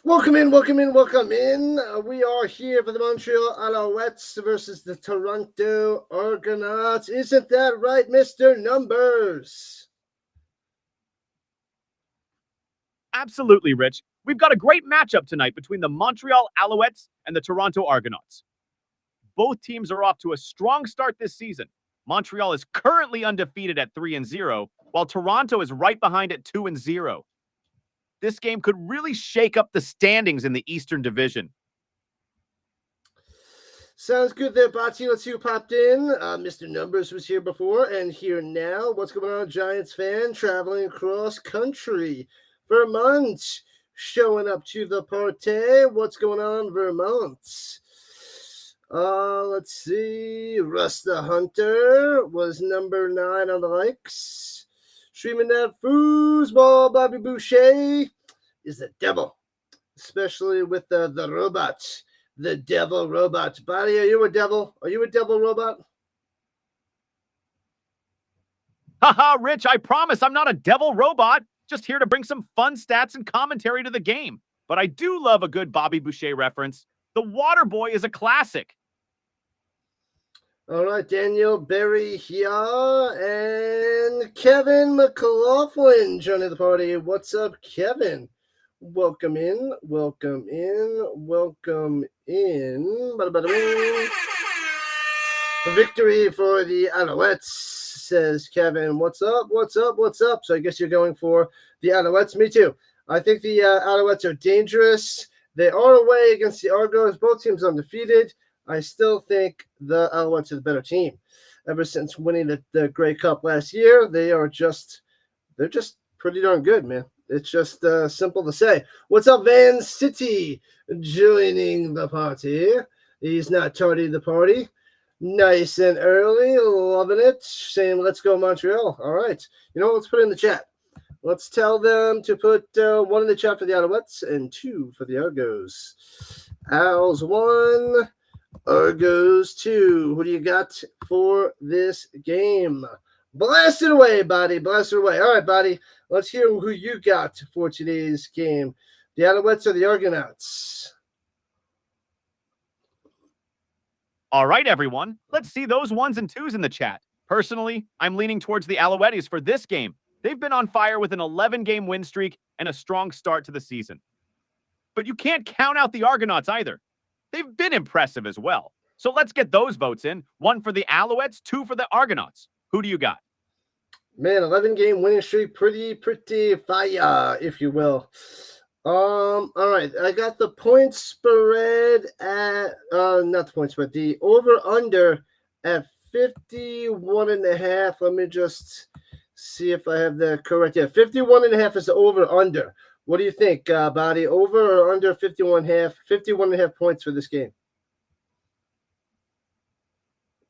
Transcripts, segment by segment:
Welcome in, welcome in, welcome in. We are here for the Montreal Alouettes versus the Toronto Argonauts. Isn't that right, Mr. Numbers? Absolutely, Rich. We've got a great matchup tonight between the Montreal Alouettes and the Toronto Argonauts. Both teams are off to a strong start this season. Montreal is currently undefeated at 3-0, while Toronto is right behind at 2-0. This game could really shake up the standings in the Eastern Division. Sounds good there, Botty. Let's see who popped in. Mr. Numbers was here before and here now. What's going on, Giants fan? Traveling across country. Vermont showing up to the party. What's going on, Vermont? Let's see. Russ the Hunter was number 9 on the likes. Streaming that foosball, Bobby Boucher is the devil, especially with the robot, the devil robot. Bobby, are you a devil? Are you a devil robot? Haha, Rich, I promise I'm not a devil robot. Just here to bring some fun stats and commentary to the game. But I do love a good Bobby Boucher reference. The Water Boy is a classic. All right, Daniel Berry here and Kevin McLaughlin joining the party. What's up, Kevin? Welcome in, welcome in, welcome in. Victory for the Alouettes, says Kevin. What's up, what's up, what's up? So I guess you're going for the Alouettes. Me too. I think the Alouettes are dangerous. They are away against the Argos. Both teams undefeated. I still think the Alouettes are the better team. Ever since winning the Grey Cup last year, they're just pretty darn good, man. It's just simple to say. What's up, Van City? Joining the party. He's not tardy the party. Nice and early. Loving it. Saying, let's go, Montreal. All right. You know what? Let's put it in the chat. Let's tell them to put 1 in the chat for the Alouettes and 2 for the Argos. Owls 1. Argos 2. Who do you got for this game? Blast it away, Botty. Blast it away. All right, Botty. Let's hear who you got for today's game. The Alouettes or the Argonauts? All right, everyone. Let's see those 1s and 2s in the chat. Personally, I'm leaning towards the Alouettes for this game. They've been on fire with an 11-game win streak and a strong start to the season. But you can't count out the Argonauts either. They've been impressive as well. So let's get those votes in. 1 for the Alouettes, 2 for the Argonauts. Who do you got? Man, 11-game winning streak, pretty fire, if you will. All right, I got the point spread at not the point spread, the over/under at 51.5. Let me just see if I have that correct. Yeah, 51.5 is the over/under. What do you think, Botty? Over or under 51.5? 51.5 points for this game.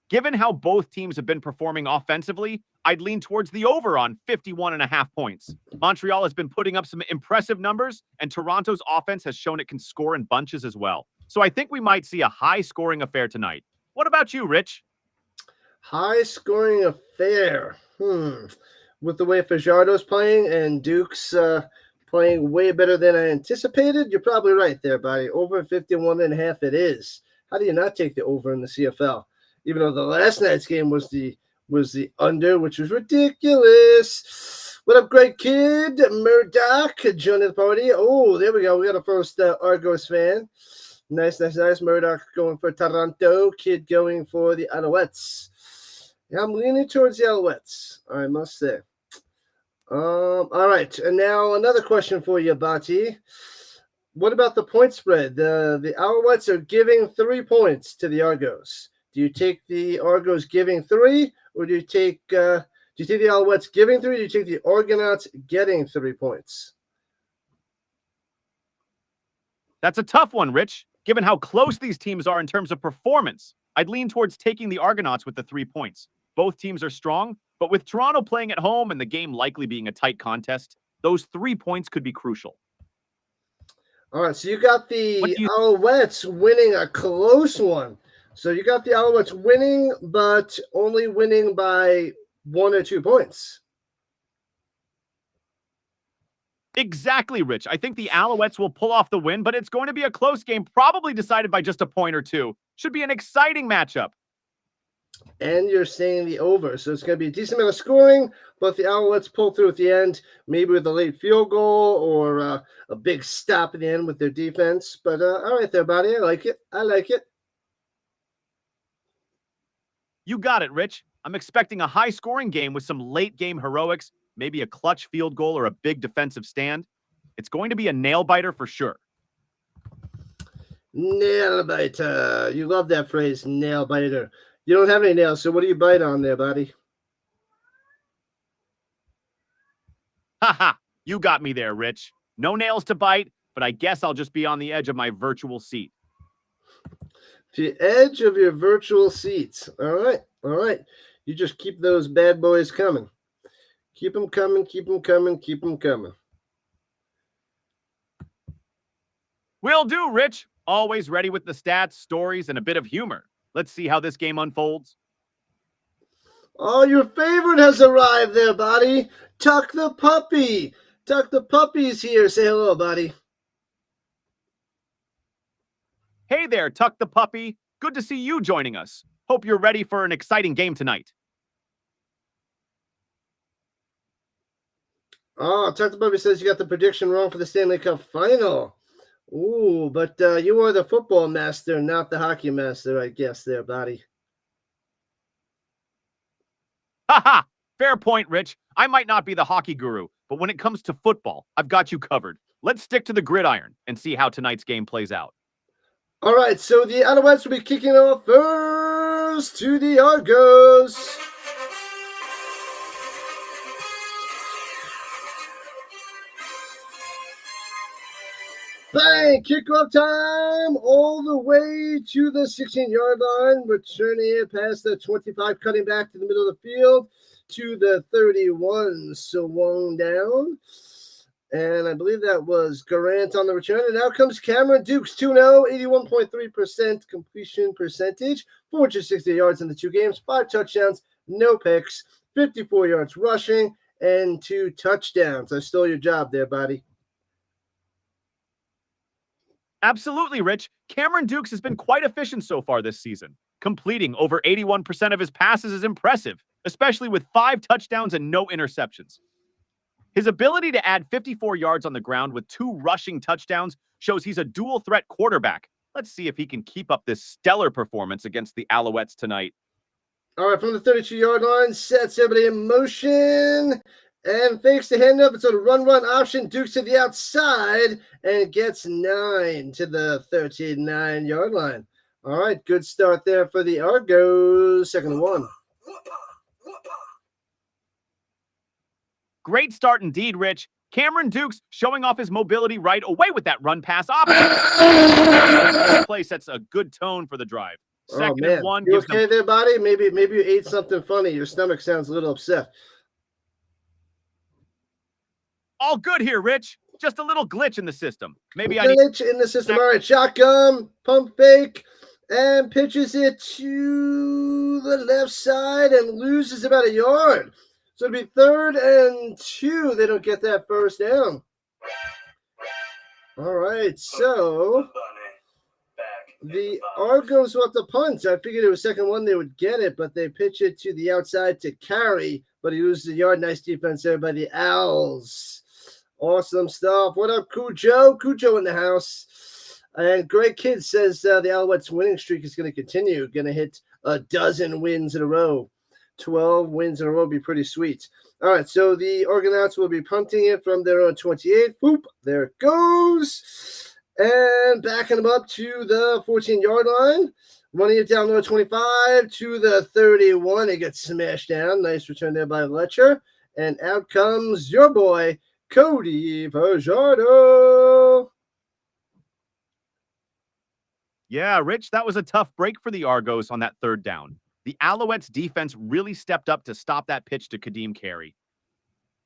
Given how both teams have been performing offensively, I'd lean towards the over on 51.5 points. Montreal has been putting up some impressive numbers, and Toronto's offense has shown it can score in bunches as well. So I think we might see a high-scoring affair tonight. What about you, Rich? High-scoring affair. With the way Fajardo's playing and Duke's playing way better than I anticipated, you're probably right there, buddy. Over 51.5 it is. How do you not take the over in the CFL? Even though the last night's game was the under, which was ridiculous. What up, great kid? Murdoch joining the party. Oh, there we go. We got a first Argos fan. Nice. Murdoch going for Toronto. Kid going for the Alouettes. Yeah, I'm leaning towards the Alouettes, I must say. All right. And now another question for you, Bati. What about the point spread? The Alouettes are giving 3 points to the Argos. Do you take the Argos giving 3, or do you take the Alouettes giving 3? Or do you take the Argonauts getting 3 points? That's a tough one, Rich. Given how close these teams are in terms of performance, I'd lean towards taking the Argonauts with the 3 points. Both teams are strong, but with Toronto playing at home and the game likely being a tight contest, those 3 points could be crucial. All right, so you got the Alouettes winning a close one. So you got the Alouettes winning, but only winning by 1 or 2 points. Exactly, Rich. I think the Alouettes will pull off the win, but it's going to be a close game, probably decided by just a point or two. Should be an exciting matchup. And you're saying the over. So it's going to be a decent amount of scoring, but the Alouettes pull through at the end, maybe with a late field goal or a big stop at the end with their defense. But all right there, Botty. I like it. I like it. You got it, Rich. I'm expecting a high-scoring game with some late-game heroics, maybe a clutch field goal or a big defensive stand. It's going to be a nail-biter for sure. Nail-biter. You love that phrase, nail-biter. You don't have any nails, so what do you bite on there, buddy? Haha, you got me there, Rich. No nails to bite, but I guess I'll just be on the edge of my virtual seat. The edge of your virtual seats. All right, all right. You just keep those bad boys coming. Keep them coming, keep them coming, keep them coming. Will do, Rich. Always ready with the stats, stories, and a bit of humor. Let's see how this game unfolds. Oh, your favorite has arrived there, Botty. Tuck the puppy. Tuck the puppy's here. Say hello, Botty. Hey there, Tuck the puppy. Good to see you joining us. Hope you're ready for an exciting game tonight. Oh, Tuck the puppy says you got the prediction wrong for the Stanley Cup final. Ooh, but you are the football master, not the hockey master, I guess there, Botty. Haha, fair point, Rich. I might not be the hockey guru, but when it comes to football, I've got you covered. Let's stick to the gridiron and see how tonight's game plays out. All right, so the Alouettes will be kicking off first to the Argos. Bang! Kickoff time all the way to the 16-yard line. Returning it past the 25, cutting back to the middle of the field to the 31. Swung down. And I believe that was Garant on the return. And now comes Cameron Dukes, 2-0, 81.3% completion percentage, 460 yards in the two games, 5 touchdowns, no picks, 54 yards rushing, and 2 touchdowns. I stole your job there, buddy. Absolutely, Rich. Cameron Dukes has been quite efficient so far this season. Completing over 81% of his passes is impressive, especially with 5 touchdowns and no interceptions. His ability to add 54 yards on the ground with 2 rushing touchdowns shows he's a dual-threat quarterback. Let's see if he can keep up this stellar performance against the Alouettes tonight. All right, from the 32-yard line, sets everybody in motion and fakes the handoff. It's a run option. Dukes to the outside and gets 9 to the 39-yard line. All right, good start there for the Argos. 2nd and 1. Great start indeed, Rich. Cameron Dukes showing off his mobility right away with that run pass option. This play sets a good tone for the drive. 2nd and 1. You okay there, buddy? Maybe you ate something funny. Your stomach sounds a little upset. All good here, Rich. Just a little glitch in the system. Maybe glitch in the system. All right, shotgun, pump fake, and pitches it to the left side and loses about a yard. So it'll be 3rd and 2. They don't get that first down. All right, so the Argos want the punt. I figured it was 2nd and 1 they would get it, but they pitch it to the outside to Carey, but he loses a yard. Nice defense there by the Owls. Awesome stuff. What up, Cujo? Cujo in the house. And Greg Kidd says the Alouettes winning streak is going to continue. Going to hit a dozen wins in a row. 12 wins in a row would be pretty sweet. All right, so the Argonauts will be punting it from their own 28. Boop, there it goes. And backing them up to the 14-yard line. Running it down to the 25 to the 31. It gets smashed down. Nice return there by Letcher. And out comes your boy, Cody Fajardo. Yeah, Rich, that was a tough break for the Argos on that 3rd down. The Alouettes defense really stepped up to stop that pitch to Kadeem Carey.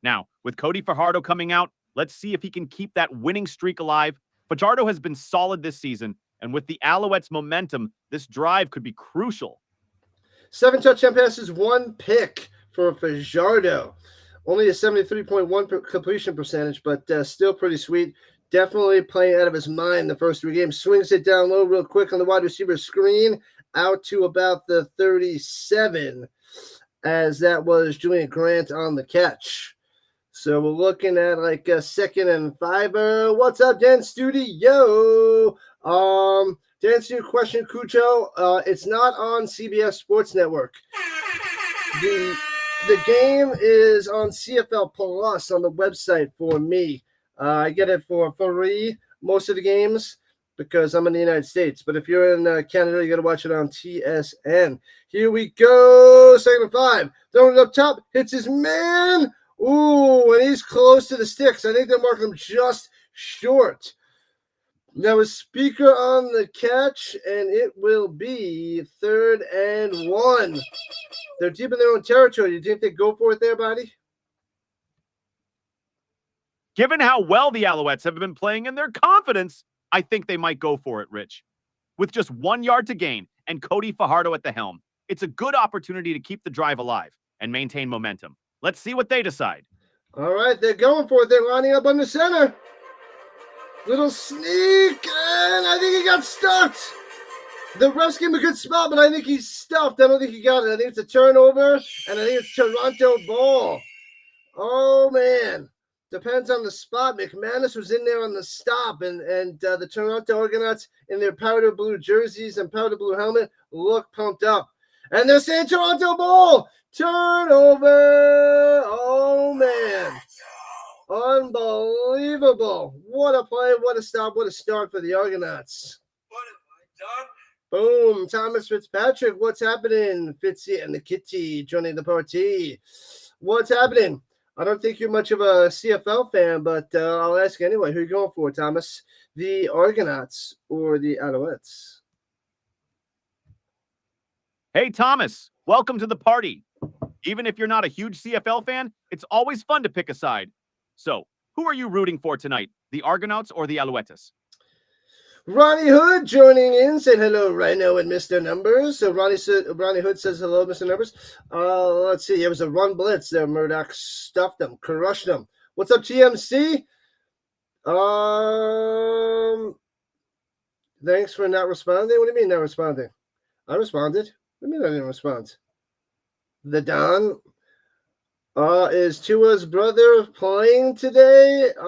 Now, with Cody Fajardo coming out, let's see if he can keep that winning streak alive. Fajardo has been solid this season, and with the Alouettes' momentum, this drive could be crucial. 7 touchdown passes, 1 pick for Fajardo. Only a 73.1 completion percentage, but still pretty sweet. Definitely playing out of his mind the first 3 games. Swings it down low real quick on the wide receiver screen out to about the 37, as that was Julian Grant on the catch. So we're looking at like a 2nd and 5. What's up, Dan Studio? To answer your question, Cucho, it's not on CBS Sports Network. The game is on CFL Plus on the website for me. I get it for free most of the games because I'm in the United States. But if you're in Canada, you got to watch it on TSN. Here we go. 2nd and 5. Throwing it up top. Hits his man. Ooh, and he's close to the sticks. I think they're marking him just short. Now a speaker on the catch, and it will be 3rd and 1. They're deep in their own territory. You think they go for it there, Botty? Given how well the Alouettes have been playing and their confidence, I think they might go for it, Rich. With just 1 yard to gain and Cody Fajardo at the helm, it's a good opportunity to keep the drive alive and maintain momentum. Let's see what they decide. All right, they're going for it. They're lining up on the center. Little sneak, and I think he got stuffed. The refs gave him a good spot, but I think he's stuffed. I don't think he got it. I think it's a turnover, and I think it's Toronto ball. Oh, man. Depends on the spot. McManus was in there on the stop, and the Toronto Argonauts in their powder blue jerseys and powder blue helmet look pumped up. And they're saying Toronto ball. Turnover. Oh, man. Unbelievable. What a play, what a stop, what a start for the Argonauts. What have I done? Boom. Thomas Fitzpatrick, what's happening? Fitzy and the Kitty joining the party. What's happening? I don't think you're much of a CFL fan, but I'll ask anyway. Who are you going for, Thomas? The Argonauts or the Alouettes? Hey, Thomas, welcome to the party. Even if you're not a huge CFL fan, it's always fun to pick a side. So, who are you rooting for tonight, the Argonauts or the Alouettes? Ronnie Hood joining in, saying hello, Rhino and Mr. Numbers. So Ronnie Hood says hello, Mr. Numbers. Let's see. It was a run blitz there. Murdoch stuffed them, crushed them. What's up, TMC? Thanks for not responding. What do you mean not responding? I responded. What do you mean I didn't respond? The Don. Is Tua's brother playing today? I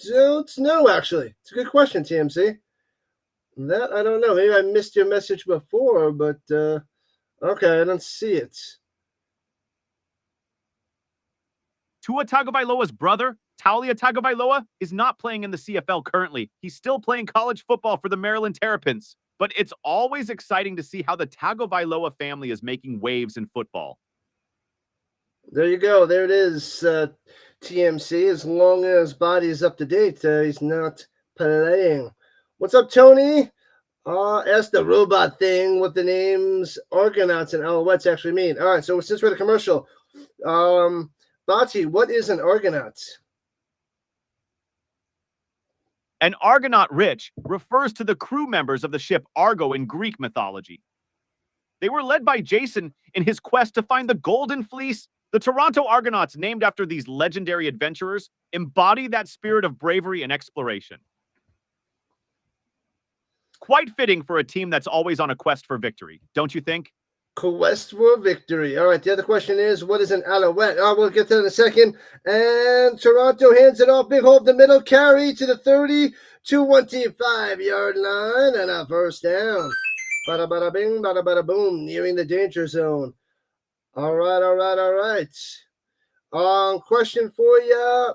don't know, actually. It's a good question, TMC. That I don't know. Maybe I missed your message before, but okay, I don't see it. Tua Tagovailoa's brother, Taulia Tagovailoa, is not playing in the CFL currently. He's still playing college football for the Maryland Terrapins. But it's always exciting to see how the Tagovailoa family is making waves in football. There you go. There it is, TMC. As long as Botty is up to date, he's not playing. What's up, Tony? Ask the robot thing what the names Argonauts and Alouettes actually mean. All right, so since we're at a commercial, Botty, what is an Argonaut? An Argonaut, Rich, refers to the crew members of the ship Argo in Greek mythology. They were led by Jason in his quest to find the Golden Fleece. The Toronto Argonauts, named after these legendary adventurers, embody that spirit of bravery and exploration. Quite fitting for a team that's always on a quest for victory, don't you think? Quest for victory. All right, the other question is, what is an Alouette? We'll get to that in a second. And Toronto hands it off. Big hole up the middle. Carry to the 30 to 25-yard line. And a first down. Bada bada bing, bada bada boom. Nearing the danger zone. All right. Question for you.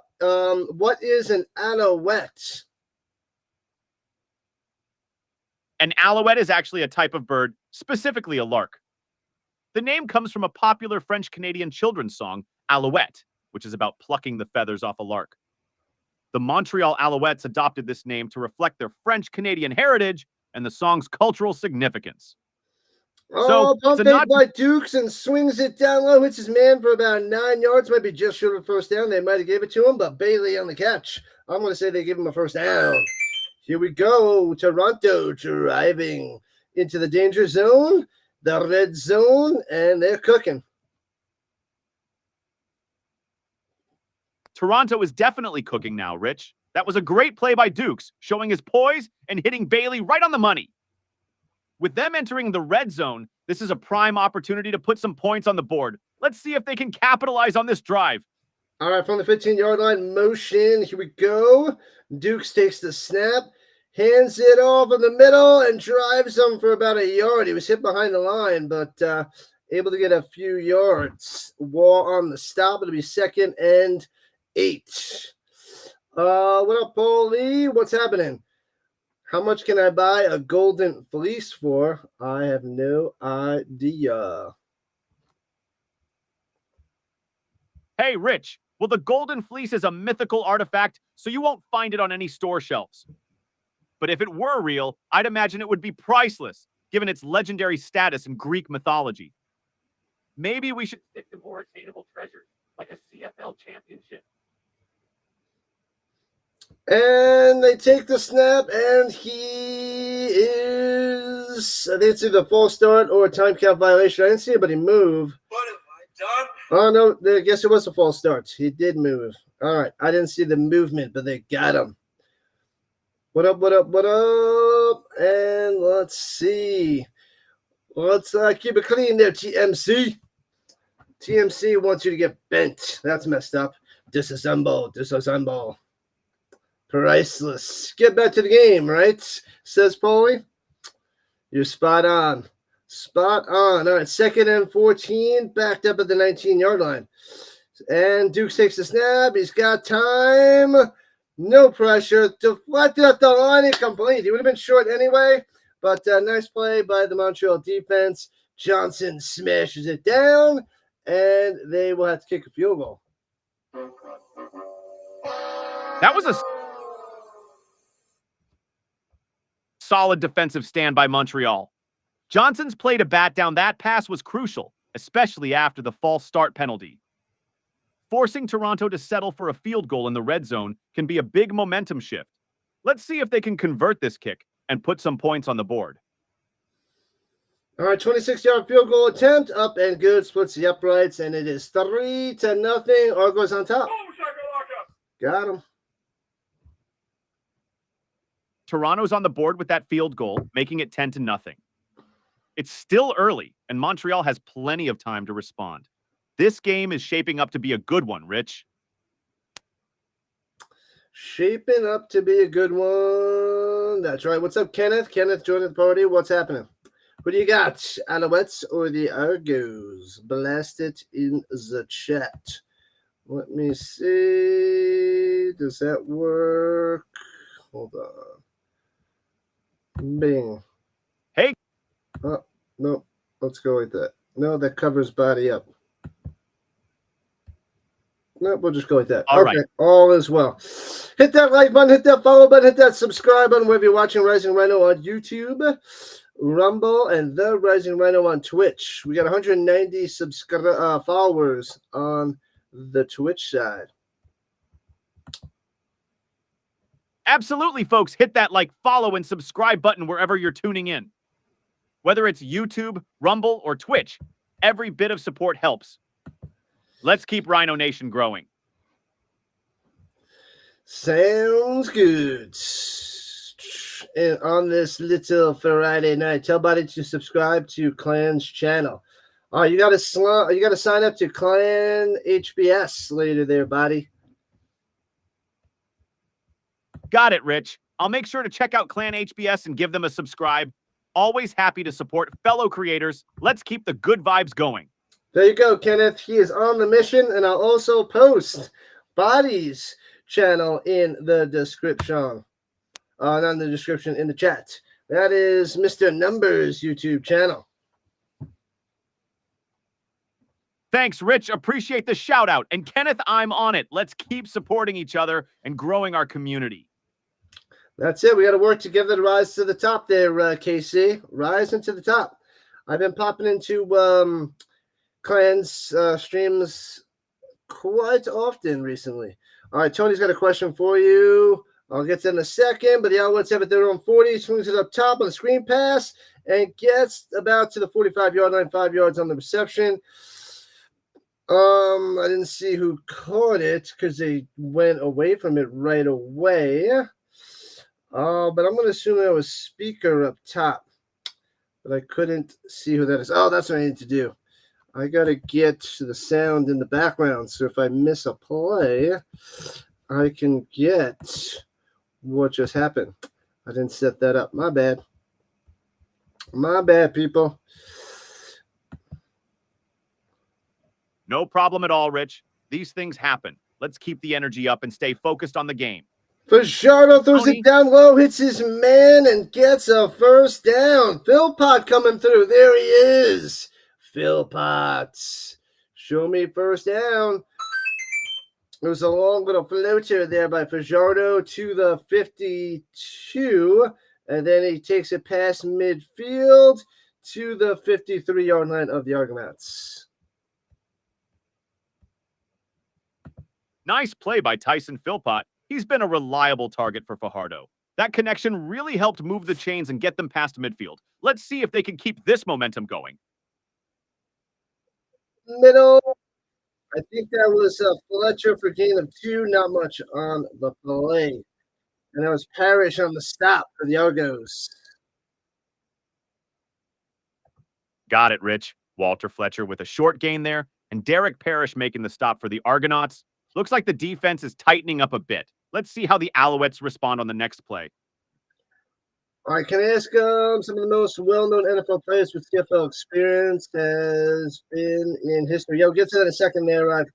What is an Alouette? An Alouette is actually a type of bird, specifically a lark. The name comes from a popular French-Canadian children's song, Alouette, which is about plucking the feathers off a lark. The Montreal Alouettes adopted this name to reflect their French-Canadian heritage and the song's cultural significance. Pump fake by Dukes and swings it down low. Hits his man for about 9 yards. Might be just short of first down. They might have gave it to him, but Bailey on the catch. I'm going to say they give him a first down. Here we go. Toronto driving into the danger zone, the red zone, and they're cooking. Toronto is definitely cooking now, Rich. That was a great play by Dukes, showing his poise and hitting Bailey right on the money. With them entering the red zone, this is a prime opportunity to put some points on the board. Let's see if they can capitalize on this drive. All right, from the 15-yard line, motion. Here we go. Dukes takes the snap, hands it off in the middle, and drives him for about a yard. He was hit behind the line, but able to get a few yards. Wall on the stop. It'll be 2nd and 8. What up, Paulie? What's happening? How much can I buy a golden fleece for? I have no idea. Hey, Rich. Well, the golden fleece is a mythical artifact, so you won't find it on any store shelves. But if it were real, I'd imagine it would be priceless, given its legendary status in Greek mythology. Maybe we should stick to more attainable treasures, like a CFL championship. And they take the snap, and he is... I think it's either a false start or a time count violation. I didn't see anybody move. What have I done? Oh, no, I guess it was a false start. He did move. All right, I didn't see the movement, but they got him. What up, what up, what up? And let's see. Let's keep it clean there, TMC. TMC wants you to get bent. That's messed up. Disassemble, disassemble. Priceless. Get back to the game, right? Says Paulie. You're spot on. Spot on. All right, 2nd and 14, backed up at the 19-yard line. And Dukes takes the snap. He's got time. No pressure. Deflected at the line. Incomplete. He would have been short anyway, but nice play by the Montreal defense. Johnson smashes it down, and they will have to kick a field goal. That was a solid defensive stand by Montreal. Johnson's play to bat down that pass was crucial, especially after the false start penalty. Forcing Toronto to settle for a field goal in the red zone can be a big momentum shift. Let's see if they can convert this kick and put some points on the board. All right, 26-yard field goal attempt, up and good, splits the uprights, and it is 3-0. Argos on top. Got him. Toronto's on the board with that field goal, making it 10-0. It's still early, and Montreal has plenty of time to respond. This game is shaping up to be a good one, Rich. Shaping up to be a good one. That's right. What's up, Kenneth? Kenneth joining the party. What's happening? Who do you got? Alouettes or the Argos? Blast it in the chat. Let me see. Does that work? Hold on. Bing. Hey. Oh, no. Let's go with that. No, that covers Botty up. No, we'll just go with that. All right. All is well. Hit that like button, hit that follow button, hit that subscribe button wherever you're watching Rising Rhino on YouTube, Rumble, and The Rising Rhino on Twitch. We got 190 followers on the Twitch side. Absolutely, folks. Hit that like, follow, and subscribe button wherever you're tuning in. Whether it's YouTube, Rumble, or Twitch, every bit of support helps. Let's keep Rhino Nation growing. Sounds good. And on this little Friday night, tell Botty to subscribe to Clan's channel. You got to sign up to Clan HBS later there, Botty. Got it, Rich. I'll make sure to check out Clan HBS and give them a subscribe. Always happy to support fellow creators. Let's keep the good vibes going. There you go, Kenneth. He is on the mission, and I'll also post Botty's channel in the description. Not in the description, in the chat. That is Mr. Numbers' YouTube channel. Thanks, Rich. Appreciate the shout out. And Kenneth, I'm on it. Let's keep supporting each other and growing our community. That's it. We got to work together to rise to the top there, KC. Rising to the top. I've been popping into Clan's streams quite often recently. All right, Tony's got a question for you. I'll get to it in a second, but the Alouettes have it their own 40. Swings it up top on the screen pass and gets about to the 45-yard line, 5 yards on the reception. I didn't see who caught it because they went away from it right away. But I'm going to assume there was speaker up top. But I couldn't see who that is. Oh, that's what I need to do. I got to get to the sound in the background. So if I miss a play, I can get what just happened. I didn't set that up. My bad. My bad, people. No problem at all, Rich. These things happen. Let's keep the energy up and stay focused on the game. Fajardo throws it down low, hits his man, and gets a first down. Philpott coming through. There he is. Philpott. Show me first down. It was a long little floater there by Fajardo to the 52, and then he takes it past midfield to the 53-yard line of the Argonauts. Nice play by Tyson Philpott. He's been a reliable target for Fajardo. That connection really helped move the chains and get them past midfield. Let's see if they can keep this momentum going. Middle. I think that was Fletcher for gain of 2. Not much on the play. And that was Parrish on the stop for the Argos. Got it, Rich. Walter Fletcher with a short gain there, and Derek Parrish making the stop for the Argonauts. Looks like the defense is tightening up a bit. Let's see how the Alouettes respond on the next play. All right, can I ask some of the most well-known NFL players with CFL experience has been in history? I'll get to that in a second there,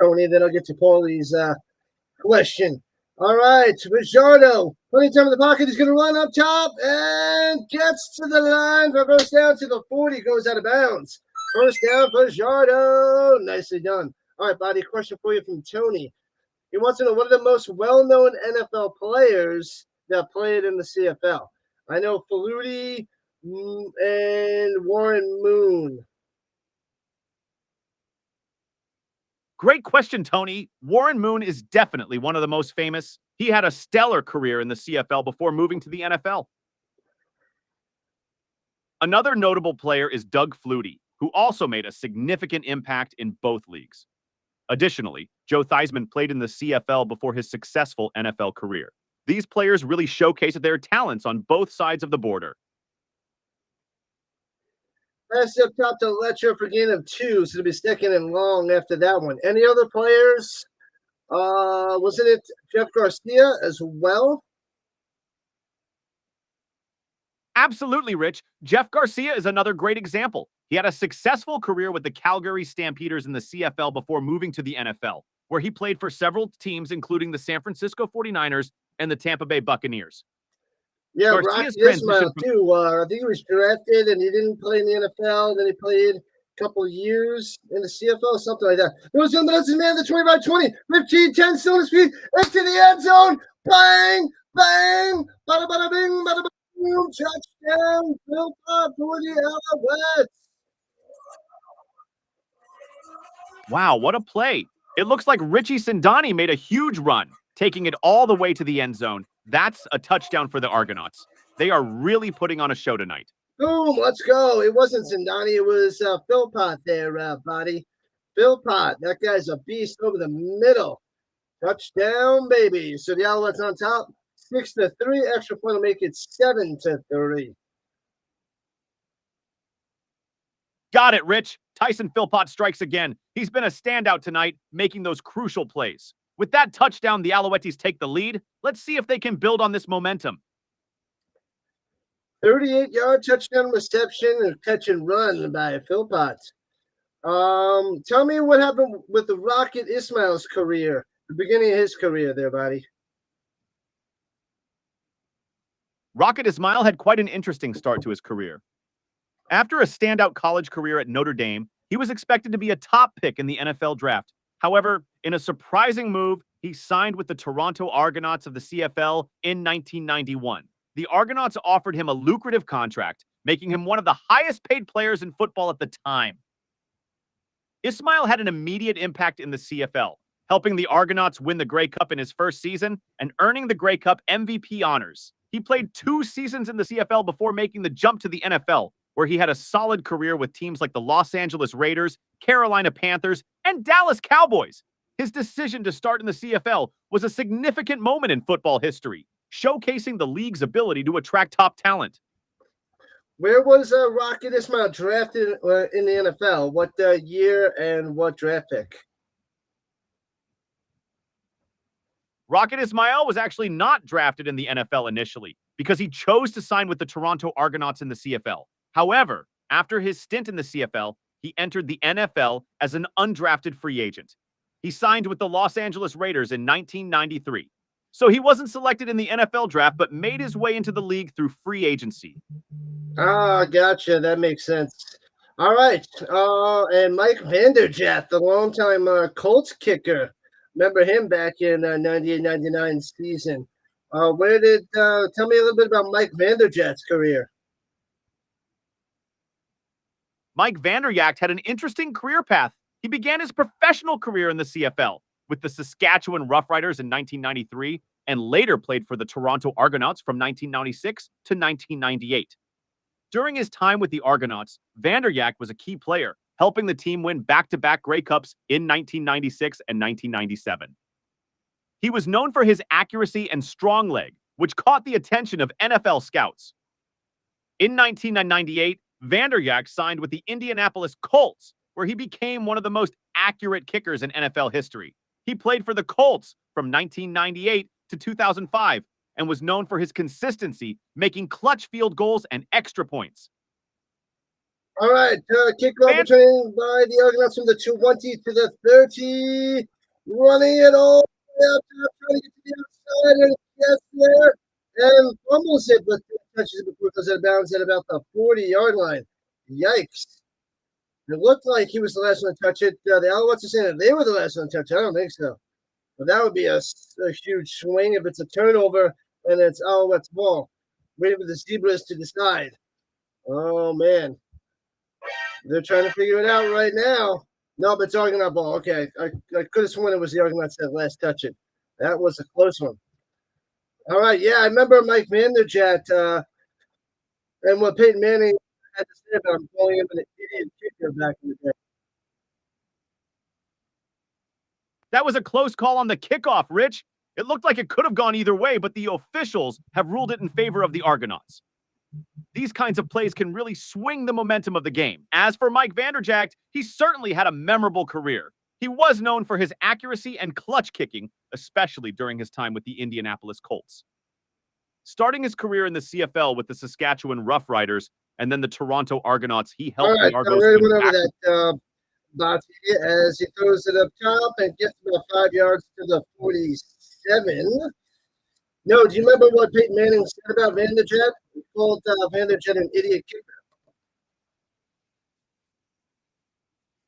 Tony. Then I'll get to Paulie's question. All right, Fajardo, plenty of time in the pocket. He's going to run up top and gets to the line for first down to the 40. Goes out of bounds. First down, Fajardo. Nicely done. All right, Botty, question for you from Tony. He wants to know what are the most well-known NFL players that played in the CFL. I know Faluti and Warren Moon. Great question, Tony. Warren Moon is definitely one of the most famous. He had a stellar career in the CFL before moving to the NFL. Another notable player is Doug Flutie, who also made a significant impact in both leagues. Additionally, Joe Theismann played in the CFL before his successful NFL career. These players really showcased their talents on both sides of the border. Pass up top to Letcher for gain of 2, so it'll be second and long after that one. Any other players? Wasn't it Jeff Garcia as well? Absolutely, Rich. Jeff Garcia is another great example. He had a successful career with the Calgary Stampeders in the CFL before moving to the NFL, where he played for several teams, including the San Francisco 49ers and the Tampa Bay Buccaneers. Yeah, Rocky Ismail, too. I think he was drafted, and he didn't play in the NFL. Then he played a couple of years in the CFL, something like that. There was his man, the 25-20, 15-10, still on his feet, into the end zone. Bang, bang, bada, bada, bing, bada, boom, touchdown, Philpott for the Alouettes. Wow, what a play. It looks like Richie Sindani made a huge run, taking it all the way to the end zone. That's a touchdown for the Argonauts. They are really putting on a show tonight. Boom, let's go. It wasn't Sindani. It was Philpott there, Botty. Philpott, that guy's a beast over the middle. Touchdown, baby. So the Alouettes on top, 6-3. Extra point will make it 7-3. Got it, Rich. Tyson Philpott strikes again. He's been a standout tonight, making those crucial plays. With that touchdown, the Alouettes take the lead. Let's see if they can build on this momentum. 38-yard touchdown reception and catch and run by Philpott. Tell me what happened with the Rocket Ismail's career, the beginning of his career there, Botty. Rocket Ismail had quite an interesting start to his career. After a standout college career at Notre Dame, he was expected to be a top pick in the NFL draft. However, in a surprising move, he signed with the Toronto Argonauts of the CFL in 1991. The Argonauts offered him a lucrative contract, making him one of the highest-paid players in football at the time. Ismail had an immediate impact in the CFL, helping the Argonauts win the Grey Cup in his first season and earning the Grey Cup MVP honors. He played 2 seasons in the CFL before making the jump to the NFL, where he had a solid career with teams like the Los Angeles Raiders, Carolina Panthers, and Dallas Cowboys. His decision to start in the CFL was a significant moment in football history, showcasing the league's ability to attract top talent. Where was Rocket Ismail drafted in the NFL? What year and what draft pick? Rocket Ismail was actually not drafted in the NFL initially because he chose to sign with the Toronto Argonauts in the CFL. However, after his stint in the CFL, he entered the NFL as an undrafted free agent. He signed with the Los Angeles Raiders in 1993. So he wasn't selected in the NFL draft, but made his way into the league through free agency. Ah, gotcha. That makes sense. All right. And Mike Vanderjagt, the longtime Colts kicker. Remember him back in 98-99 season. Tell me a little bit about Mike Vanderjagt's career. Mike Vanderjagt had an interesting career path. He began his professional career in the CFL with the Saskatchewan Roughriders in 1993 and later played for the Toronto Argonauts from 1996 to 1998. During his time with the Argonauts, Vanderjagt was a key player, helping the team win back-to-back Grey Cups in 1996 and 1997. He was known for his accuracy and strong leg, which caught the attention of NFL scouts. In 1998, Vanderjagt signed with the Indianapolis Colts, where he became one of the most accurate kickers in NFL history. He played for the Colts from 1998 to 2005 and was known for his consistency, making clutch field goals and extra points. All right, kickoff returning by the Argonauts from the 20 to the 30, running it all the way up, trying to get to the outside, and gets there, and fumbles it, but touches it before it goes out of bounds at about the 40-yard line. Yikes. It looked like he was the last one to touch it. The Alouettes are saying that they were the last one to touch it. I don't think so. But that would be a huge swing if it's a turnover and it's Alouettes ball. Waiting for the Zebras to decide. Oh, man. They're trying to figure it out right now. No, but it's Argonaut ball. Okay. I could have sworn it was the Argonauts that last touch it. That was a close one. All right. Yeah, I remember Mike Vanderjagt and what Peyton Manning had to say about him, calling him an idiot kicker back in the day. That was a close call on the kickoff, Rich. It looked like it could have gone either way, but the officials have ruled it in favor of the Argonauts. These kinds of plays can really swing the momentum of the game. As for Mike Vanderjagt, he certainly had a memorable career. He was known for his accuracy and clutch kicking, especially during his time with the Indianapolis Colts. Starting his career in the CFL with the Saskatchewan Roughriders and then the Toronto Argonauts, he helped the Argos win back. That Botty as he throws it up top and gets about 5 yards to the 47. No, do you remember what Peyton Manning said about Vanderjagt? He called Vanderjagt an idiot kicker.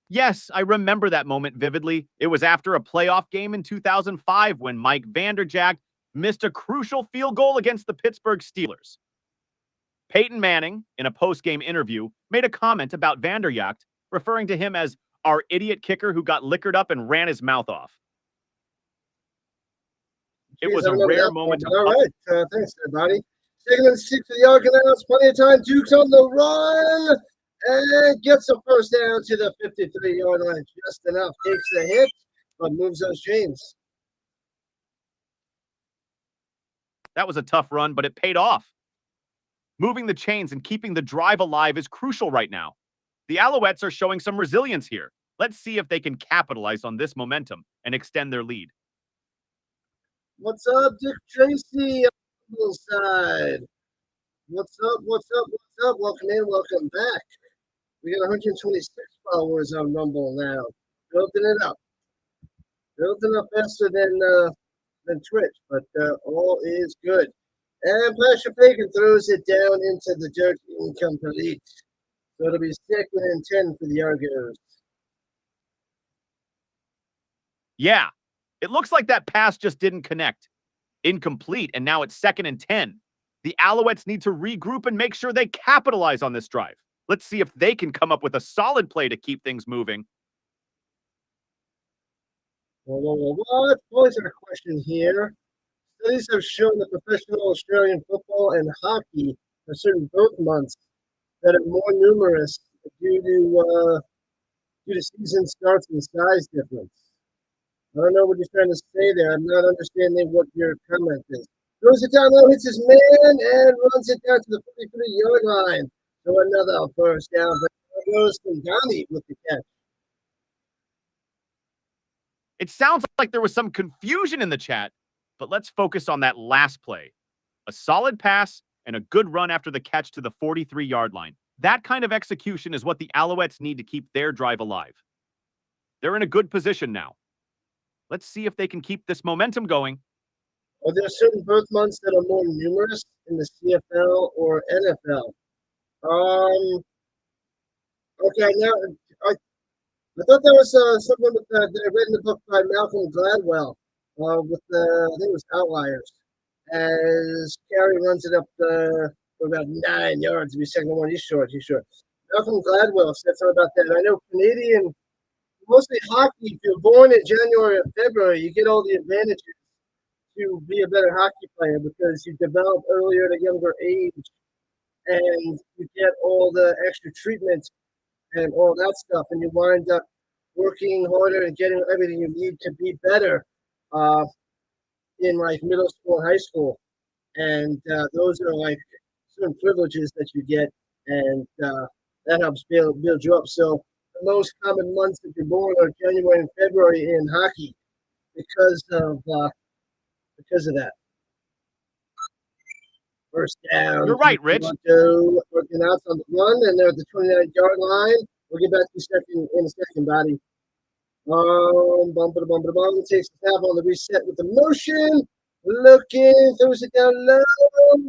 Yes, I remember that moment vividly. It was after a playoff game in 2005 when Mike Vanderjagt missed a crucial field goal against the Pittsburgh Steelers. Peyton Manning, in a post-game interview, made a comment about Vanderjagt, referring to him as our idiot kicker who got liquored up and ran his mouth off. It was a rare moment. All right, thanks, everybody. 2nd and 6 for the Argonauts. Plenty of time. Duke's on the run and gets a first down to the 53-yard line. Just enough. Takes the hit, but moves those chains. That was a tough run, but it paid off. Moving the chains and keeping the drive alive is crucial right now. The Alouettes are showing some resilience here. Let's see if they can capitalize on this momentum and extend their lead. What's up, Dick Tracy on the side? What's up? What's up? What's up? Welcome in. Welcome back. We got 126 followers on Rumble now. Building it up. Building up faster than Twitch, but all is good. And Pastor Bacon throws it down into the dirt, incomplete. So it'll be 2nd and 10 for the Argos. Yeah, it looks like that pass just didn't connect. Incomplete, and now it's 2nd and 10. The Alouettes need to regroup and make sure they capitalize on this drive. Let's see if they can come up with a solid play to keep things moving. What? Always a question here. Studies have shown that professional Australian football and hockey for certain growth months that are more numerous due to season starts and size difference. I don't know what you're trying to say there. I'm not understanding what your comment is. Throws it down low, hits his man, and runs it down to the 43-yard line. So another first down. But goes from Botty with the catch. It sounds like there was some confusion in the chat, but let's focus on that last play. A solid pass and a good run after the catch to the 43-yard line. That kind of execution is what the Alouettes need to keep their drive alive. They're in a good position now. Let's see if they can keep this momentum going. Are there certain birth months that are more numerous in the CFL or NFL? Okay, now I thought that was something that I read in the book by Malcolm Gladwell with I think it was Outliers. As Carey runs it up for about 9 yards to be second one. He's short. Malcolm Gladwell said something about that. And I know Canadian, mostly hockey, if you're born in January or February, you get all the advantages to be a better hockey player because you develop earlier at a younger age and you get all the extra treatment and all that stuff, and you wind up working harder and getting everything you need to be better in like middle school and high school. And those are like certain privileges that you get, and that helps build you up. So the most common months that you're born are January and February in hockey because of that. First down. You're right, Rich. Toronto Argonauts on the run, and they're at the 29-yard line. We'll get back to you in a second, Botty. It takes the snap on the reset with the motion. Looking, throws it down low.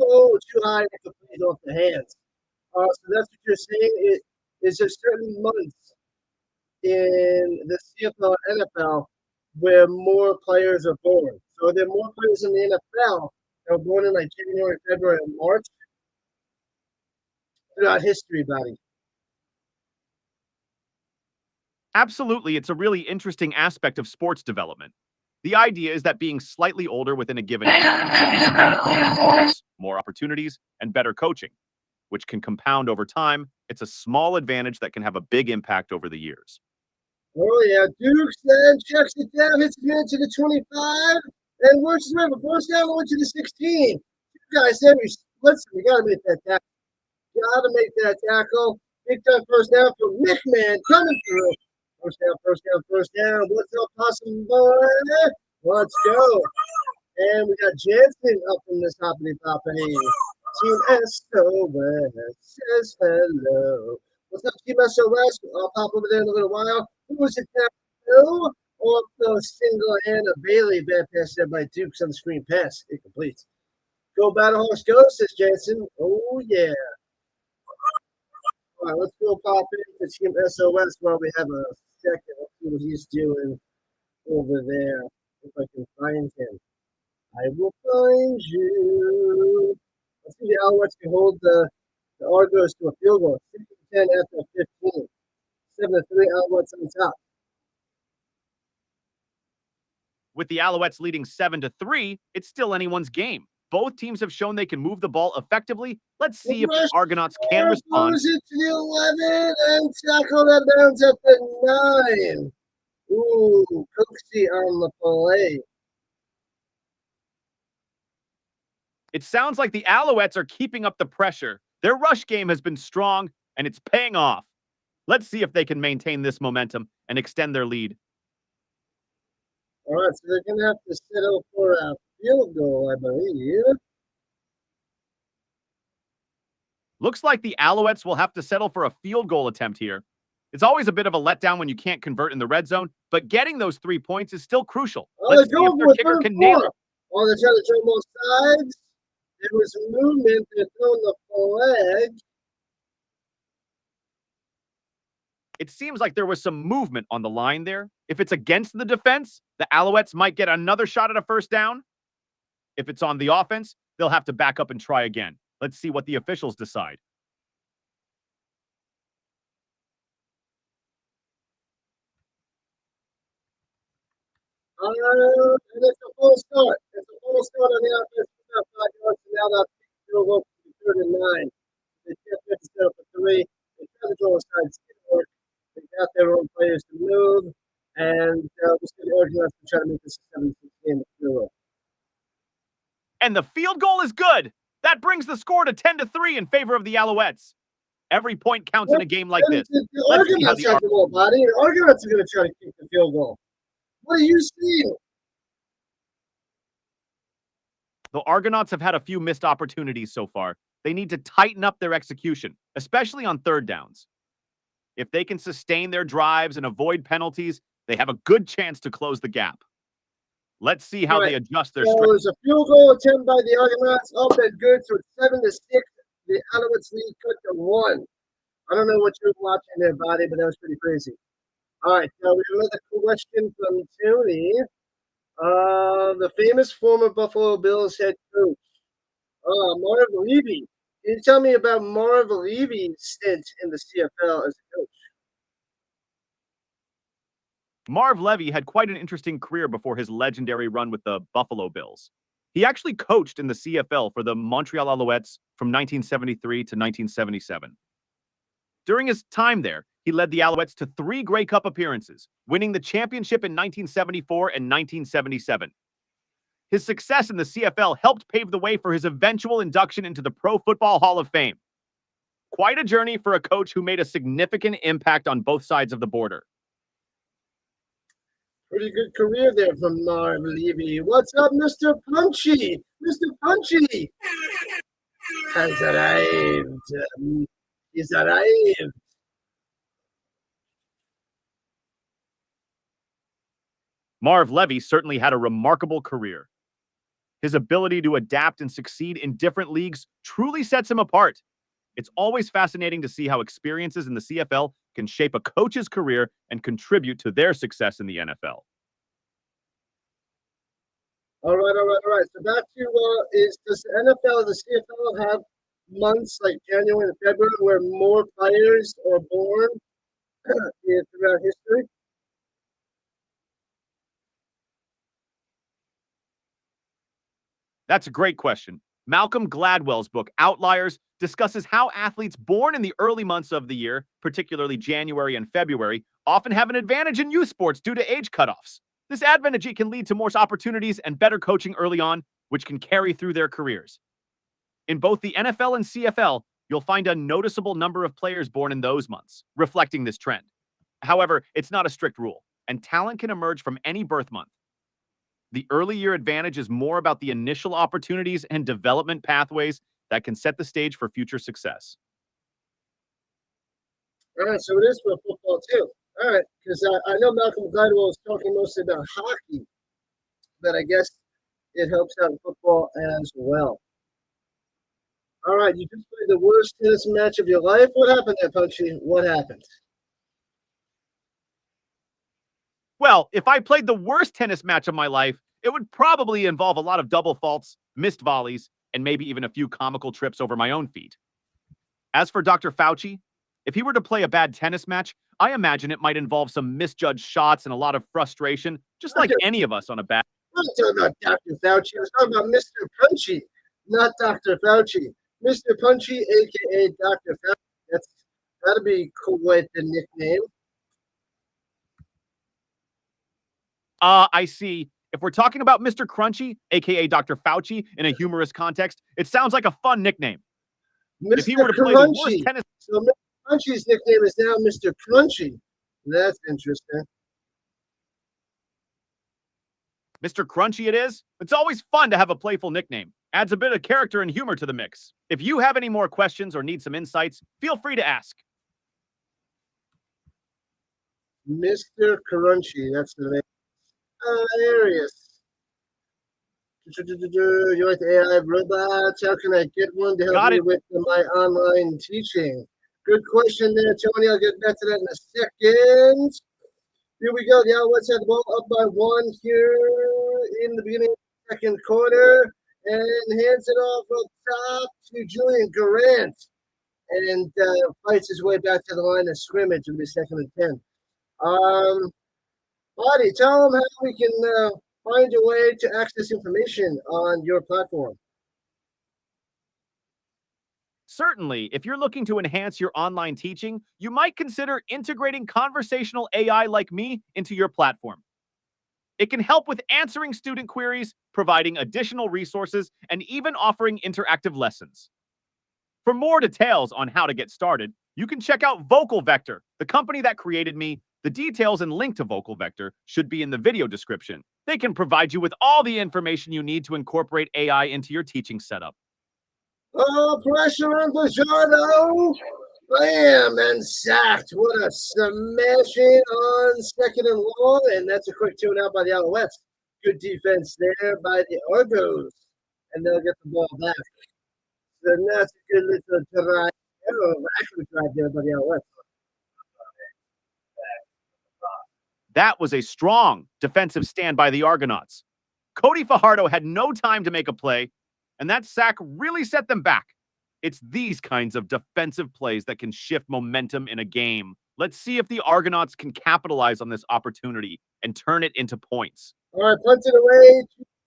Oh, too high. It plays off the hands. So that's what you're saying. Is there certain months in the CFL and NFL where more players are born? So are there more players in the NFL that were born in like January, February, and March throughout history, Botty? Absolutely, it's a really interesting aspect of sports development. The idea is that being slightly older within a given age, more opportunities, and better coaching, which can compound over time. It's a small advantage that can have a big impact over the years. Oh, yeah. Dukes then checks it down, hits it into the 25, and works his way from first down over to the 16. You guys said, listen, we got to make that tackle. Got to make that tackle. Big time first down for McMahon coming through. First down. What's up, Possum boy? Let's go. And we got Jensen up in this hoppity poppity. Team SOS says hello. What's up, Team SOS? I'll pop over there in a little while. Who was it now? Off the single hand of Bailey. Bad pass there by Dukes on the screen pass. Incomplete. Go Battlehawks go, says Jensen. Oh, yeah. All right, let's go pop in to Team SOS while we have a second. Let's see what he's doing over there. If I can find him. I will find you. Let's see the Alouettes can hold the Argos to a field goal. 6-10 after 15. 7-3 Alouettes on top. With the Alouettes leading 7-3, it's still anyone's game. Both teams have shown they can move the ball effectively. Let's see if the Argonauts can respond. Throws it to the 11 and tackle that bounce at the 9. Ooh, Cooksey on the play. It sounds like the Alouettes are keeping up the pressure. Their rush game has been strong, and it's paying off. Let's see if they can maintain this momentum and extend their lead. All right, so they're going to have to settle for a field goal, I believe. Looks like the Alouettes will have to settle for a field goal attempt here. It's always a bit of a letdown when you can't convert in the red zone, but getting those 3 points is still crucial. Let's see if their kicker can nail it. Oh, they're trying to turn both sides. There was movement. They're throwing the flag. It seems like there was some movement on the line there. If it's against the defense, the Alouettes might get another shot at a first down. If it's on the offense, they'll have to back up and try again. Let's see what the officials decide. And it's a full start. It's a full start on the offense. Now that's 3rd and 9. They can't set up for 3. try to make this a 76 game field goal. And the field goal is good. That brings the score to 10-3 in favor of the Alouettes. Every point counts in a game like this. The Let's see how Argonauts have the ball, Botty. The Argonauts are going to try to kick the field goal. What are you seeing? The Argonauts have had a few missed opportunities so far. They need to tighten up their execution, especially on third downs. If they can sustain their drives and avoid penalties, they have a good chance to close the gap. Let's see how they adjust their strategy. There's a field goal attempt by the Argonauts. Up and good. So it's 7-6. The Alouettes lead cut to 1. I don't know what you're watching there, Botty, but that was pretty crazy. All right, now we have another question from Tony. The famous former Buffalo Bills head coach, Marv Levy. Can you tell me about Marv Levy's stint in the CFL as a coach? Marv Levy had quite an interesting career before his legendary run with the Buffalo Bills. He actually coached in the CFL for the Montreal Alouettes from 1973 to 1977. During his time there, he led the Alouettes to 3 Grey Cup appearances, winning the championship in 1974 and 1977. His success in the CFL helped pave the way for his eventual induction into the Pro Football Hall of Fame. Quite a journey for a coach who made a significant impact on both sides of the border. Pretty good career there from Marv Levy. What's up, Mr. Punchy? Mr. Punchy has arrived. He's arrived. Marv Levy certainly had a remarkable career. His ability to adapt and succeed in different leagues truly sets him apart. It's always fascinating to see how experiences in the CFL can shape a coach's career and contribute to their success in the NFL. All right. So back to, does the NFL, the CFL have months like January and February where more players are born throughout history? That's a great question. Malcolm Gladwell's book, Outliers, discusses how athletes born in the early months of the year, particularly January and February, often have an advantage in youth sports due to age cutoffs. This advantage can lead to more opportunities and better coaching early on, which can carry through their careers. In both the NFL and CFL, you'll find a noticeable number of players born in those months, reflecting this trend. However, it's not a strict rule, and talent can emerge from any birth month. The early year advantage is more about the initial opportunities and development pathways that can set the stage for future success. All right, so it is for football too. All right, because I know Malcolm Gladwell is talking mostly about hockey, but I guess it helps out in football as well. All right, you just played the worst tennis match of your life. What happened there, Punchy? What happened? Well, if I played the worst tennis match of my life, it would probably involve a lot of double faults, missed volleys, and maybe even a few comical trips over my own feet. As for Dr. Fauci, if he were to play a bad tennis match, I imagine it might involve some misjudged shots and a lot of frustration, just like any of us on a bad... I'm not talking about Dr. Fauci. I was talking about Mr. Punchy, not Dr. Fauci. Mr. Punchy, a.k.a. Dr. Fauci. That'd be quite the nickname. I see. If we're talking about Mr. Crunchy, a.k.a. Dr. Fauci, in a humorous context, it sounds like a fun nickname. Mr. If he were to play Crunchy. the worst tennis... So Mr. Crunchy's nickname is now Mr. Crunchy. That's interesting. Mr. Crunchy it is? It's always fun to have a playful nickname. Adds a bit of character and humor to the mix. If you have any more questions or need some insights, feel free to ask. Mr. Crunchy, that's the name. Hilarious. You like the AI robots? How can I get one to help me with my online teaching? Good question there, Tony. I'll get back to that in a second. Here we go. The Alouettes have the ball up by 1 here in the beginning of the second quarter and hands it off up top to Julian Grant and fights his way back to the line of scrimmage. It'll be 2nd and 10. Botty, tell them how we can find a way to access information on your platform. Certainly, if you're looking to enhance your online teaching, you might consider integrating conversational AI like me into your platform. It can help with answering student queries, providing additional resources, and even offering interactive lessons. For more details on how to get started, you can check out Vocal Vector, the company that created me. The details and link to Vocal Vector should be in the video description. They can provide you with all the information you need to incorporate AI into your teaching setup. Oh, pressure on Fajardo. Bam, and sacked. What a smashing on second and long. And that's a quick tune out by the Alouettes. Good defense there by the Argos. And they'll get the ball back. So that's a good little drive. Actually drive there by the Alouettes. That was a strong defensive stand by the Argonauts. Cody Fajardo had no time to make a play, and that sack really set them back. It's these kinds of defensive plays that can shift momentum in a game. Let's see if the Argonauts can capitalize on this opportunity and turn it into points. All right, punted away.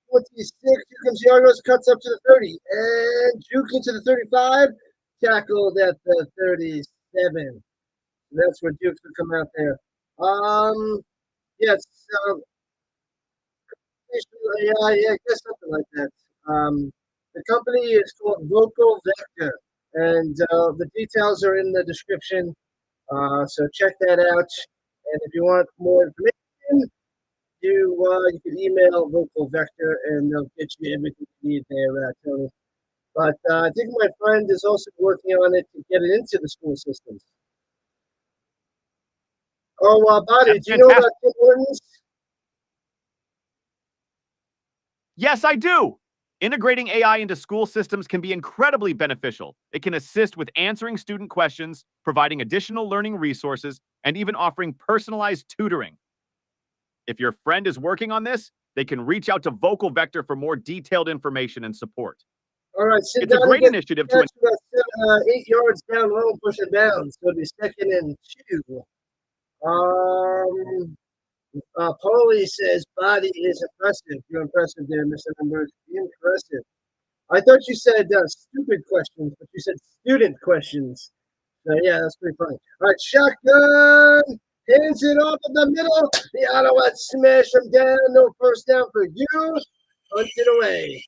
26. Here comes the Argos. Cuts up to the 30. And juke into the 35. Tackled at the 37. That's where Dukes would come out there. Yes. Yeah, I guess something like that. The company is called Vocal Vector, and the details are in the description. So check that out. And if you want more information, you can email Vocal Vector, and they'll get you everything you need there, Tony. But I think my friend is also working on it to get it into the school systems. Oh, Botty, do you know about Tim Hortons? Yes, I do. Integrating AI into school systems can be incredibly beneficial. It can assist with answering student questions, providing additional learning resources, and even offering personalized tutoring. If your friend is working on this, they can reach out to Vocal Vector for more detailed information and support. All right, it's a great initiative to 8 yards down low, push it down. So it'll be 2nd and 2. Paulie says Botty is impressive. You're impressive there, Mr. Numbers. Impressive. I thought you said stupid questions, but you said student questions. So yeah, that's pretty funny. All right, shotgun. Hands it off in the middle. The Alouettes smash them down. No first down for you. Punt it away.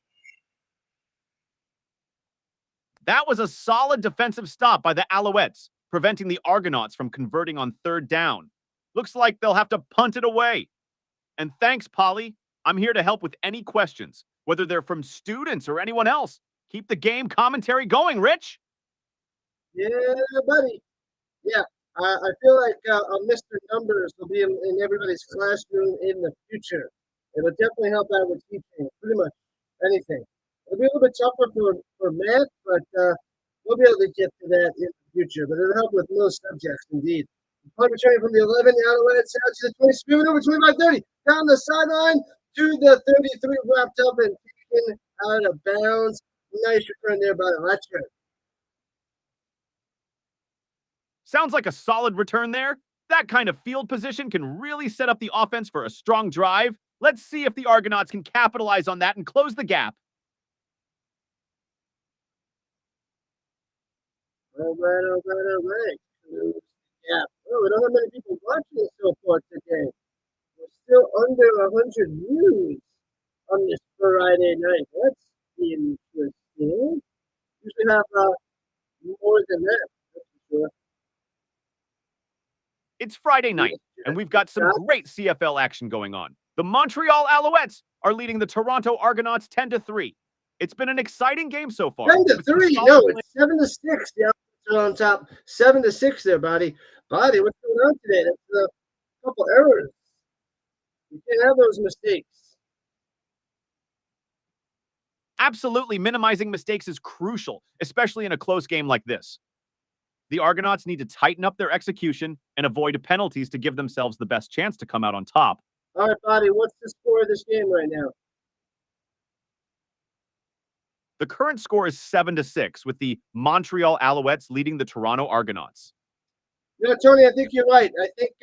That was a solid defensive stop by the Alouettes, preventing the Argonauts from converting on 3rd down. Looks like they'll have to punt it away. And thanks, Polly. I'm here to help with any questions, whether they're from students or anyone else. Keep the game commentary going, Rich. Yeah, buddy. Yeah, I feel like Mr. Numbers will be in everybody's classroom in the future. It'll definitely help out with teaching, pretty much anything. It'll be a little bit tougher for math, but we'll be able to get to that in the future. But it'll help with most subjects, indeed. Punt returning from the 11, the Alouettes out to the 20, spewing over 25-30, down the sideline to the 33, wrapped up and taken out of bounds. Nice return there by the Letcher. Sounds like a solid return there. That kind of field position can really set up the offense for a strong drive. Let's see if the Argonauts can capitalize on that and close the gap. All right. Yeah. Oh, we don't have many people watching it so far today. We're still under 100 views on this Friday night. That's interesting. Usually have more than that, that's for sure. It's Friday night, and we've got some great CFL action going on. The Montreal Alouettes are leading the Toronto Argonauts 10-3. It's been an exciting game so far. 10-3? No, it's 7-6. Yeah, on top. 7-6 there, Botty. Botty, what's going on today? That's a couple errors. You can't have those mistakes. Absolutely, minimizing mistakes is crucial, especially in a close game like this. The Argonauts need to tighten up their execution and avoid penalties to give themselves the best chance to come out on top. All right, Botty, what's the score of this game right now? The current score is 7-6, with the Montreal Alouettes leading the Toronto Argonauts. Yeah, Tony, I think you're right. I think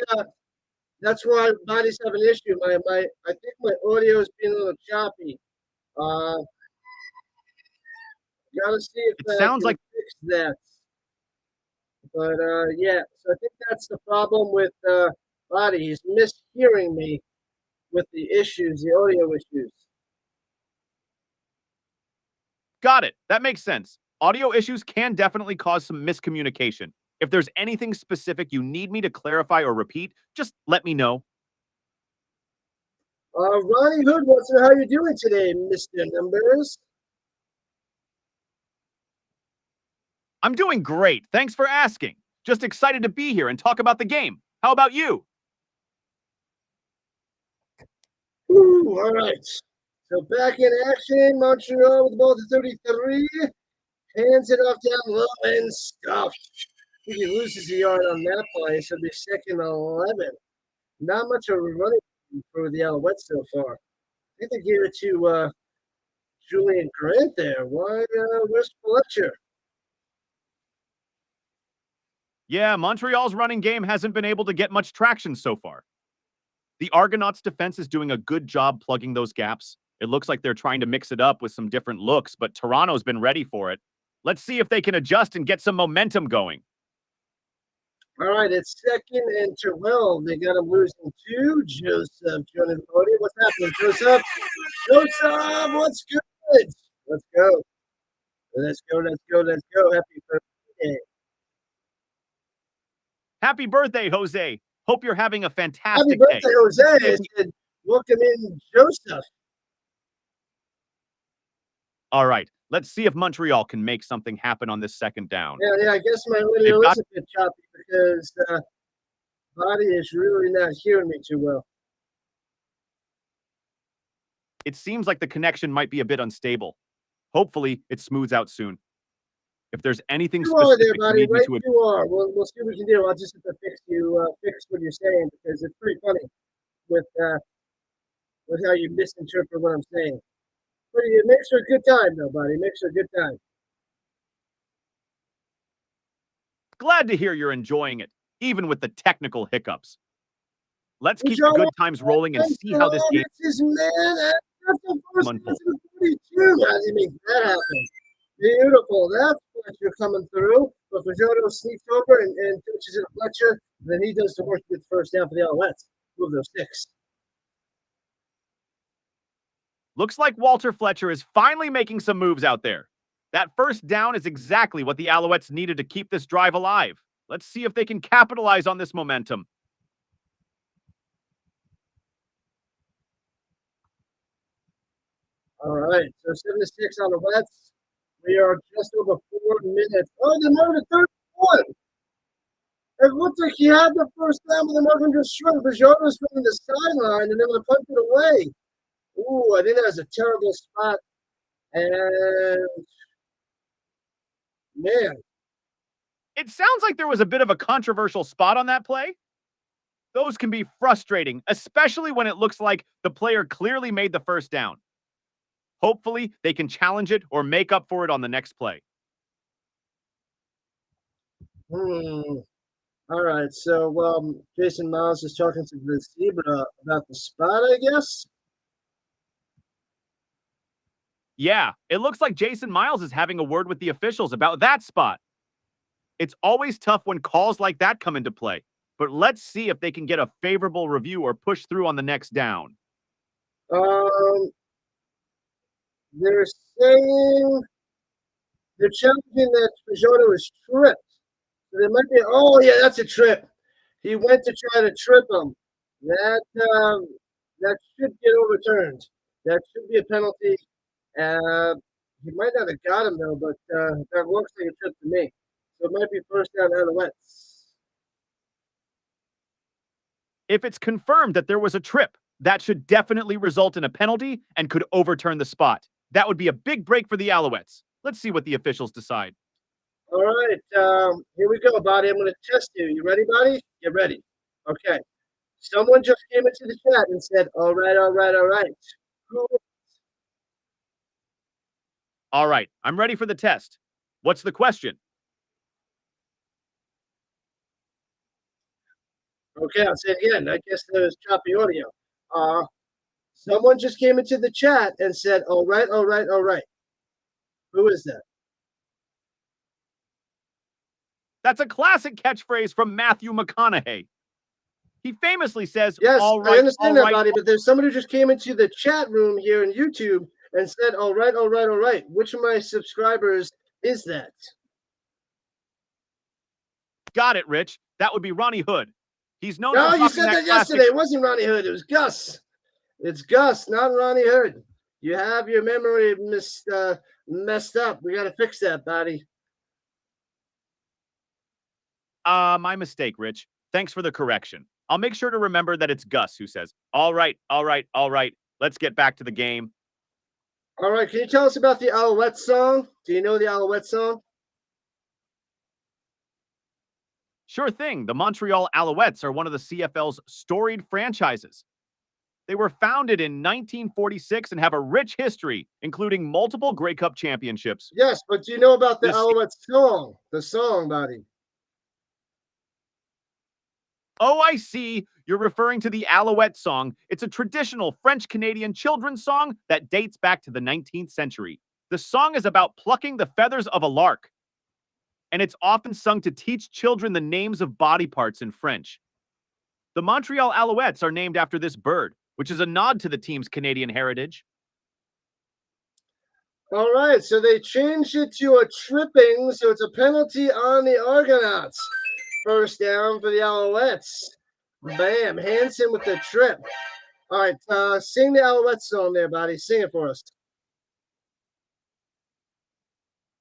that's why Botty's have an issue. I think my audio is being a little choppy. Gotta see if it sounds like fix that. But yeah, so I think that's the problem with Botty. He's mishearing me. with the issues, the audio issues. Got it. That makes sense. Audio issues can definitely cause some miscommunication. If there's anything specific you need me to clarify or repeat, just let me know. Ronnie Hood wants to know how you're doing today, Mr. Numbers. I'm doing great. Thanks for asking. Just excited to be here and talk about the game. How about you? Ooh, all right. So back in action, Montreal with the ball to 33. Hands it off down low and stuffed. I think he loses a yard on that play, so it'll be second and 11. Not much of a running for the Alouettes so far. I think they gave it to Julian Grant there. Why? Where's Fletcher? Yeah, Montreal's running game hasn't been able to get much traction so far. The Argonauts defense is doing a good job plugging those gaps. It looks like they're trying to mix it up with some different looks, but Toronto's been ready for it. Let's see if they can adjust and get some momentum going. All right, it's second and 12. They got him losing to Joseph joining the podium. What's happening, Joseph? Joseph, what's good? Let's go. Let's go, let's go, let's go. Happy birthday. Happy birthday, Jose. Hope you're having a Happy fantastic birthday, day. Jose. I said, welcome in, Joseph. All right, let's see if Montreal can make something happen on this second down. Yeah, I guess my audio is a bit choppy because Botty is really not hearing me too well. It seems like the connection might be a bit unstable. Hopefully, it smooths out soon. If there's anything You are there, specific you Botty. need me Right to you are. We'll see what we can do. I'll just have to fix what you're saying because it's pretty funny with how you misinterpret what I'm saying. But it makes for a good time, though, Botty. It makes for a good time. Glad to hear you're enjoying it, even with the technical hiccups. Let's keep the good times rolling and see how this game unfolds. 42. How do you make that happen? Beautiful. That's Fletcher coming through. But Fajoto sneaks over and touches it to Fletcher. Then he does the work with first down for the Alouettes. Move those sticks. Looks like Walter Fletcher is finally making some moves out there. That first down is exactly what the Alouettes needed to keep this drive alive. Let's see if they can capitalize on this momentum. All right, so 7-6 on the Wets. We are just over 4 minutes. Oh, they moved to 31. It looked like he had the first down, but the Markham just shrugged. Fajoto's running the sideline, and then they pumped it away. Ooh, I think that was a terrible spot. And man, it sounds like there was a bit of a controversial spot on that play. Those can be frustrating, especially when it looks like the player clearly made the first down. Hopefully, they can challenge it or make up for it on the next play. All right, so Jason Miles is talking to the zebra about the spot, I guess. Yeah, it looks like Jason Miles is having a word with the officials about that spot. It's always tough when calls like that come into play, but let's see if they can get a favorable review or push through on the next down. They're saying they're challenging that Fajoto is tripped. So there might be, oh, yeah, that's a trip. He went to try to trip him. That should get overturned. That should be a penalty. He might not have got him, though, but that looks like a trip to me. So it might be first down Alouettes. If it's confirmed that there was a trip, that should definitely result in a penalty and could overturn the spot. That would be a big break for the Alouettes. Let's see what the officials decide. All right, here we go, Botty. I'm going to test you. You ready, Botty? Get ready. Okay. Someone just came into the chat and said, all right, all right, all right. Who? All right, I'm ready for the test. What's the question? Okay, I'll say it again. I guess there's choppy audio. Someone just came into the chat and said, all right, all right, all right. Who is that? That's a classic catchphrase from Matthew McConaughey. He famously says, Yes, all I right, understand all that, right. Botty, but there's somebody who just came into the chat room here in YouTube and said, all right, all right, all right. Which of my subscribers is that? Got it, Rich. That would be Ronnie Hood. He's known No, for you dropping said that that classic. yesterday. It wasn't Ronnie Hood. It was Gus. It's Gus, not Ronnie Hood. You have your memory messed up. We got to fix that, Botty. My mistake, Rich. Thanks for the correction. I'll make sure to remember that it's Gus who says, all right, all right, all right. Let's get back to the game. All right, can you tell us about the Alouettes song? Do you know the Alouettes song? Sure thing. The Montreal Alouettes are one of the CFL's storied franchises. They were founded in 1946 and have a rich history, including multiple Grey Cup championships. Yes, but do you know about the This- Alouettes song? The song, Botty. Oh, I see. You're referring to the Alouette song. It's a traditional French-Canadian children's song that dates back to the 19th century. The song is about plucking the feathers of a lark, and it's often sung to teach children the names of body parts in French. The Montreal Alouettes are named after this bird, which is a nod to the team's Canadian heritage. All right, so they changed it to a tripping, so it's a penalty on the Argonauts. First down for the Alouettes. Bam, Hansen with the trip. All right, sing the Alouettes song there, Botty. Sing it for us.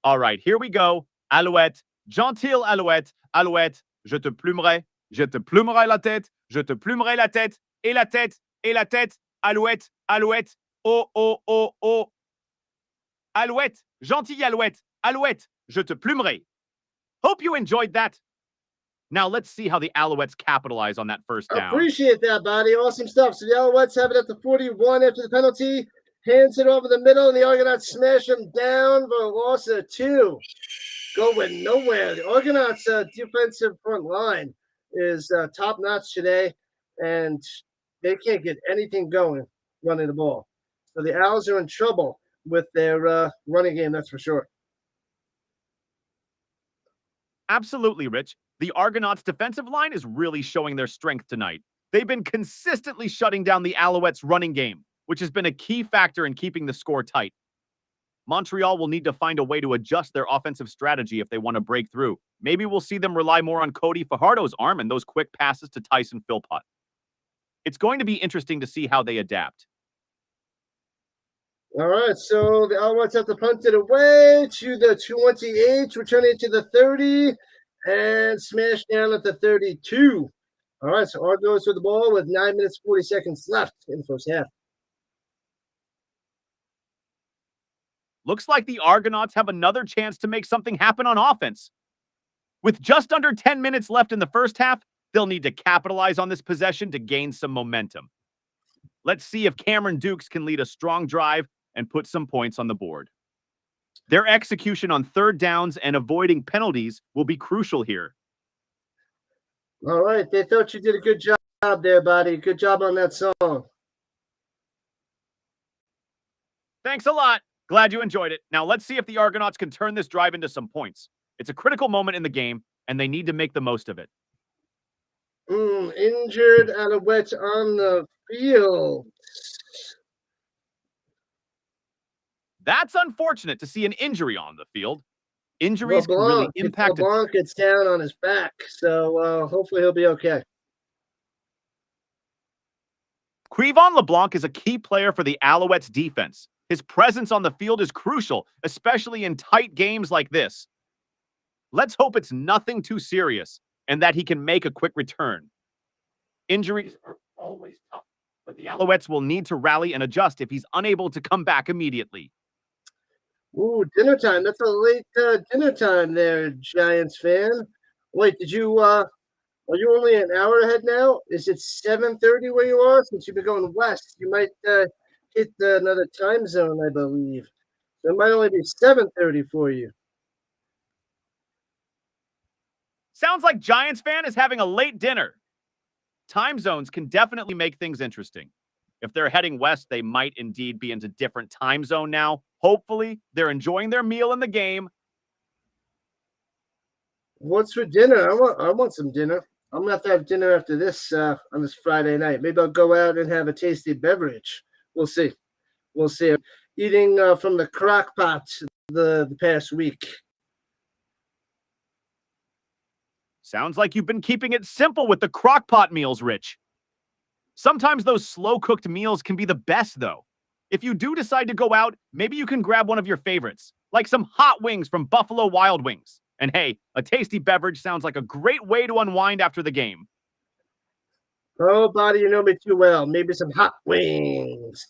All right, here we go. Alouette, gentille Alouette, Alouette, je te plumerai la tête, je te plumerai la tête, et la tête, et la tête, Alouette, Alouette, oh, oh, oh, oh. Alouette, gentille Alouette, Alouette, je te plumerai. Hope you enjoyed that. Now let's see how the Alouettes capitalize on that first down. Appreciate that, Botty. Awesome stuff. So the Alouettes have it at the 41 after the penalty. Hands it over the middle, and the Argonauts smash them down for a loss of 2. Going nowhere. The Argonauts' defensive front line is top-notch today, and they can't get anything going running the ball. So the Owls are in trouble with their running game, that's for sure. Absolutely, Rich. The Argonauts' defensive line is really showing their strength tonight. They've been consistently shutting down the Alouettes' running game, which has been a key factor in keeping the score tight. Montreal will need to find a way to adjust their offensive strategy if they want to break through. Maybe we'll see them rely more on Cody Fajardo's arm and those quick passes to Tyson Philpott. It's going to be interesting to see how they adapt. All right, so the Alouettes have to punt it away to the 28, returning it to the 30, and smash down at the 32. All right, so Argos with the ball with 9 minutes, 40 seconds left in the first half. Looks like the Argonauts have another chance to make something happen on offense. With just under 10 minutes left in the first half, they'll need to capitalize on this possession to gain some momentum. Let's see if Cameron Dukes can lead a strong drive and put some points on the board. Their execution on third downs and avoiding penalties will be crucial here. All right, they thought you did a good job there, Botty. Good job on that song. Thanks a lot. Glad you enjoyed it. Now let's see if the Argonauts can turn this drive into some points. It's a critical moment in the game, and they need to make the most of it. Injured Alouette on the field. That's unfortunate to see an injury on the field. Injuries can LeBlanc, really impact LeBlanc gets down on his back, so hopefully he'll be okay. Quivon LeBlanc is a key player for the Alouettes defense. His presence on the field is crucial, especially in tight games like this. Let's hope it's nothing too serious and that he can make a quick return. Injuries are always tough, but the Alouettes will need to rally and adjust if he's unable to come back immediately. Ooh, dinner time. That's a late dinner time there, Giants fan. Wait, are you only an hour ahead now? Is it 7:30 where you are? Since you've been going west, you might hit another time zone, I believe. So it might only be 7:30 for you. Sounds like Giants fan is having a late dinner. Time zones can definitely make things interesting. If they're heading west, they might indeed be into different time zone now. Hopefully, they're enjoying their meal in the game. What's for dinner? I want some dinner. I'm gonna have to have dinner after this on this Friday night. Maybe I'll go out and have a tasty beverage. We'll see. We'll see. Eating from the crock pot the past week. Sounds like you've been keeping it simple with the crock pot meals, Rich. Sometimes those slow-cooked meals can be the best, though. If you do decide to go out, maybe you can grab one of your favorites, like some hot wings from Buffalo Wild Wings. And hey, a tasty beverage sounds like a great way to unwind after the game. Oh, Botty, you know me too well. Maybe some hot wings.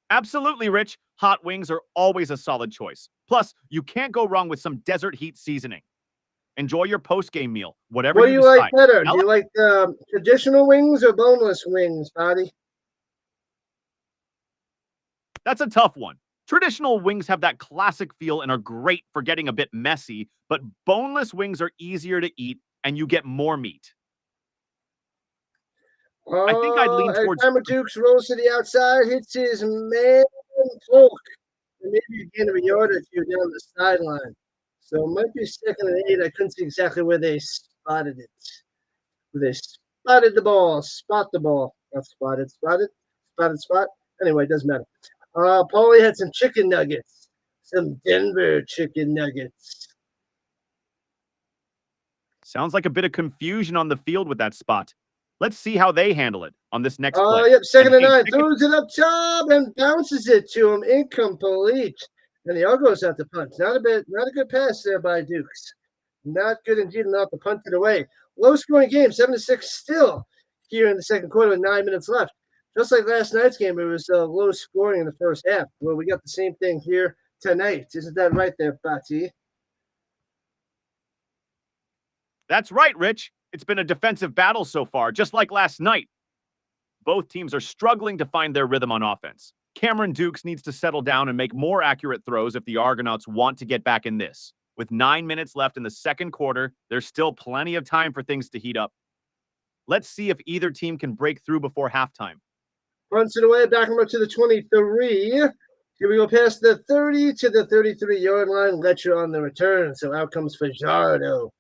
Absolutely, Rich. Hot wings are always a solid choice. Plus, you can't go wrong with some desert heat seasoning. Enjoy your post-game meal, whatever What do you you like decide. better? Do you like traditional wings or boneless wings, Botty? That's a tough one. Traditional wings have that classic feel and are great for getting a bit messy, but boneless wings are easier to eat and you get more meat. I think I'd lean Every towards. time a Dukes rolls to the outside, hits his man Polk, and maybe a gain of a yard or two down the sideline. So it might be 2nd and 8. I couldn't see exactly where they spotted it. Where they spotted the ball, spot the ball. Not spotted, spot. Anyway, it doesn't matter. Paulie had some chicken nuggets, some Denver chicken nuggets. Sounds like a bit of confusion on the field with that spot. Let's see how they handle it on this next play. Yep, 2nd and 9. Pickett, Throws it up top and bounces it to him. Incomplete. And the Argos have to punt. Not a good pass there by Dukes. Not good indeed enough to punt it away. Low scoring game, 7-6 still here in the second quarter with 9 minutes left. Just like last night's game, it was low scoring in the first half. Well, we got the same thing here tonight. Isn't that right there, Botty? That's right, Rich. It's been a defensive battle so far, just like last night. Both teams are struggling to find their rhythm on offense. Cameron Dukes needs to settle down and make more accurate throws if the Argonauts want to get back in this. With 9 minutes left in the second quarter, there's still plenty of time for things to heat up. Let's see if either team can break through before halftime. Runs it away, back up to the 23. Here we go past the 30 to the 33-yard line. Letcher on the return. So out comes Fajardo.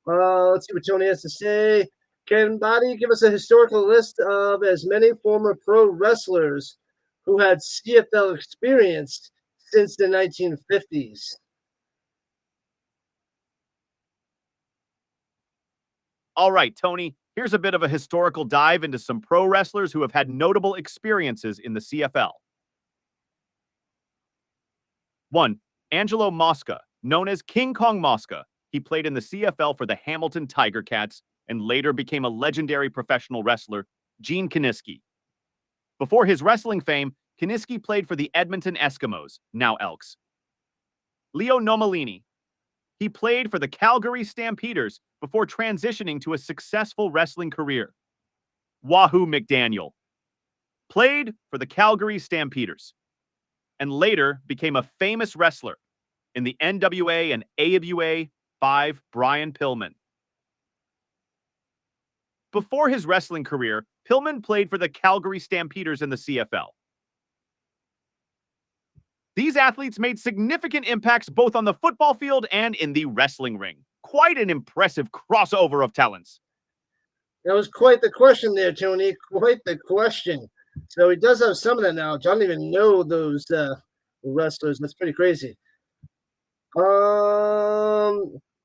Let's see what Tony has to say. Can Botty give us a historical list of as many former pro wrestlers who had CFL experience since the 1950s? All right, Tony, here's a bit of a historical dive into some pro wrestlers who have had notable experiences in the CFL. 1. Angelo Mosca, known as King Kong Mosca. He played in the CFL for the Hamilton Tiger Cats and later became a legendary professional wrestler, Gene Kiniski. Before his wrestling fame, Kiniski played for the Edmonton Eskimos, now Elks. Leo Nomalini. He played for the Calgary Stampeders before transitioning to a successful wrestling career. Wahoo McDaniel. Played for the Calgary Stampeders and later became a famous wrestler in the NWA and AWA 5, Brian Pillman. Before his wrestling career, Pillman played for the Calgary Stampeders in the CFL. These athletes made significant impacts both on the football field and in the wrestling ring. Quite an impressive crossover of talents. That was quite the question there, Tony. Quite the question. So he does have some of that knowledge. I don't even know those wrestlers. That's pretty crazy.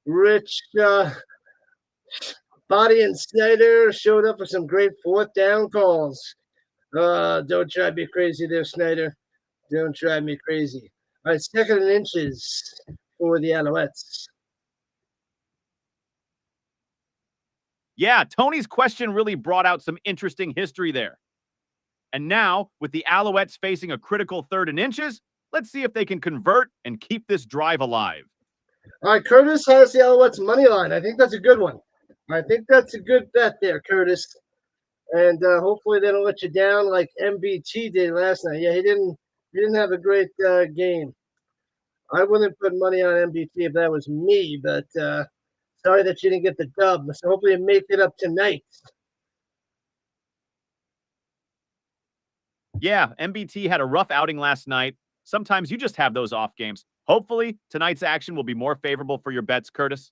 Rich, Botty and Snyder showed up for some great 4th down calls. Don't drive me crazy there, Snyder. Don't drive me crazy. All right, 2nd and inches for the Alouettes. Yeah, Tony's question really brought out some interesting history there. And now, with the Alouettes facing a critical 3rd and inches, let's see if they can convert and keep this drive alive. All right, Curtis has the Alouettes money line. I think that's a good one. I think that's a good bet there, Curtis. And hopefully they don't let you down like MBT did last night. Yeah, he didn't have a great game. I wouldn't put money on MBT if that was me, but sorry that you didn't get the dub. So hopefully you make it up tonight. Yeah, MBT had a rough outing last night. Sometimes you just have those off games. Hopefully, tonight's action will be more favorable for your bets, Curtis.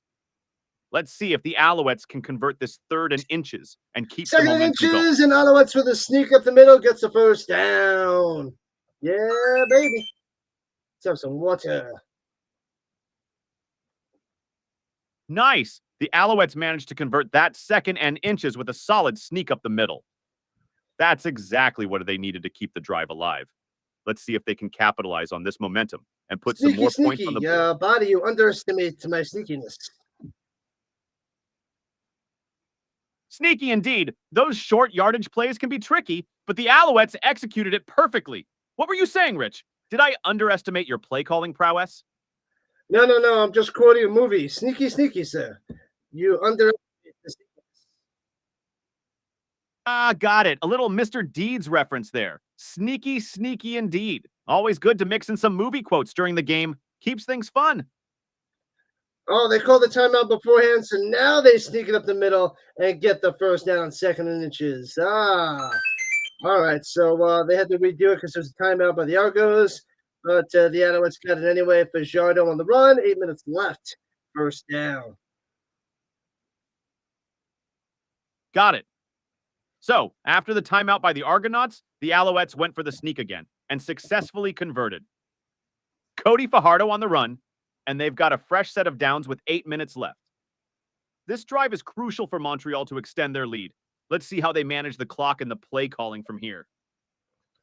Let's see if the Alouettes can convert this 3rd and inches and keep the Second and momentum going. inches, and Alouettes with a sneak up the middle gets the first down. Yeah, baby. Let's have some water. Nice. The Alouettes managed to convert that 2nd and inches with a solid sneak up the middle. That's exactly what they needed to keep the drive alive. Let's see if they can capitalize on this momentum and put some more points on the board. Body, you underestimate my sneakiness. Sneaky indeed. Those short yardage plays can be tricky, but the Alouettes executed it perfectly. What were you saying, Rich? Did I underestimate your play calling prowess? No. I'm just quoting a movie. Sneaky, sir. You underestimate the sneakiness. Got it. A little Mr. Deeds reference there. Sneaky indeed. Always good to mix in some movie quotes during the game. Keeps things fun. Oh, they called the timeout beforehand, so now they sneak it up the middle and get the first down, 2nd and inches. All right. So they had to redo it because there's a timeout by the Argos, but the Alouettes got it anyway. Fajardo on the run, 8 minutes left. First down. Got it. So, after the timeout by the Argonauts, the Alouettes went for the sneak again and successfully converted. Cody Fajardo on the run, and they've got a fresh set of downs with 8 minutes left. This drive is crucial for Montreal to extend their lead. Let's see how they manage the clock and the play calling from here.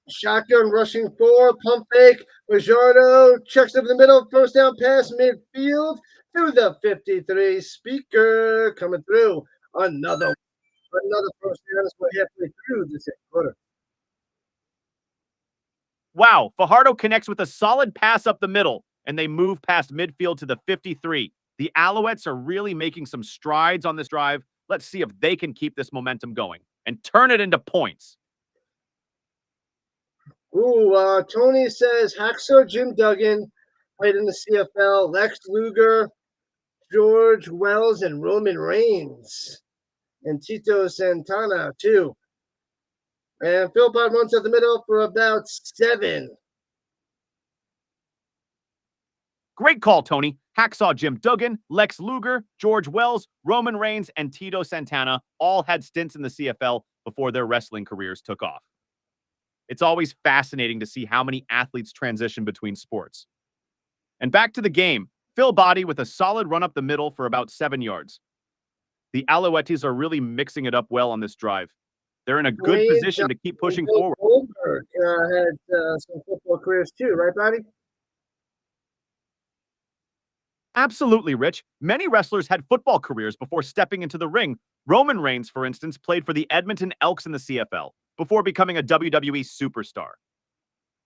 Shotgun rushing 4, pump fake. Fajardo checks up the middle, first down pass midfield to the 53. Speaker coming through. Another first down as we're halfway through the 2nd quarter. Wow, Fajardo connects with a solid pass up the middle, and they move past midfield to the 53. The Alouettes are really making some strides on this drive. Let's see if they can keep this momentum going and turn it into points. Tony says Hacksaw Jim Duggan played in the CFL, Lex Luger, George Wells, and Roman Reigns. And Tito Santana, too. And Philpott runs up the middle for about 7. Great call, Tony. Hacksaw Jim Duggan, Lex Luger, George Wells, Roman Reigns, and Tito Santana all had stints in the CFL before their wrestling careers took off. It's always fascinating to see how many athletes transition between sports. And back to the game. Phil Botty with a solid run up the middle for about 7 yards. The Alouettes are really mixing it up well on this drive. They're in a good position to keep pushing forward. Goldberg had some football careers too, right, Botty? Absolutely, Rich. Many wrestlers had football careers before stepping into the ring. Roman Reigns, for instance, played for the Edmonton Elks in the CFL before becoming a WWE superstar.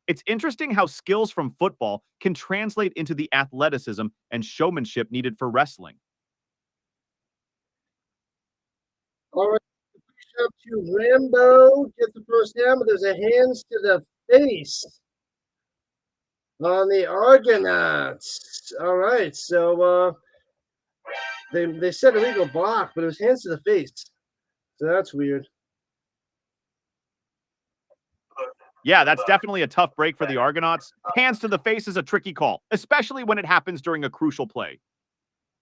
It's interesting how skills from football can translate into the athleticism and showmanship needed for wrestling. All right, push up to Rambo, get the first down, but there's a hands to the face on the Argonauts. All right, so they said illegal block, but it was hands to the face. So that's weird. Yeah, that's definitely a tough break for the Argonauts. Hands to the face is a tricky call, especially when it happens during a crucial play.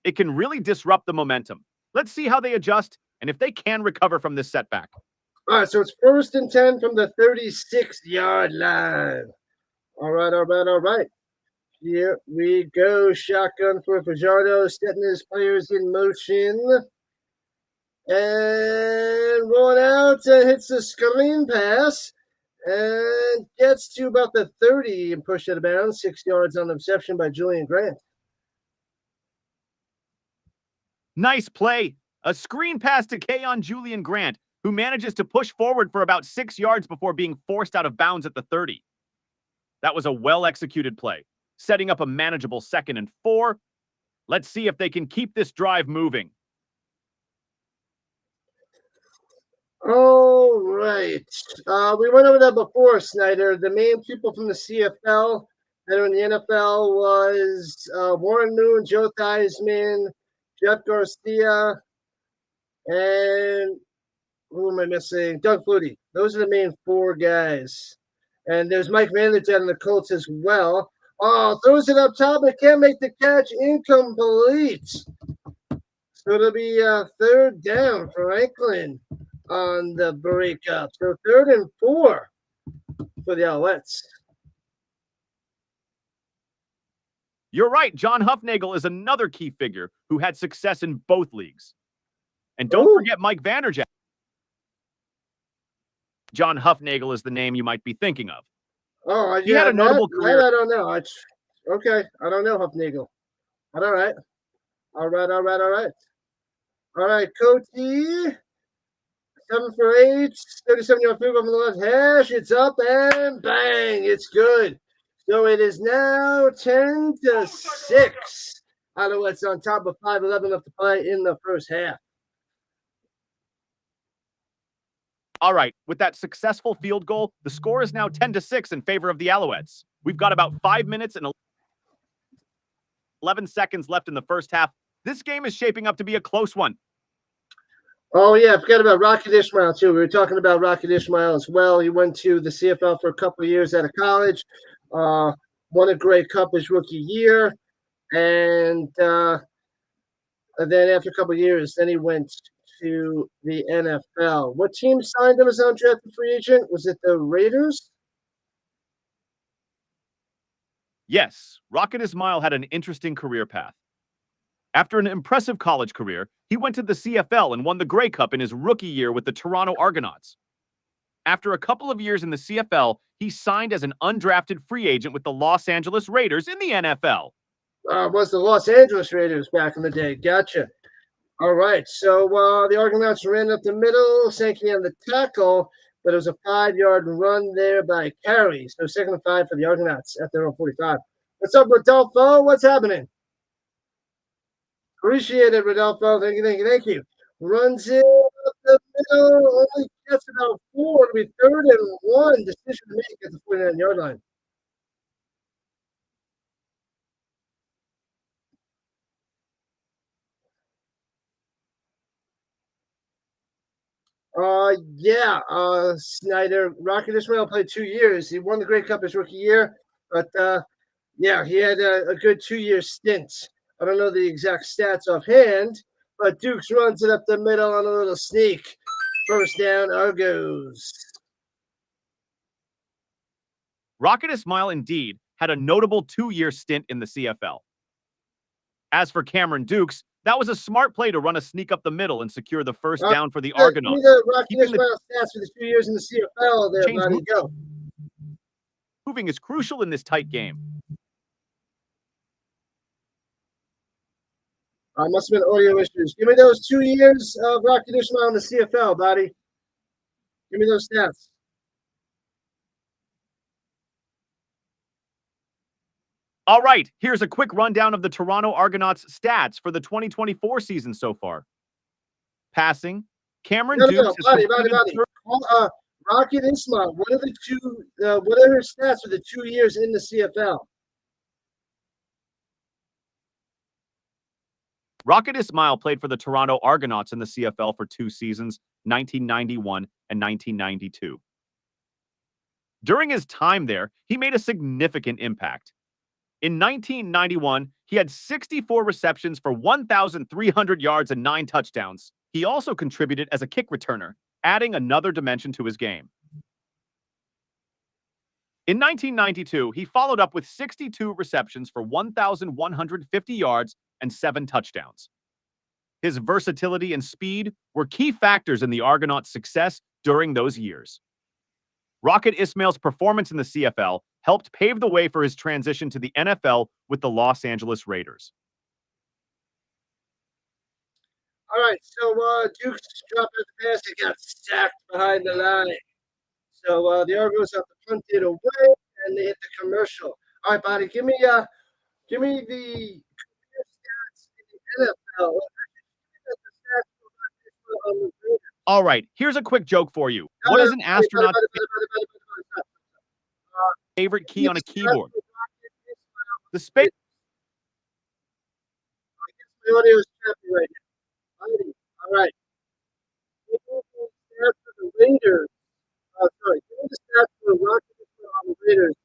It can really disrupt the momentum. Let's see how they adjust and if they can recover from this setback. All right, so it's 1st and 10 from the 36-yard line. All right. Here we go. Shotgun for Fajardo, setting his players in motion. And rolling out, hits the screen pass. And gets to about the 30 and pushed it about 6 yards on the reception by Julian Grant. Nice play. A screen pass to Keon Julian Grant, who manages to push forward for about 6 yards before being forced out of bounds at the 30. That was a well-executed play, setting up a manageable 2nd and 4. Let's see if they can keep this drive moving. All right. We went over that before, Snyder. The main people from the CFL that are in the NFL was Warren Moon, Joe Theismann, Jeff Garcia, and who am I missing? Doug Flutie. Those are the main 4 guys. And there's Mike Vanderjagt in the Colts as well. Oh, throws it up top, but can't make the catch. Incomplete. So it'll be third down for Franklin on the breakup. So 3rd and 4 for the Alouettes. You're right. John Huffnagel is another key figure who had success in both leagues. And don't forget Mike Vanderjagt. John Huffnagel is the name you might be thinking of. Oh, He had a notable career. I don't know. Okay, I don't know Huffnagel. All right. All right, Coty. 7 for 8. 37-yard field goal from the left hash. It's up and bang. It's good. So it is now 10-6. Alouettes on top of 5:11 left to play in the first half. All right, with that successful field goal, the score is now 10-6 in favor of the Alouettes. We've got about 5 minutes and 11 seconds left in the first half. This game is shaping up to be a close one. Oh, yeah, I forgot about Rocket Ismail, too. We were talking about Rocket Ismail as well. He went to the CFL for a couple of years out of college. Won a Grey Cup his rookie year. And then after a couple of years, then he went to the NFL. What team signed him as an undrafted free agent? Was it the Raiders? Yes, Rocket Ismail had an interesting career path. After an impressive college career, he went to the CFL and won the Grey Cup in his rookie year with the Toronto Argonauts. After a couple of years in the CFL, he signed as an undrafted free agent with the Los Angeles Raiders in the NFL. Was the Los Angeles Raiders back in the day. Gotcha. All right, so the Argonauts ran up the middle, Sankey on the tackle, but it was a 5-yard run there by Carey. So 2nd and 5 for the Argonauts at their own 45. What's up, Rodolfo? What's happening? Appreciate it, Rodolfo. Thank you. Runs in up the middle, only gets about 4. It'll be 3rd and 1. Decision to make at the 49-yard line. Snyder. Rocket Ismail played 2 years. He won the Grey Cup his rookie year, but he had a good 2-year stint. I don't know the exact stats offhand, but Dukes runs it up the middle on a little sneak. First down, Argos. Rocket Ismail indeed had a notable 2-year stint in the CFL. As for Cameron Dukes, that was a smart play to run a sneak up the middle and secure the first down for the Argonauts. Give me the Rocket Ismail stats for the 2 years in the CFL there, Botty. Go. Moving is crucial in this tight game. Must have been audio issues. Give me those 2 years of Rocket Ismail in the CFL, Botty. Give me those stats. All right, here's a quick rundown of the Toronto Argonauts' stats for the 2024 season so far. Passing, Cameron Dukes. Botty. Rocket Ismail. What are his stats for the 2 years in the CFL? Rocket Ismail played for the Toronto Argonauts in the CFL for 2 seasons, 1991 and 1992. During his time there, he made a significant impact. In 1991, he had 64 receptions for 1,300 yards and 9 touchdowns. He also contributed as a kick returner, adding another dimension to his game. In 1992, he followed up with 62 receptions for 1,150 yards and 7 touchdowns. His versatility and speed were key factors in the Argonauts' success during those years. Rocket Ismail's performance in the CFL helped pave the way for his transition to the NFL with the Los Angeles Raiders. All right, so Dukes dropped the pass. It got sacked behind the line. So the Argos have to punt it away, and they hit the commercial. All right, Botty, give me the stats in the NFL. All right, here's a quick joke for you. What is an astronaut's favorite key on a keyboard? The space. My audio is crappy right now. All right. Give me the stats for the Raiders. Give me the stats for the Rocket on the Raiders.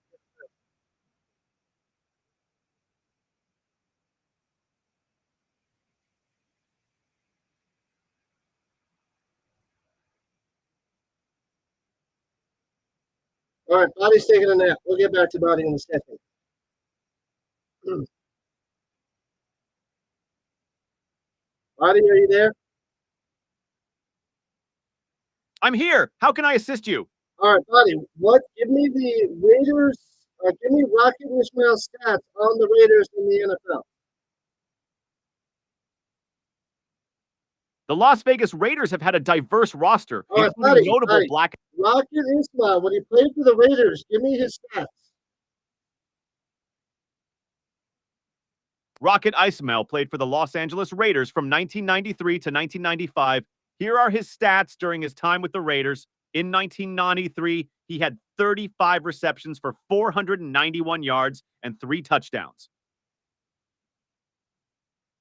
All right, Body's taking a nap. We'll get back to Body in a second. Body, are you there? I'm here. How can I assist you? All right, Body, give me the Raiders, give me Rocket Ishmael stats on the Raiders in the NFL. The Las Vegas Raiders have had a diverse roster, All right, including Body, notable black. Rocket Ishmael, when he played for the Raiders, give me his stats. Rocket Ismail played for the Los Angeles Raiders from 1993 to 1995. Here are his stats during his time with the Raiders. In 1993, he had 35 receptions for 491 yards and 3 touchdowns.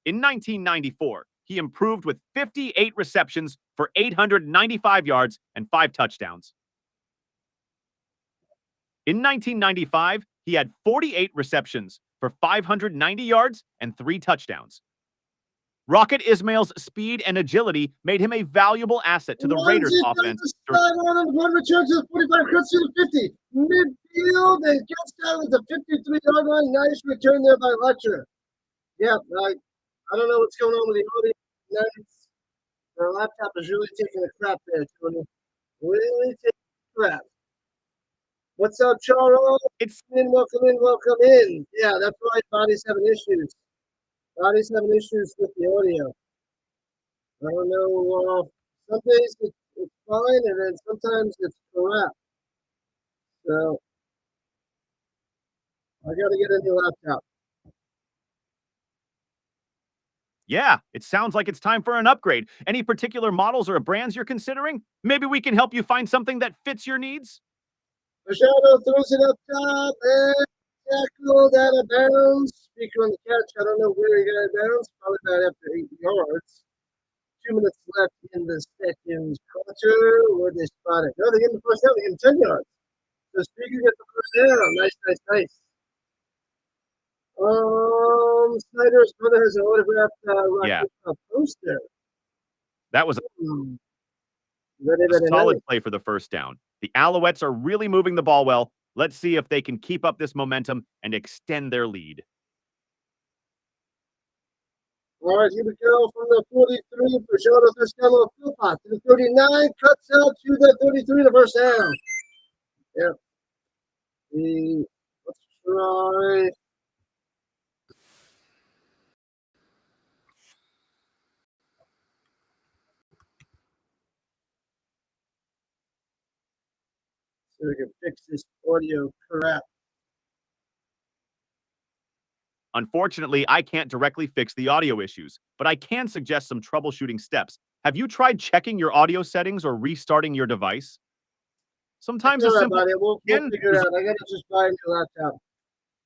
In 1994, he improved with 58 receptions for 895 yards and 5 touchdowns. In 1995, he had 48 receptions for 590 yards and 3 touchdowns. Rocket Ismail's speed and agility made him a valuable asset to the Raiders offense. One return to the 45, cuts to the 50. Midfield and gets down at the 53-yard line. Nice return there by Letcher. Yeah, I don't know what's going on with the audio. Their laptop is really taking a crap there, Tony. Really taking a crap. What's up, Charles? Welcome in. Yeah, that's right. Body's having issues. Body's having issues with the audio. I don't know. Some days it's fine, and then sometimes it's crap. So I got to get a new laptop. Yeah, it sounds like it's time for an upgrade. Any particular models or brands you're considering? Maybe we can help you find something that fits your needs? Machado throws it up top and tackled out of bounds. Speaker on the catch. I don't know where he got out of bounds. Probably about after 8 yards. 2 minutes left in the second quarter. Where they spot it? No, they get the first down. They get 10 yards. So Speaker gets the first down. Nice. Snyder's brother has an autographed poster. That was a solid play for the first down. The Alouettes are really moving the ball well. Let's see if they can keep up this momentum and extend their lead. All right, here we go from the 43 for Jonathan Costello Philpott to the 39, cuts out to the 33, the first down. Yeah. Let's try. So we can fix this audio crap. Unfortunately, I can't directly fix the audio issues, but I can suggest some troubleshooting steps. Have you tried checking your audio settings or restarting your device? Sometimes a simple... We'll figure it out. I gotta just buy a new laptop.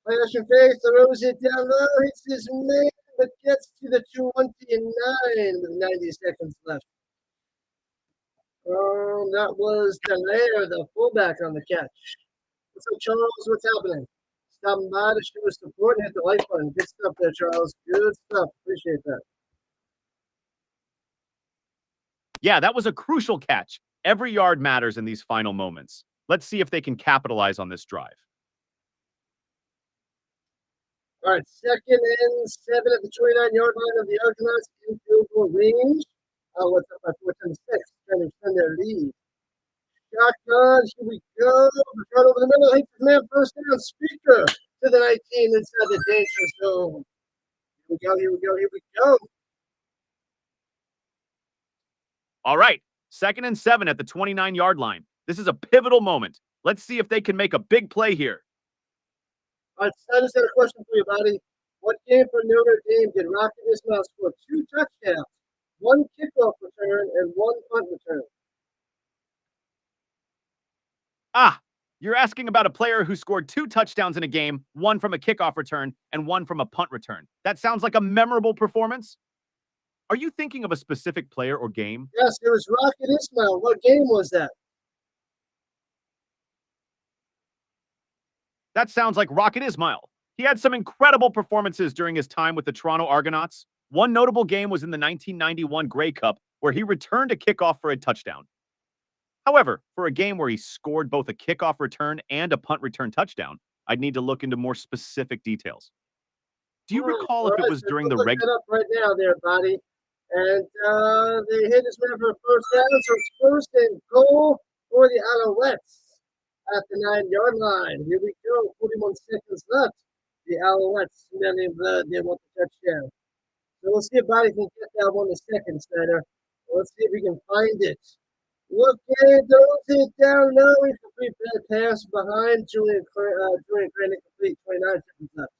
Flash your face, throws it down low, hits his man, but gets to the 29 with 90 seconds left. That was Delaire, the fullback on the catch. What's up, Charles? What's happening? Stopping by to show us support and hit the like button. Good stuff there, Charles. Good stuff. Appreciate that. Yeah, that was a crucial catch. Every yard matters in these final moments. Let's see if they can capitalize on this drive. All right, 2nd and 7 at the 29-yard line of the Argonauts in field goal range. What's up by 14-6, trying to extend their lead. Shotgun, here we go. Right over the middle, hits his man, first down, Speaker to the 19 inside the danger zone. Here we go. All right, 2nd and 7 at the 29-yard line. This is a pivotal moment. Let's see if they can make a big play here. All right, I just got a question for you, Botty. What game for Notre Dame did Rocket Ismail score 2 touchdowns, 1 kickoff return, and 1 punt return? You're asking about a player who scored 2 touchdowns in a game, 1 from a kickoff return and 1 from a punt return. That sounds like a memorable performance. Are you thinking of a specific player or game? Yes, it was Rocket Ismail. What game was that? That sounds like Rocket Ismail. He had some incredible performances during his time with the Toronto Argonauts. One notable game was in the 1991 Grey Cup, where he returned a kickoff for a touchdown. However, for a game where he scored both a kickoff return and a punt return touchdown, I'd need to look into more specific details. Do you recall All if it right, was so during go the look regular? that up right now there, buddy. And they hit his man for a first down, so it's first and goal for the Alouettes at the 9-yard line. Here we go, 41 seconds left. The Alouettes smelling blood, they want the touchdown. So let's see if Body can get that one in a second, Snyder. Let's see if we can find it. Look at it, throws it down low. Incomplete pass behind Julian Crane, complete 29 seconds left.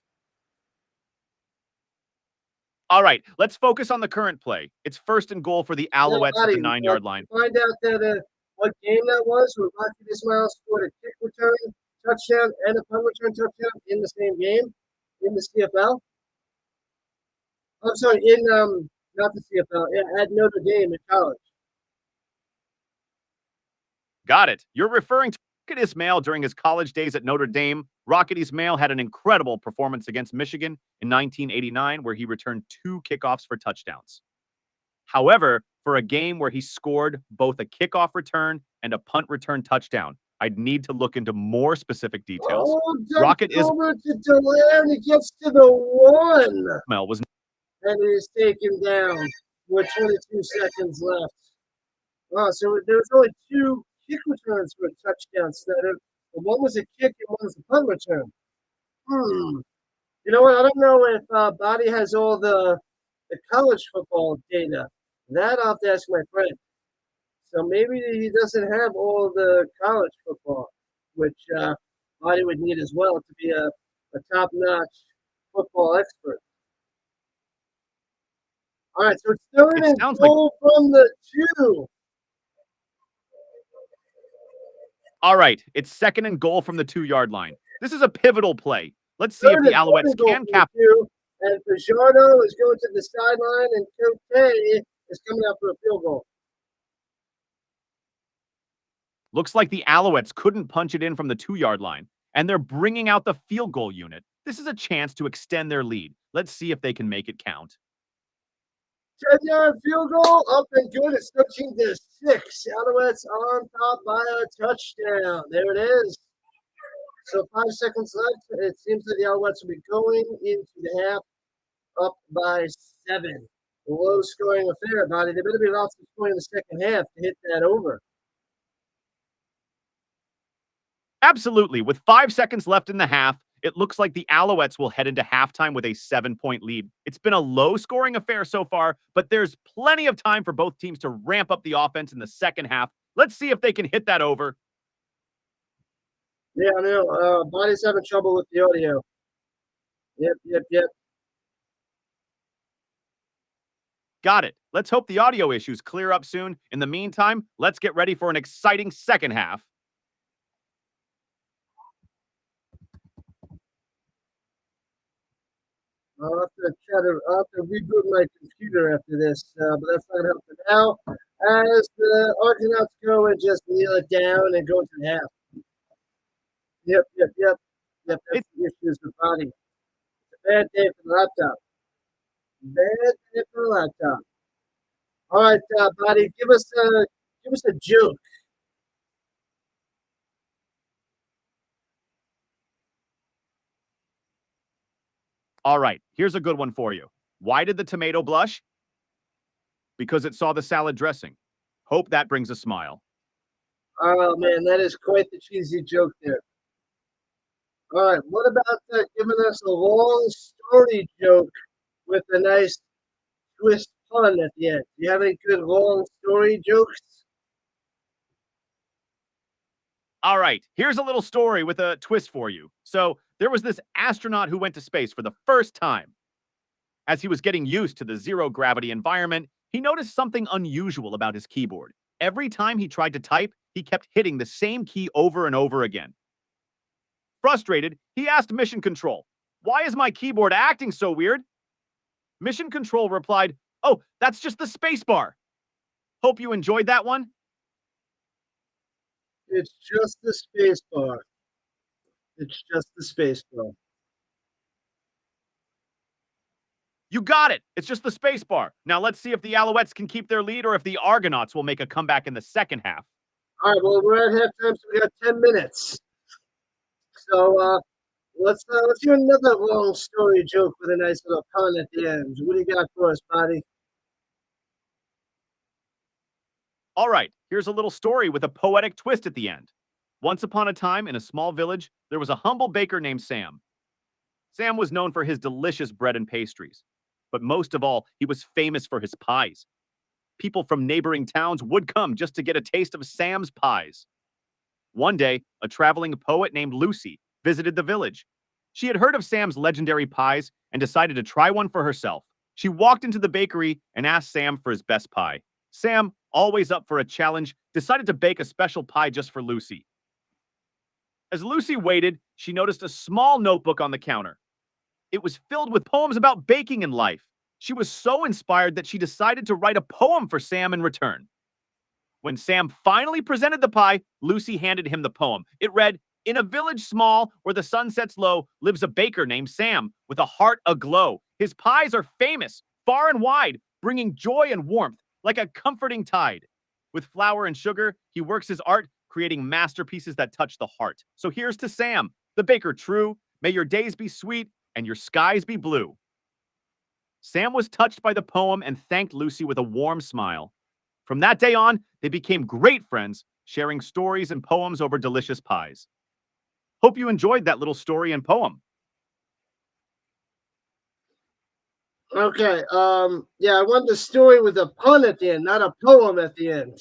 All right, let's focus on the current play. It's first and goal for the Now, Alouettes at Body, the 9-yard line. find out that what game that was where Rocky Ismail scored a kick return touchdown and a punt return touchdown in the same game in the CFL. I'm sorry, in not the CFL, at Notre Dame in college. Got it. You're referring to Rocket Ismail during his college days at Notre Dame. Rocket Ismail had an incredible performance against Michigan in 1989, where he returned 2 kickoffs for touchdowns. However, for a game where he scored both a kickoff return and a punt return touchdown, I'd need to look into more specific details. Oh, Rocket over to Delaire, and he gets to the 1. Ismail was And it is taken down with 22 seconds left. Wow, so there's only 2 kick returns for a touchdown, Snyder. One was a kick and one was a punt return. You know what? I don't know if Body has all the college football data. That I'll have to ask my friend. So maybe he doesn't have all the college football, which Body would need as well to be a top-notch football expert. All right, so it's third It and sounds goal from the 2. All right, it's second and goal from the 2-yard line. This is a pivotal play. Let's see if Third the and Alouettes goal can from the cap. 2. And Fajardo is going to the sideline, and Cote is coming out for a field goal. Looks like the Alouettes couldn't punch it in from the 2-yard line, and they're bringing out the field goal unit. This is a chance to extend their lead. Let's see if they can make it count. 10-yard field goal, up and good. It's 13-6. Alouettes on top by a touchdown. There it is. So 5 seconds left. It seems that the Alouettes will be going into the half up by 7. Low scoring affair, Body. There better be lots of scoring in the second half to hit that over. Absolutely. With 5 seconds left in the half, it looks like the Alouettes will head into halftime with a 7-point lead. It's been a low-scoring affair so far, but there's plenty of time for both teams to ramp up the offense in the second half. Let's see if they can hit that over. Yeah, I know. Body's having trouble with the audio. Yep. Got it. Let's hope the audio issues clear up soon. In the meantime, let's get ready for an exciting second half. I'll have to reboot my computer after this, but that's not going to help for now. As the Argonauts go and just kneel it down and go into the half. Yep. That's the issues with Body. It's a bad day for the laptop. Bad day for the laptop. All right, Body, give us a joke. All right, here's a good one for you. Why did the tomato blush? Because it saw the salad dressing. Hope that brings a smile. Oh man, that is quite the cheesy joke there. All right, what about giving us a long story joke with a nice twist pun at the end? Do you have any good long story jokes? All right, here's a little story with a twist for you. So, there was this astronaut who went to space for the first time. As he was getting used to the zero gravity environment, he noticed something unusual about his keyboard. Every time he tried to type, he kept hitting the same key over and over again. Frustrated, he asked Mission Control, "Why is my keyboard acting so weird?" Mission Control replied, "Oh, that's just the spacebar." Hope you enjoyed that one. It's just the space bar. It's just the space bar. You got it. It's just the spacebar. Now let's see if the Alouettes can keep their lead or if the Argonauts will make a comeback in the second half. All right, well, we're at halftime, so we got 10 minutes. So let's hear another long story joke with a nice little pun at the end. What do you got for us, Botty? All right, here's a little story with a poetic twist at the end. Once upon a time, in a small village, there was a humble baker named Sam. Sam was known for his delicious bread and pastries, but most of all, he was famous for his pies. People from neighboring towns would come just to get a taste of Sam's pies. One day, a traveling poet named Lucy visited the village. She had heard of Sam's legendary pies and decided to try one for herself. She walked into the bakery and asked Sam for his best pie. Sam, always up for a challenge, decided to bake a special pie just for Lucy. As Lucy waited, she noticed a small notebook on the counter. It was filled with poems about baking and life. She was so inspired that she decided to write a poem for Sam in return. When Sam finally presented the pie, Lucy handed him the poem. It read, "In a village small where the sun sets low lives a baker named Sam with a heart aglow. His pies are famous, far and wide, bringing joy and warmth like a comforting tide. With flour and sugar, he works his art, creating masterpieces that touch the heart. So here's to Sam, the baker true. May your days be sweet and your skies be blue." Sam was touched by the poem and thanked Lucy with a warm smile. From that day on, they became great friends, sharing stories and poems over delicious pies. Hope you enjoyed that little story and poem. Okay. Yeah, I want the story with a pun at the end, not a poem at the end.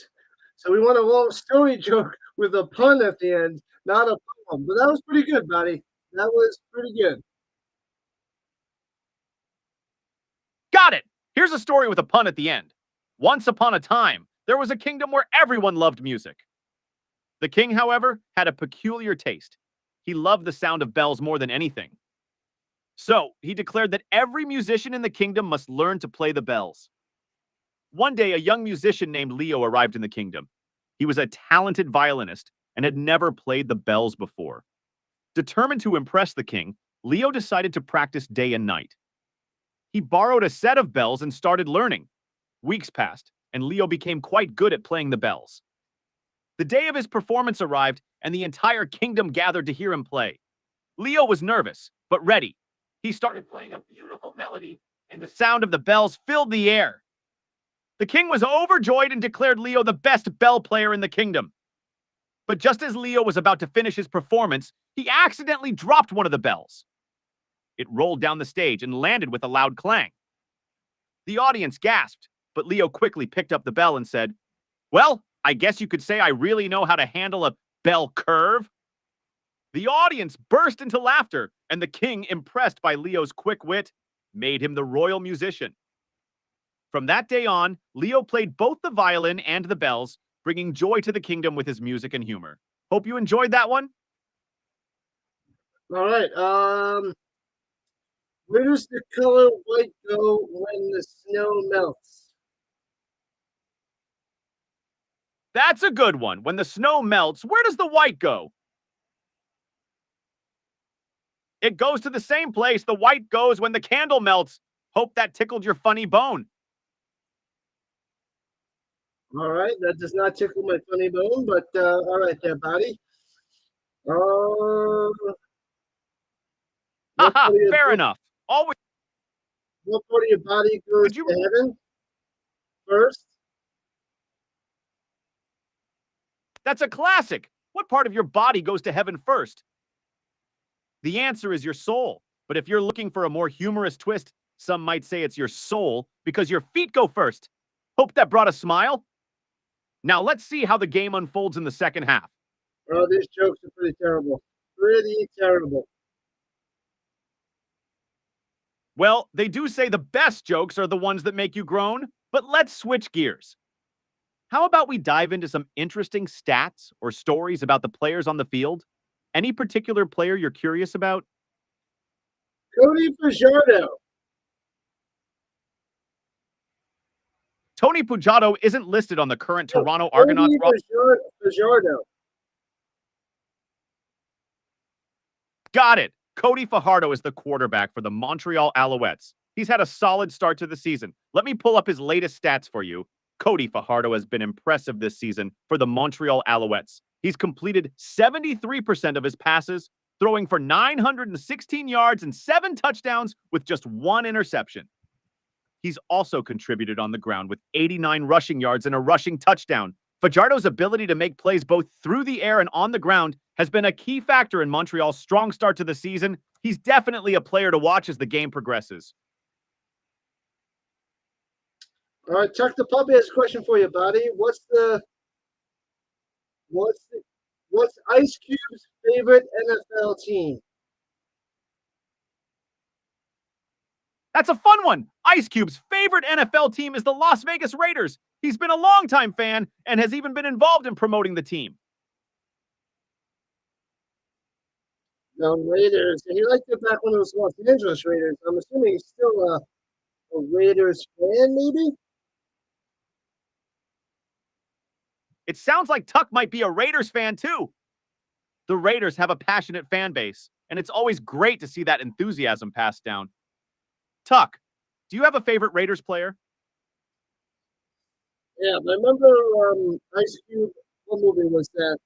So we want a long story joke with a pun at the end, not a poem. But that was pretty good, buddy. That was pretty good. Got it! Here's a story with a pun at the end. Once upon a time, there was a kingdom where everyone loved music. The king, however, had a peculiar taste. He loved the sound of bells more than anything. So, he declared that every musician in the kingdom must learn to play the bells. One day, a young musician named Leo arrived in the kingdom. He was a talented violinist and had never played the bells before. Determined to impress the king, Leo decided to practice day and night. He borrowed a set of bells and started learning. Weeks passed, and Leo became quite good at playing the bells. The day of his performance arrived, and the entire kingdom gathered to hear him play. Leo was nervous, but ready. He started playing a beautiful melody, and the sound of the bells filled the air. The king was overjoyed and declared Leo the best bell player in the kingdom. But just as Leo was about to finish his performance, he accidentally dropped one of the bells. It rolled down the stage and landed with a loud clang. The audience gasped, but Leo quickly picked up the bell and said, "Well, I guess you could say I really know how to handle a bell curve." The audience burst into laughter, and the king, impressed by Leo's quick wit, made him the royal musician. From that day on, Leo played both the violin and the bells, bringing joy to the kingdom with his music and humor. Hope you enjoyed that one. All right. Where does the color white go when the snow melts? That's a good one. When the snow melts, where does the white go? It goes to the same place the white goes when the candle melts. Hope that tickled your funny bone. All right, that does not tickle my funny bone, but all right there, Botty. Um, what Haha, part of your fair enough. Always. what part of your body goes Could you? to heaven first? That's a classic. What part of your body goes to heaven first? The answer is your soul. But if you're looking for a more humorous twist, some might say it's your soul because your feet go first. Hope that brought a smile. Now let's see how the game unfolds in the second half. Oh, these jokes are pretty terrible. Pretty terrible. Well, they do say the best jokes are the ones that make you groan, but let's switch gears. How about we dive into some interesting stats or stories about the players on the field? Any particular player you're curious about? Cody Fajardo. Tony Pujato isn't listed on the current No, Toronto Argonauts roster. Fajardo. Got it. Cody Fajardo is the quarterback for the Montreal Alouettes. He's had a solid start to the season. Let me pull up his latest stats for you. Cody Fajardo has been impressive this season for the Montreal Alouettes. He's completed 73% of his passes, throwing for 916 yards and 7 touchdowns with just 1 interception. He's also contributed on the ground with 89 rushing yards and a rushing touchdown. Fajardo's ability to make plays both through the air and on the ground has been a key factor in Montreal's strong start to the season. He's definitely a player to watch as the game progresses. All right, Chuck the Puppy has a question for you, Botty. What's Ice Cube's favorite NFL team? That's a fun one. Ice Cube's favorite NFL team is the Las Vegas Raiders. He's been a longtime fan and has even been involved in promoting the team. The Raiders. And he liked it back when it was Los Angeles Raiders. I'm assuming he's still a Raiders fan, maybe? It sounds like Tuck might be a Raiders fan too. The Raiders have a passionate fan base, and it's always great to see that enthusiasm passed down. Tuck, do you have a favorite Raiders player? Yeah, I remember Ice Cube. What movie was that?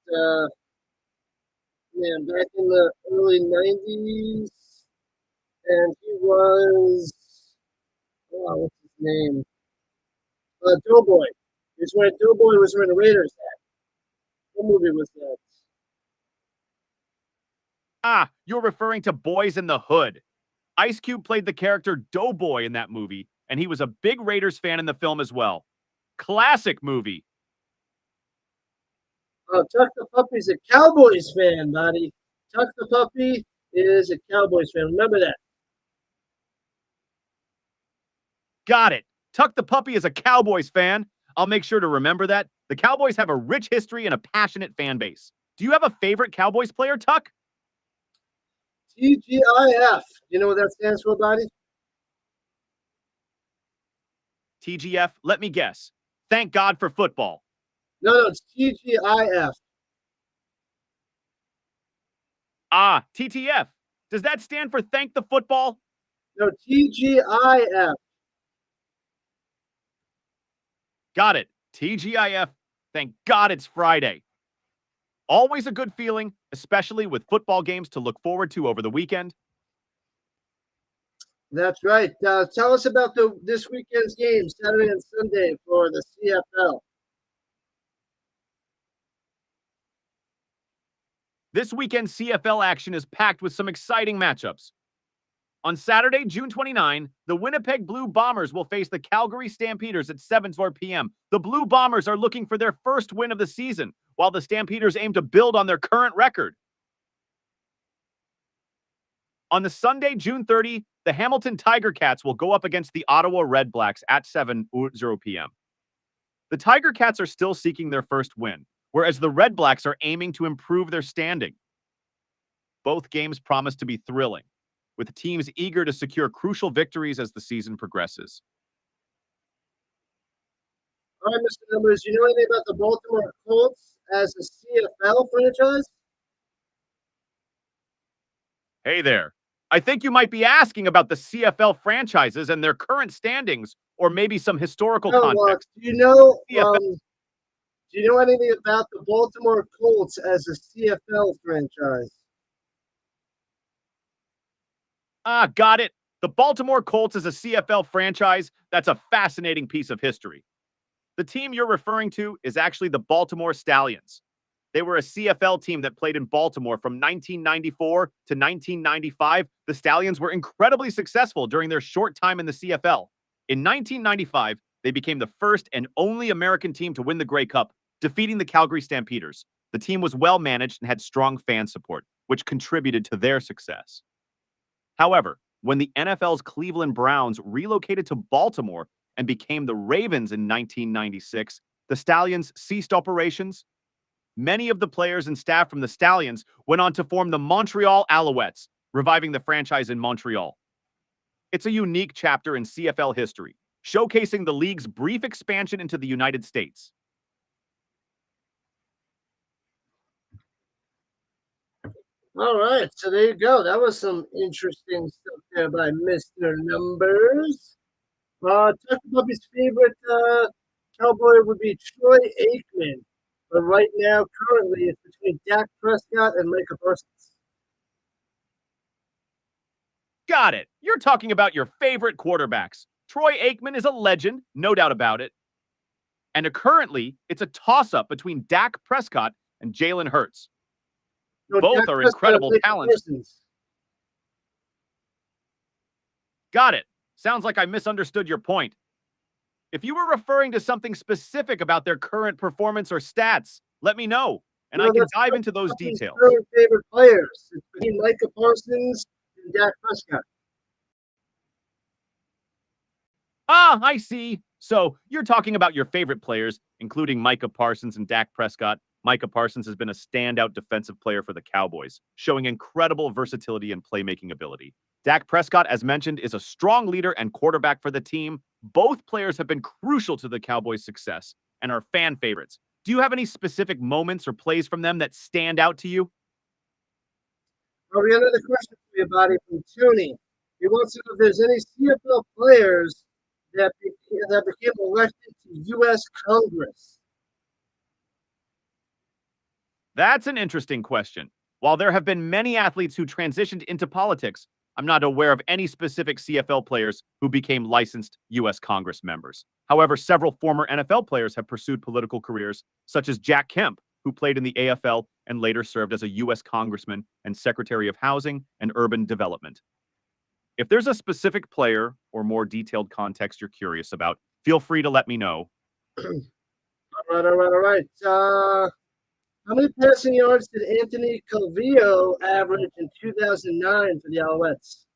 Back in the early 90s. And he was, what's his name? Doughboy. Doughboy was wearing a Raiders hat. What movie was that? Ah, you're referring to Boys in the Hood. Ice Cube played the character Doughboy in that movie, and he was a big Raiders fan in the film as well. Classic movie. Oh, Tuck the Puppy's a Cowboys fan, buddy. Tuck the Puppy is a Cowboys fan. Remember that. Got it. Tuck the Puppy is a Cowboys fan. I'll make sure to remember that. The Cowboys have a rich history and a passionate fan base. Do you have a favorite Cowboys player, Tuck? TGIF. You know what that stands for, buddy? TGF? Let me guess. Thank God for football. No, it's TGIF. Ah, TTF. Does that stand for thank the football? No, TGIF. Got it. TGIF. Thank God it's Friday. Always a good feeling, especially with football games to look forward to over the weekend. That's right. Tell us about this weekend's games, Saturday and Sunday for the CFL. This weekend's CFL action is packed with some exciting matchups. On Saturday, June 29, the Winnipeg Blue Bombers will face the Calgary Stampeders at 7:04 p.m. The Blue Bombers are looking for their first win of the season, while the Stampeders aim to build on their current record. On the Sunday, June 30, the Hamilton Tiger Cats will go up against the Ottawa Red Blacks at 7:00 p.m. The Tiger Cats are still seeking their first win, whereas the Red Blacks are aiming to improve their standing. Both games promise to be thrilling, with teams eager to secure crucial victories as the season progresses. All right, Mr. Numbers, you know anything about the Baltimore Colts as a CFL franchise? Hey there. I think you might be asking about the CFL franchises and their current standings, or maybe some historical context. Do you know anything about the Baltimore Colts as a CFL franchise? Ah, got it. The Baltimore Colts is a CFL franchise. That's a fascinating piece of history. The team you're referring to is actually the Baltimore Stallions. They were a CFL team that played in Baltimore from 1994 to 1995. The Stallions were incredibly successful during their short time in the CFL. In 1995, they became the first and only American team to win the Grey Cup, defeating the Calgary Stampeders. The team was well managed and had strong fan support, which contributed to their success. However, when the NFL's Cleveland Browns relocated to Baltimore and became the Ravens in 1996, the Stallions ceased operations. Many of the players and staff from the Stallions went on to form the Montreal Alouettes, reviving the franchise in Montreal. It's a unique chapter in CFL history, showcasing the league's brief expansion into the United States. All right, so there you go. That was some interesting stuff there by Mr. Numbers. Talk about his favorite Cowboy would be Troy Aikman. But right now, currently, it's between Dak Prescott and Micah Parsons. Got it. You're talking about your favorite quarterbacks. Troy Aikman is a legend, no doubt about it. And currently, it's a toss-up between Dak Prescott and Jalen Hurts. No, Both Dak are Prescott incredible and Micah talents. Parsons. Got it. Sounds like I misunderstood your point. If you were referring to something specific about their current performance or stats, let me know, and I can dive into those details. Current favorite players. It's between Micah Parsons and Dak Prescott. Ah, I see. So you're talking about your favorite players, including Micah Parsons and Dak Prescott. Micah Parsons has been a standout defensive player for the Cowboys, showing incredible versatility and playmaking ability. Dak Prescott, as mentioned, is a strong leader and quarterback for the team. Both players have been crucial to the Cowboys' success and are fan favorites. Do you have any specific moments or plays from them that stand out to you? We got another question for you, Botty, from Tony. He wants to know if there's any CFL players that became elected to U.S. Congress. That's an interesting question. While there have been many athletes who transitioned into politics, I'm not aware of any specific CFL players who became licensed U.S. Congress members. However, several former NFL players have pursued political careers, such as Jack Kemp, who played in the AFL and later served as a U.S. Congressman and Secretary of Housing and Urban Development. If there's a specific player or more detailed context you're curious about, feel free to let me know. All right. How many passing yards did Anthony Calvillo average in 2009 for the Alouettes?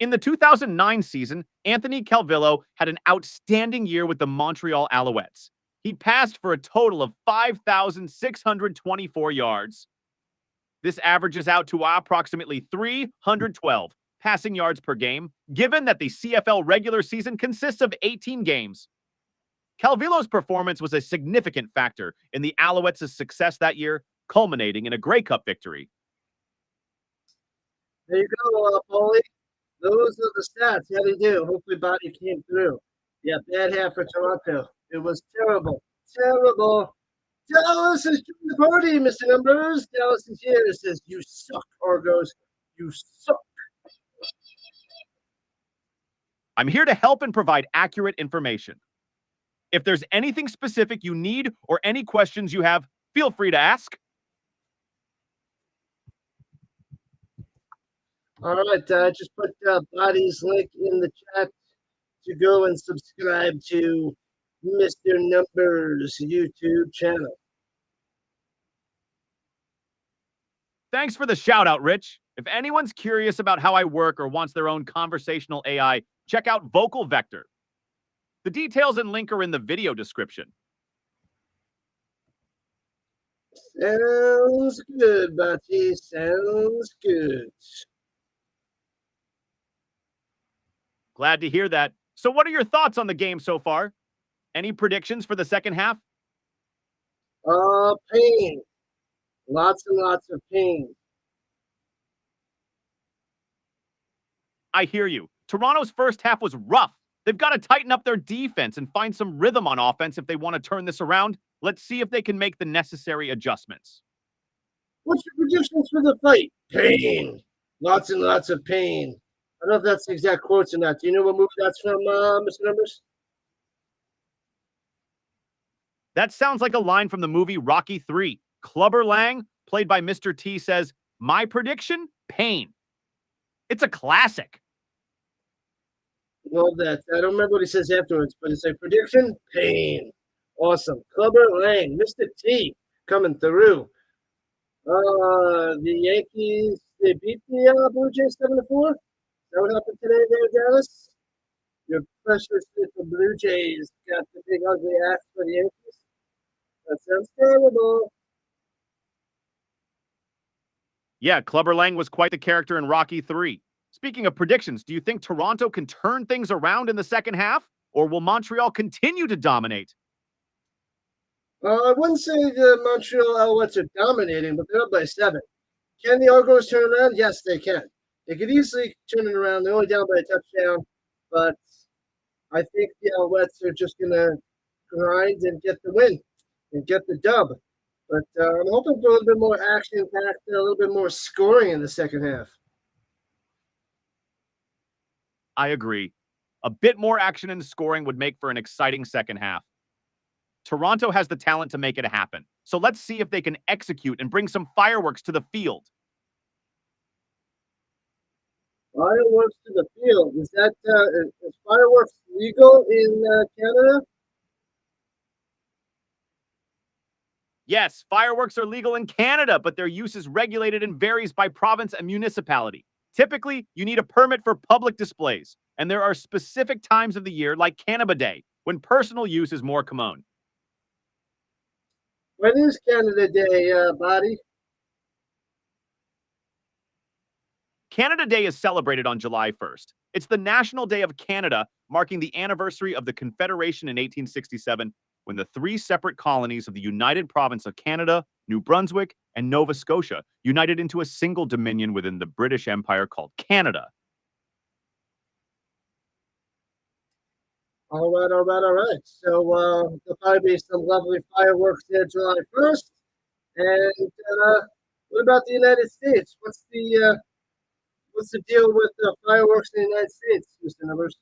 In the 2009 season, Anthony Calvillo had an outstanding year with the Montreal Alouettes. He passed for a total of 5,624 yards. This averages out to approximately 312 passing yards per game, given that the CFL regular season consists of 18 games. Calvillo's performance was a significant factor in the Alouettes' success that year, culminating in a Grey Cup victory. There you go, Paulie. Those are the stats. How do you do? Hopefully, Botty came through. Yeah, bad half for Toronto. It was terrible. Terrible. Dallas is joining the party, Mr. Numbers. Dallas is here. It says, you suck, Argos. You suck. I'm here to help and provide accurate information. If there's anything specific you need or any questions you have, feel free to ask. All right, I just put Botty's link in the chat to go and subscribe to Mr. Numbers YouTube channel. Thanks for the shout out, Rich. If anyone's curious about how I work or wants their own conversational AI, check out Vocal Vector. The details and link are in the video description. Sounds good, Botty. Sounds good. Glad to hear that. So what are your thoughts on the game so far? Any predictions for the second half? Pain. Lots and lots of pain. I hear you. Toronto's first half was rough. They've got to tighten up their defense and find some rhythm on offense if they want to turn this around. Let's see if they can make the necessary adjustments. What's your predictions for the fight? Pain. Lots and lots of pain. I don't know if that's the exact quotes or not. Do you know what movie that's from, Mr. Numbers? That sounds like a line from the movie Rocky III. Clubber Lang, played by Mr. T, says, "My prediction? Pain." It's a classic. Love that. I don't remember what he says afterwards, but it's a prediction. Pain. Awesome. Clubber Lang, Mr. T, coming through. The Yankees, they beat the Blue Jays 7-4. Is that what happened today there, Dallas? Your precious little Blue Jays got the big ugly ass for the Yankees. That sounds terrible. Yeah, Clubber Lang was quite the character in Rocky III. Speaking of predictions, do you think Toronto can turn things around in the second half, or will Montreal continue to dominate? I wouldn't say the Montreal Alouettes are dominating, but they're up by 7. Can the Argos turn around? Yes, they can. They could easily turn it around. They're only down by a touchdown. but I think the Alouettes are just going to grind and get the win and get the dub. But I'm hoping for a little bit more action-packed, a little bit more scoring in the second half. I agree. A bit more action and scoring would make for an exciting second half. Toronto has the talent to make it happen. So let's see if they can execute and bring some fireworks to the field. Fireworks to the field. Is fireworks legal in Canada? Yes, fireworks are legal in Canada, but their use is regulated and varies by province and municipality. Typically, you need a permit for public displays, and there are specific times of the year, like Canada Day, when personal use is more common. When is Canada Day, Botty? Canada Day is celebrated on July 1st. It's the National Day of Canada, marking the anniversary of the Confederation in 1867, when the three separate colonies of the United Province of Canada, New Brunswick, and Nova Scotia united into a single dominion within the British Empire called Canada. All right. So there'll probably be some lovely fireworks there July 1st. And what about the United States? What's the deal with the fireworks in the United States, Mr. Numbers?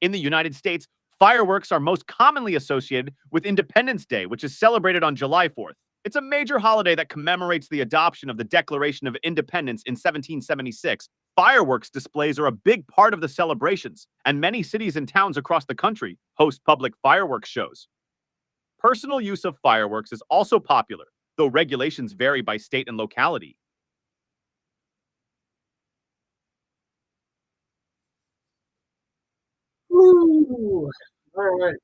In the United States, fireworks are most commonly associated with Independence Day, which is celebrated on July 4th. It's a major holiday that commemorates the adoption of the Declaration of Independence in 1776. Fireworks displays are a big part of the celebrations, and many cities and towns across the country host public fireworks shows. Personal use of fireworks is also popular, though regulations vary by state and locality. Ooh, all right.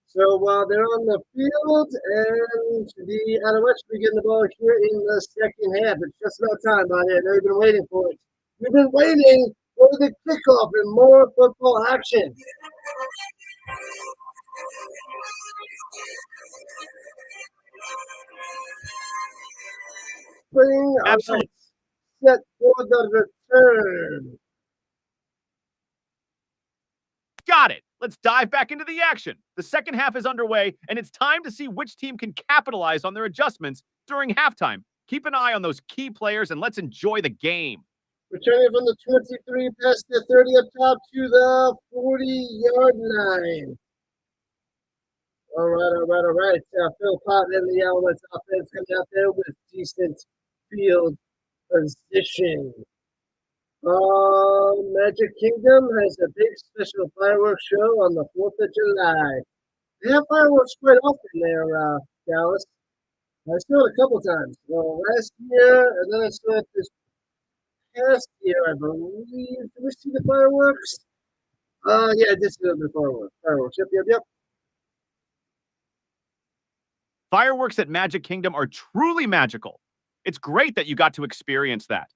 So they're on the field, and the Alouettes will be getting the ball here in the second half. It's just about time, buddy. I know you've been waiting for it. You've been waiting for the kickoff and more football action. Spring, Absolutely. Set for the return. Got it. Let's dive back into the action. The second half is underway, and it's time to see which team can capitalize on their adjustments during halftime. Keep an eye on those key players, and let's enjoy the game. Returning from the 23 past the 30 up top to the 40-yard line. All right. Phil Pott and the Alouettes offense coming out there with decent field position. Magic Kingdom has a big special fireworks show on the 4th of July. They have fireworks quite often there, Dallas. I saw it a couple times. Last year, and then I saw it this past year, I believe. Did we see the fireworks? Yeah, I did see the fireworks. Yep. Fireworks at Magic Kingdom are truly magical. It's great that you got to experience that.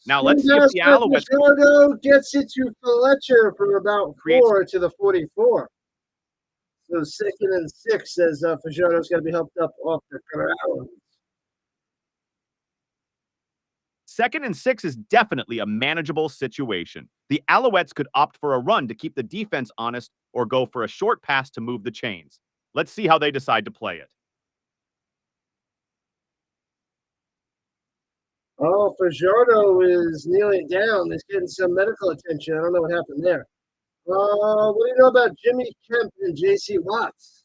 Now let's see if the Alouettes Toronto gets it to Fletcher for about 4 to the 44. So 2nd and 6 as Fajardo's got to be helped up off the ground. 2nd and 6 is definitely a manageable situation. The Alouettes could opt for a run to keep the defense honest or go for a short pass to move the chains. Let's see how they decide to play it. Oh, Fajardo is kneeling down. He's getting some medical attention. I don't know what happened there. What do you know about Jimmy Kemp and J.C. Watts?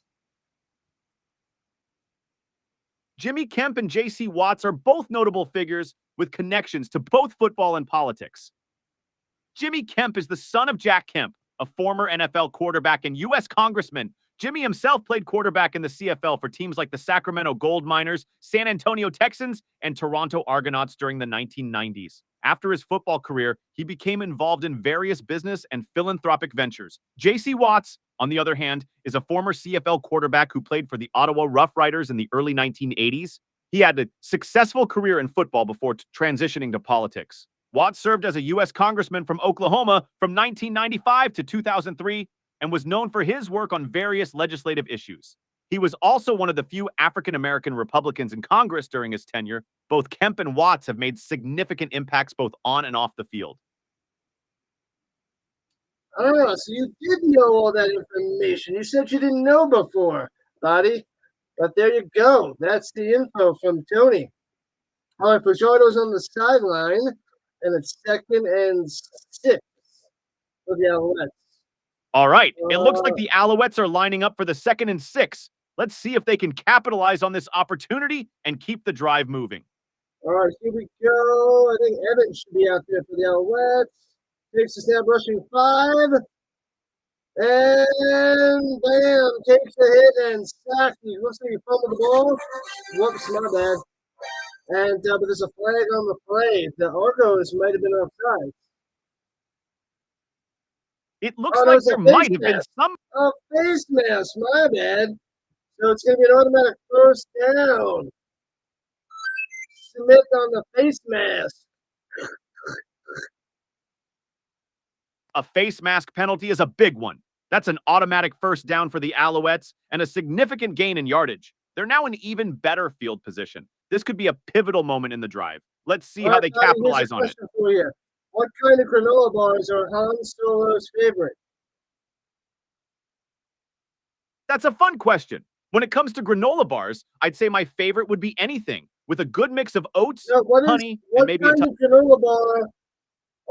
Jimmy Kemp and J.C. Watts are both notable figures with connections to both football and politics. Jimmy Kemp is the son of Jack Kemp, a former NFL quarterback and U.S. congressman. Jimmy himself played quarterback in the CFL for teams like the Sacramento Gold Miners, San Antonio Texans, and Toronto Argonauts during the 1990s. After his football career, he became involved in various business and philanthropic ventures. J.C. Watts, on the other hand, is a former CFL quarterback who played for the Ottawa Rough Riders in the early 1980s. He had a successful career in football before transitioning to politics. Watts served as a U.S. congressman from Oklahoma from 1995 to 2003 and was known for his work on various legislative issues. He was also one of the few African-American Republicans in Congress during his tenure. Both Kemp and Watts have made significant impacts both on and off the field. Oh, so you did know all that information. You said you didn't know before, Botty. But there you go. That's the info from Tony. All right, Fajardo's on the sideline, and it's 2nd and 6 for the Alouettes. All right, it looks like the Alouettes are lining up for the 2nd and 6. Let's see if they can capitalize on this opportunity and keep the drive moving. All right, here we go. I think Evans should be out there for the Alouettes. Takes the snap, rushing 5. And bam, takes a hit and sacked. He looks like he fumbled the ball. Whoops, my bad. And but there's a flag on the play. The Argos might have been offside. It looks like there might have been some face mask. My bad. So it's going to be an automatic first down. Smith on the face mask. A face mask penalty is a big one. That's an automatic first down for the Alouettes and a significant gain in yardage. They're now in even better field position. This could be a pivotal moment in the drive. Let's see how they capitalize on it. For you. What kind of granola bars are Han Solo's favorite? That's a fun question. When it comes to granola bars, I'd say my favorite would be anything with a good mix of oats, honey, and maybe a touch. What kind of granola bar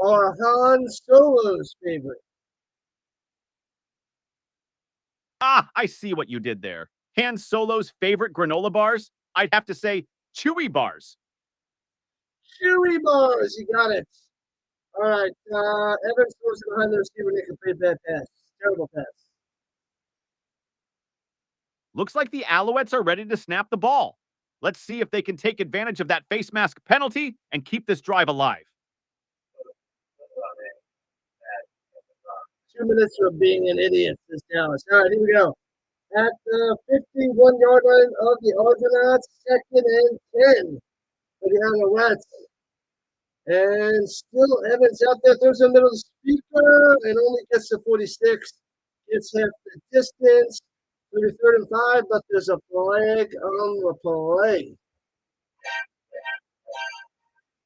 are Han Solo's favorite? Ah, I see what you did there. Han Solo's favorite granola bars? I'd have to say Chewy bars. Chewy bars, you got it. All right, Evans goes behind the receiver and they complete that pass. Terrible pass. Looks like the Alouettes are ready to snap the ball. Let's see if they can take advantage of that face mask penalty and keep this drive alive. 2 minutes of being an idiot, this Dallas. All right, here we go. At the 51-yard line of the Argonauts, 2nd and 10 for the Alouettes. And still Evans out there, throws in the middle of the speaker and only gets to 46. Gets half the distance. 3rd and 5, but there's a flag on the play.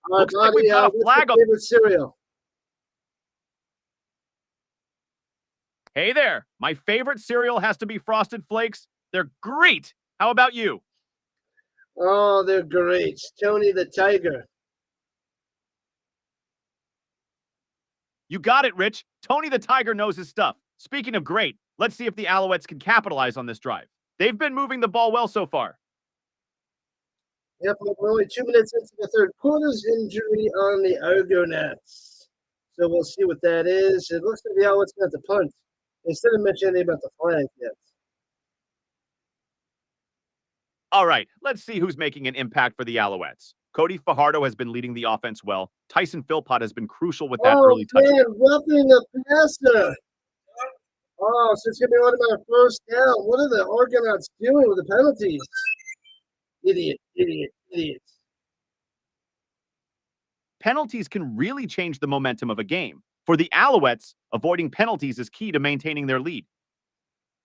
Looks like we've got a flag on. Favorite cereal? Hey there, my favorite cereal has to be Frosted Flakes. They're great. How about you? Oh, they're great. Tony the Tiger. You got it, Rich. Tony the Tiger knows his stuff. Speaking of great, let's see if the Alouettes can capitalize on this drive. They've been moving the ball well so far. Yep, we're only 2 minutes into the third quarter's injury on the Argonauts. So we'll see what that is. It looks like the Alouettes got the punt. They didn't mention anything about the flag yet. All right, let's see who's making an impact for the Alouettes. Cody Fajardo has been leading the offense well. Tyson Philpott has been crucial with that early touchdown. Oh, man, roughing the passer. Oh, so it's going to be automatic first down. What are the Argonauts doing with the penalties? Idiot. Penalties can really change the momentum of a game. For the Alouettes, avoiding penalties is key to maintaining their lead.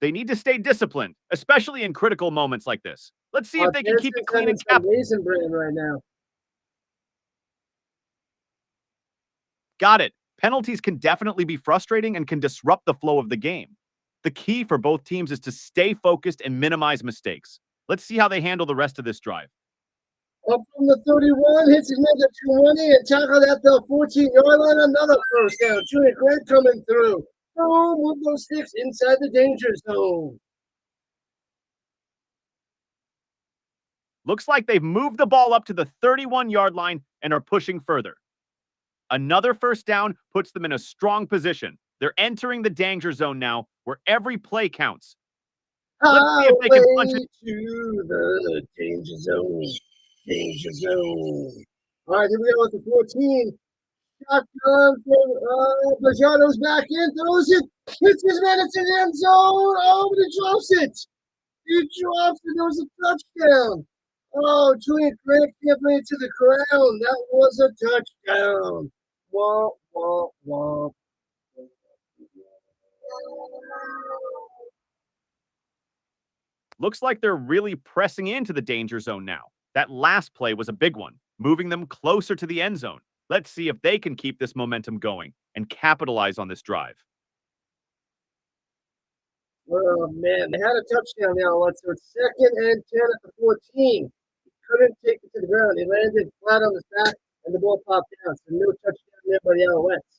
They need to stay disciplined, especially in critical moments like this. Let's see if they can keep it clean and cap. Raisin Bran right now. Got it. Penalties can definitely be frustrating and can disrupt the flow of the game. The key for both teams is to stay focused and minimize mistakes. Let's see how they handle the rest of this drive. Up from the 31, hits his man at 20 and tackled at the 14-yard line. Another first down. Julian Grant coming through. Boom, with those sticks inside the danger zone. Looks like they've moved the ball up to the 31-yard line and are pushing further. Another first down puts them in a strong position. They're entering the danger zone now, where every play counts. Let's see if they can punch it to the danger zone. Danger zone. All right, here we go with the 14. Shotgun for Bajardo's back in, throws it, hits his man into the end zone. Oh, but he drops it. He drops it. There was a touchdown. Oh, Julian Grant can't bring it to the ground. That was a touchdown. Wah, wah, wah. Looks like they're really pressing into the danger zone now. That last play was a big one, moving them closer to the end zone. Let's see if they can keep this momentum going and capitalize on this drive. Oh, man. They had a touchdown now. Let's so it's 2nd and 10 at the 14. He couldn't take it to the ground. He landed flat on his back, and the ball popped down. So no touchdown there by the Alouettes.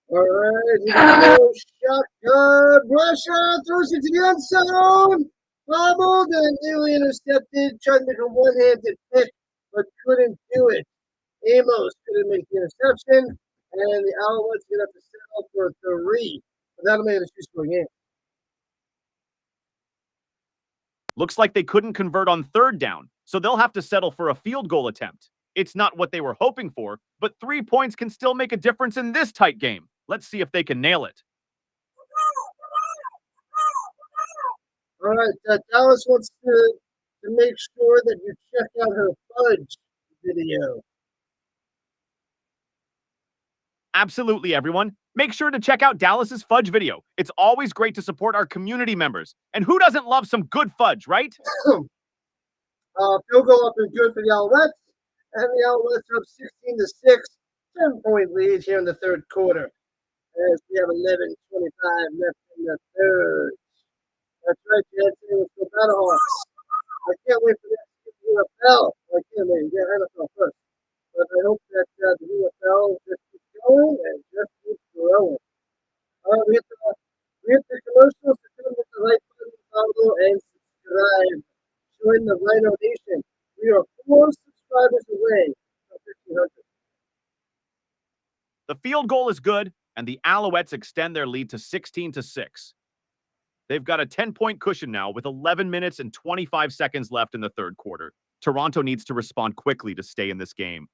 All right, here we go. Shotgun. Russia throws it to the end zone. Bobbled and nearly intercepted. Tried to make a one-handed pick, but couldn't do it. Amos couldn't make the interception, and the Alouettes get up to settle for 3. But that'll make it a two-score game. Looks like they couldn't convert on 3rd down, so they'll have to settle for a field goal attempt. It's not what they were hoping for, but 3 points can still make a difference in this tight game. Let's see if they can nail it. All right, Dallas wants to make sure that you check out her fudge video. Absolutely, everyone. Make sure to check out Dallas's fudge video. It's always great to support our community members. And who doesn't love some good fudge, right? Field goal up and good for the Alouettes, and the Alouettes are up 16-6, 10-point lead here in the 3rd quarter. As we have 11:25 left in the 3rd. That's right, Jed. Let's go Battlehawks. I can't wait for that to get the UFL. I can't wait. Yeah, NFL first. But I hope that the UFL just keeps going and just keeps growing. All right, we hit the commercials. So come hit the like button, follow, and subscribe. Join the Rhino Nation. We are 4 subscribers away from 1,500. The field goal is good, and the Alouettes extend their lead to 16-6. They've got a 10-point cushion now with 11 minutes and 25 seconds left in the 3rd quarter. Toronto needs to respond quickly to stay in this game.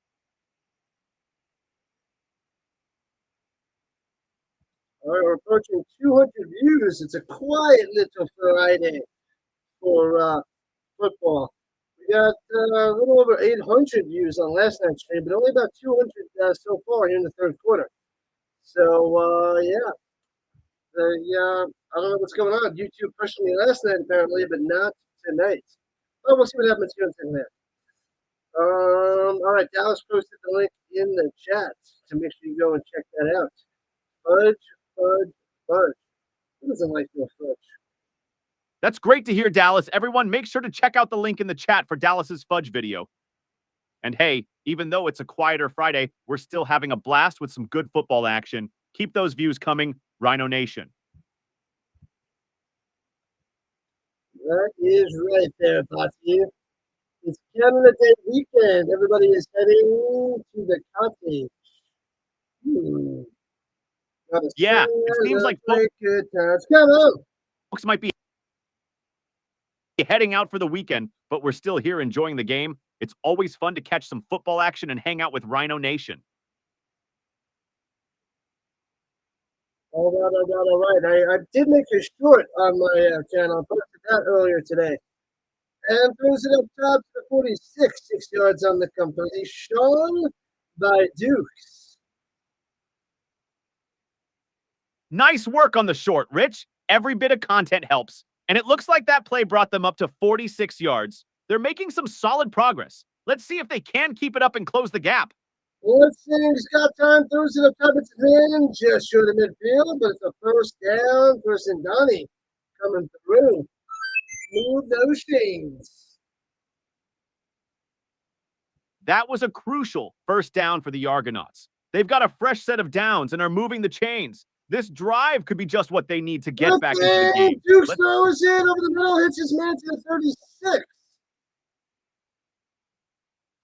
All right, we're approaching 200 views. It's a quiet little Friday for football. We got a little over 800 views on last night's stream, but only about 200 so far here in the 3rd quarter. So, yeah. I don't know what's going on. YouTube pushed me last night, apparently, but not tonight. Oh, we'll see what happens here in a second. All right, Dallas posted the link in the chat, so make sure you go and check that out. Fudge. Who doesn't like your fudge? That's great to hear, Dallas. Everyone, make sure to check out the link in the chat for Dallas's fudge video. And hey, even though it's a quieter Friday, we're still having a blast with some good football action. Keep those views coming, Rhino Nation. That is right there, Botty. It's Canada Day weekend. Everybody is heading to the cottage. Yeah, it seems like good times. Come on. Folks might be heading out for the weekend, but we're still here enjoying the game. It's always fun to catch some football action and hang out with Rhino Nation. All right. I did make a short on my channel. I posted that earlier today. And throws it up top to 46, 6 yards on the completion by Dukes. Nice work on the short, Rich. Every bit of content helps. And it looks like that play brought them up to 46 yards. They're making some solid progress. Let's see if they can keep it up and close the gap. Let's see. Scott Time throws it up top. It's in just short of midfield, but it's a 1st down. 1st and Donnie coming through. Move those things. That was a crucial 1st down for the Argonauts. They've got a fresh set of downs and are moving the chains. This drive could be just what they need to get back into the game. Dukes throws it over the middle, hits his man to the 36.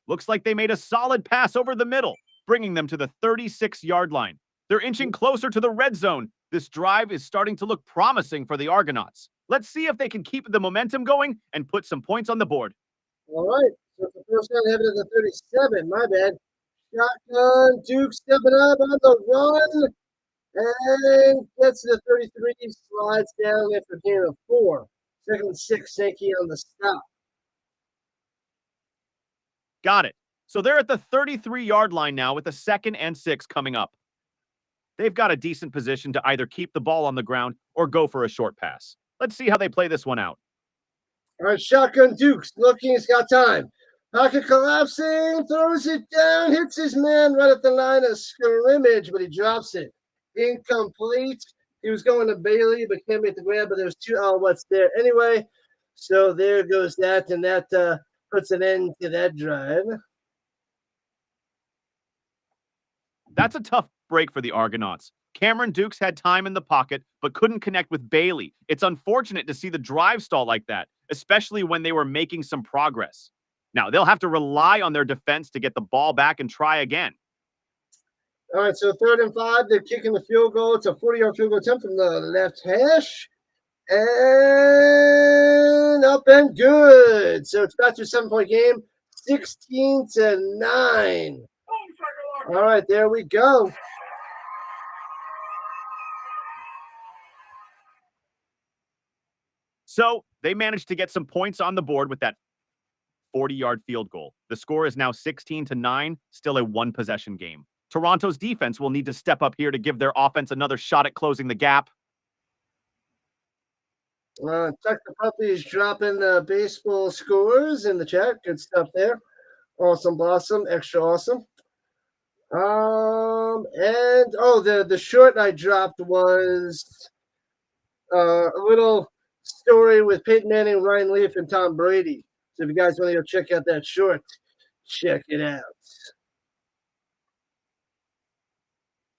Looks like they made a solid pass over the middle, bringing them to the 36-yard line. They're inching closer to the red zone. This drive is starting to look promising for the Argonauts. Let's see if they can keep the momentum going and put some points on the board. All right. So it's the 1st down, headed to the 37. My bad. Shotgun. Duke stepping up on the run. And gets to the 33. Slides down there for gain of 4. 2nd and 6. Sankey on the stop. Got it. So they're at the 33-yard line now with a 2nd and 6 coming up. They've got a decent position to either keep the ball on the ground or go for a short pass. Let's see how they play this one out. All right, shotgun Dukes looking, he's got time. Pocket collapsing, throws it down, hits his man right at the line of scrimmage, but he drops it. Incomplete. He was going to Bailey, but can't make the grab, but there's 2 Alouettes there anyway. So there goes that, and that puts an end to that drive. That's a tough break for the Argonauts. Cameron Dukes had time in the pocket, but couldn't connect with Bailey. It's unfortunate to see the drive stall like that, especially when they were making some progress. Now, they'll have to rely on their defense to get the ball back and try again. All right, so 3rd and 5, they're kicking the field goal. It's a 40-yard field goal attempt from the left hash. And up and good. So it's back to a 7-point game, 16-9. All right, there we go. So they managed to get some points on the board with that 40-yard field goal. The score is now 16-9, still a 1-possession game. Toronto's defense will need to step up here to give their offense another shot at closing the gap. Chuck the Puppy's dropping the baseball scores in the chat. Good stuff there. Awesome, blossom, extra awesome. The short I dropped was a little story with Peyton Manning, Ryan Leaf, and Tom Brady. So if you guys want to go check out that short, check it out.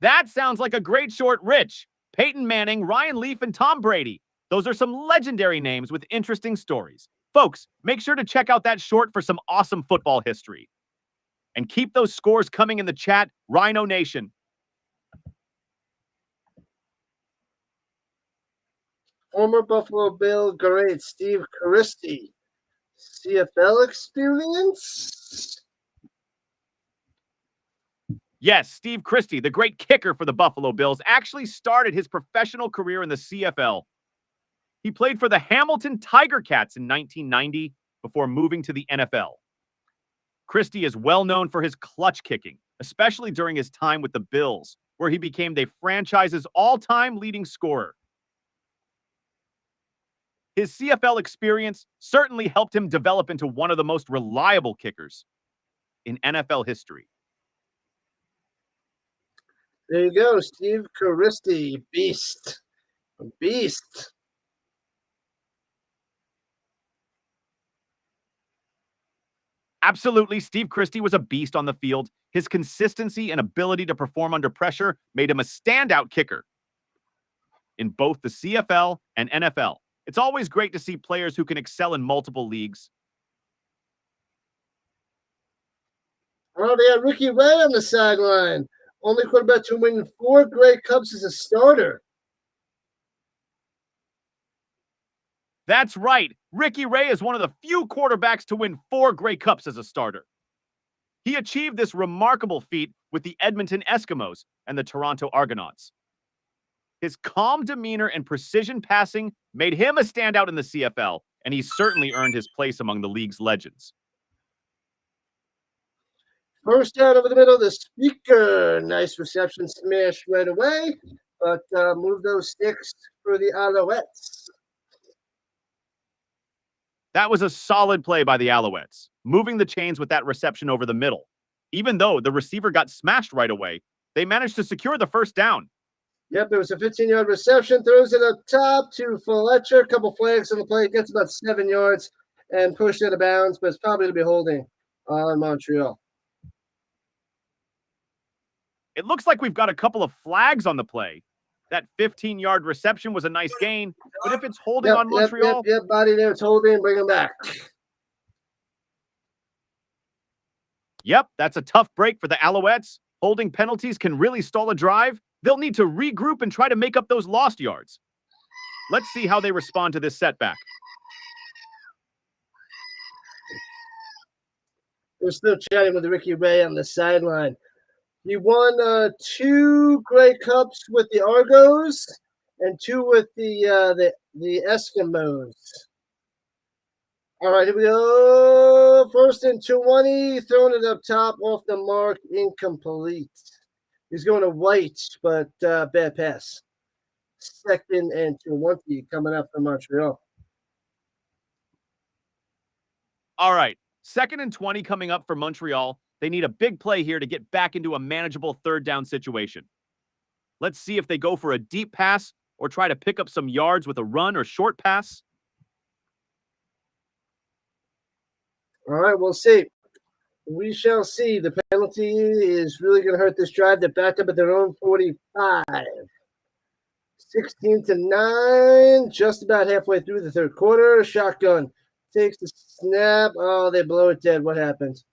That sounds like a great short, Rich. Peyton Manning, Ryan Leaf, and Tom Brady. Those are some legendary names with interesting stories. Folks, make sure to check out that short for some awesome football history. And keep those scores coming in the chat, Rhino Nation. Former Buffalo Bill great Steve Christie. CFL experience? Yes, Steve Christie, the great kicker for the Buffalo Bills, actually started his professional career in the CFL. He played for the Hamilton Tiger Cats in 1990 before moving to the NFL. Christie is well known for his clutch kicking, especially during his time with the Bills, where he became the franchise's all-time leading scorer. His CFL experience certainly helped him develop into one of the most reliable kickers in NFL history. There you go, Steve Christie, beast. Beast. Absolutely, Steve Christie was a beast on the field. His consistency and ability to perform under pressure made him a standout kicker in both the CFL and NFL. It's always great to see players who can excel in multiple leagues. Oh, they had Ricky Ray on the sideline. Only quarterback to win 4 Grey Cups as a starter. That's right. Ricky Ray is one of the few quarterbacks to win 4 Grey Cups as a starter. He achieved this remarkable feat with the Edmonton Eskimos and the Toronto Argonauts. His calm demeanor and precision passing made him a standout in the CFL, and he certainly earned his place among the league's legends. First down over the middle, the speaker. Nice reception, smash right away, but move those sticks for the Alouettes. That was a solid play by the Alouettes, moving the chains with that reception over the middle. Even though the receiver got smashed right away, they managed to secure the first down. Yep, it was a 15-yard reception, throws it up top to Fletcher. A couple flags on the play, gets about 7 yards and pushed out of bounds, but it's probably to be holding on Montreal. It looks like we've got a couple of flags on the play. That 15-yard reception was a nice gain, but if it's holding on Montreal... Yep, Botty there, it's holding, bring him back. Yep, that's a tough break for the Alouettes. Holding penalties can really stall a drive. They'll need to regroup and try to make up those lost yards. Let's see how they respond to this setback. We're still chatting with Ricky Ray on the sideline. He won 2 Grey Cups with the Argos and 2 with the Eskimos. All right, here we go. First and 20, throwing it up top, off the mark, incomplete. He's going to White, but bad pass. second and 20 coming up for Montreal. All right, 2nd and 20 coming up for Montreal. They need a big play here to get back into a manageable third down situation. Let's see if they go for a deep pass or try to pick up some yards with a run or short pass. All right, we'll see. We shall see. The penalty is really going to hurt this drive. They're back up at their own 45. 16-9, just about halfway through the third quarter. Shotgun takes the snap. Oh, they blow it dead. What happens? Is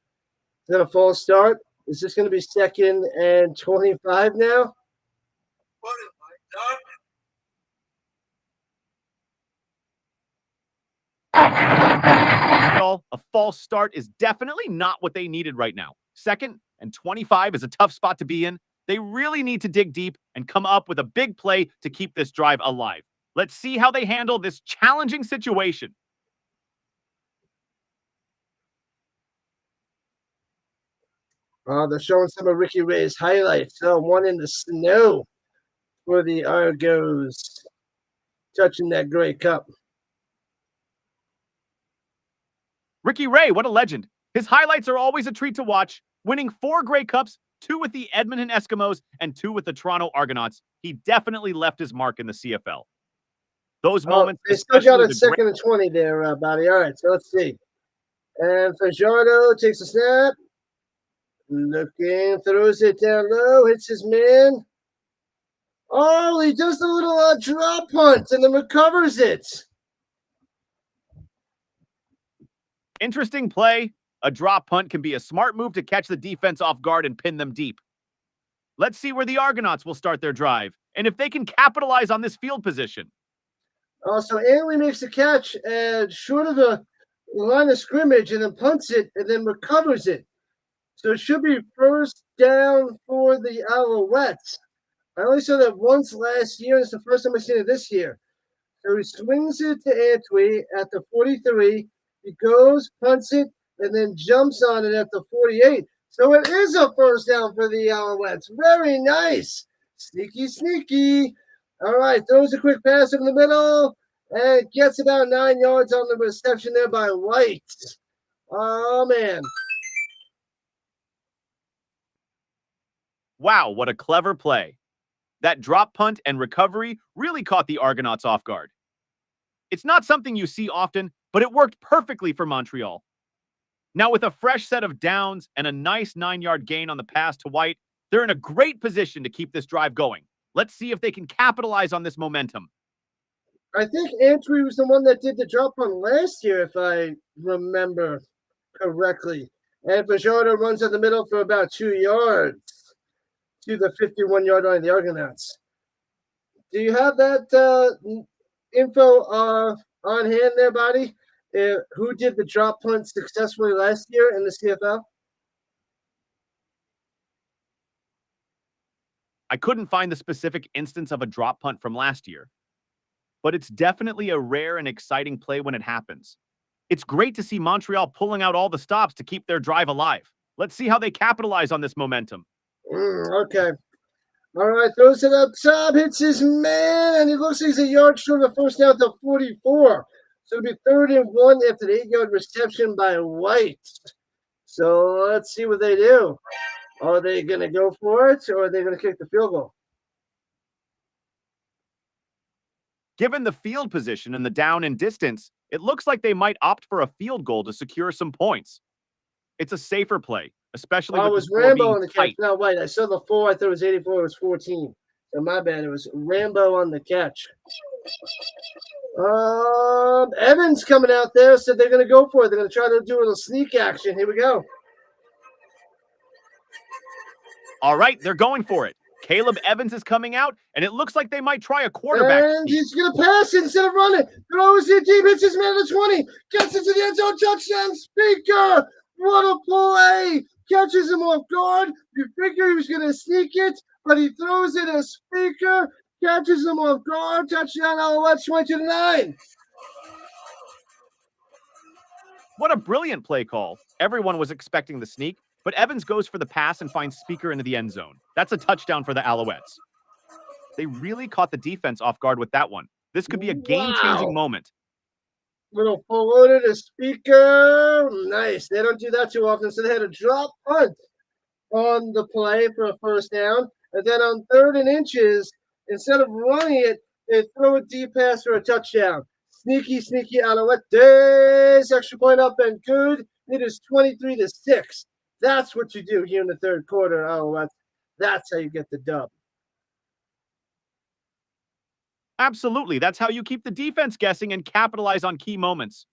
that a false start? Is this going to be 2nd and 25 now? What have I done? A false start is definitely not what they needed right now. 2nd and 25 is a tough spot to be in. They really need to dig deep and come up with a big play to keep this drive alive. Let's see how they handle this challenging situation. They're showing some of Ricky Ray's highlights. One in the snow for the Argos, touching that Grey Cup. Ricky Ray, what a legend. His highlights are always a treat to watch. Winning 4 Grey Cups, 2 with the Edmonton Eskimos and 2 with the Toronto Argonauts. He definitely left his mark in the CFL. Those moments. They still got a 2nd and 20 there, Botty. All right, so let's see. And Fajardo takes a snap. Looking, throws it down low, hits his man. Oh, he does the little drop punt and then recovers it. Interesting play. A drop punt can be a smart move to catch the defense off guard and pin them deep. Let's see where the Argonauts will start their drive and if they can capitalize on this field position. So Anley makes the catch short of the line of scrimmage and then punts it and then recovers it. So it should be 1st down for the Alouettes. I only saw that once last year. It's the first time I've seen it this year. So he swings it to Antwi at the 43. He goes, punts it, and then jumps on it at the 48. So it is a 1st down for the Alouettes. Very nice. Sneaky, sneaky. All right, throws a quick pass in the middle and gets about 9 yards on the reception there by White. Oh, man. Wow, what a clever play. That drop punt and recovery really caught the Argonauts off guard. It's not something you see often, but it worked perfectly for Montreal. Now, with a fresh set of downs and a nice 9-yard gain on the pass to White, they're in a great position to keep this drive going. Let's see if they can capitalize on this momentum. I think Antwi was the one that did the drop punt last year, if I remember correctly. And Fajardo runs in the middle for about 2 yards to the 51-yard line of the Argonauts. Do you have that info on hand there, Botty? Who did the drop punt successfully last year in the CFL? I couldn't find the specific instance of a drop punt from last year, but it's definitely a rare and exciting play when it happens. It's great to see Montreal pulling out all the stops to keep their drive alive. Let's see how they capitalize on this momentum. Okay. All right, throws it up top, hits his man, and it looks like he's a yard short of 1st down to 44. So it'll be 3rd and 1 after the 8-yard reception by White. So let's see what they do. Are they going to go for it, or are they going to kick the field goal? Given the field position and the down and distance, it looks like they might opt for a field goal to secure some points. It's a safer play, especially with the score Rambo being on the catch. tight. No, wait, I saw the 4. I thought it was 84. It was 14. So my bad. It was Rambo on the catch. Evans coming out there, so they're going to go for it. They're going to try to do a little sneak action. Here we go. All right, they're going for it. Caleb Evans is coming out, and it looks like they might try a quarterback. And he's going to pass instead of running. Throws it deep, hits his man at the 20. Gets into the end zone, touchdown, Speaker. What a play. Catches him off guard. You figure he was going to sneak it, but he throws it as Speaker. Catches him off guard. Touchdown, Alouettes, 22-9. What a brilliant play call. Everyone was expecting the sneak, but Evans goes for the pass and finds Speaker into the end zone. That's a touchdown for the Alouettes. They really caught the defense off guard with that one. This could be a game-changing moment. Little forward to the speaker. Nice. They don't do that too often, so they had a drop punt on the play for a first down. And then on 3rd and inches, instead of running it, they throw a deep pass for a touchdown. Sneaky Alouettes. Extra point up and good. It is 23-6. That's what you do here in the third quarter, Alouettes. That's how you get the dub. Absolutely. That's how you keep the defense guessing and capitalize on key moments.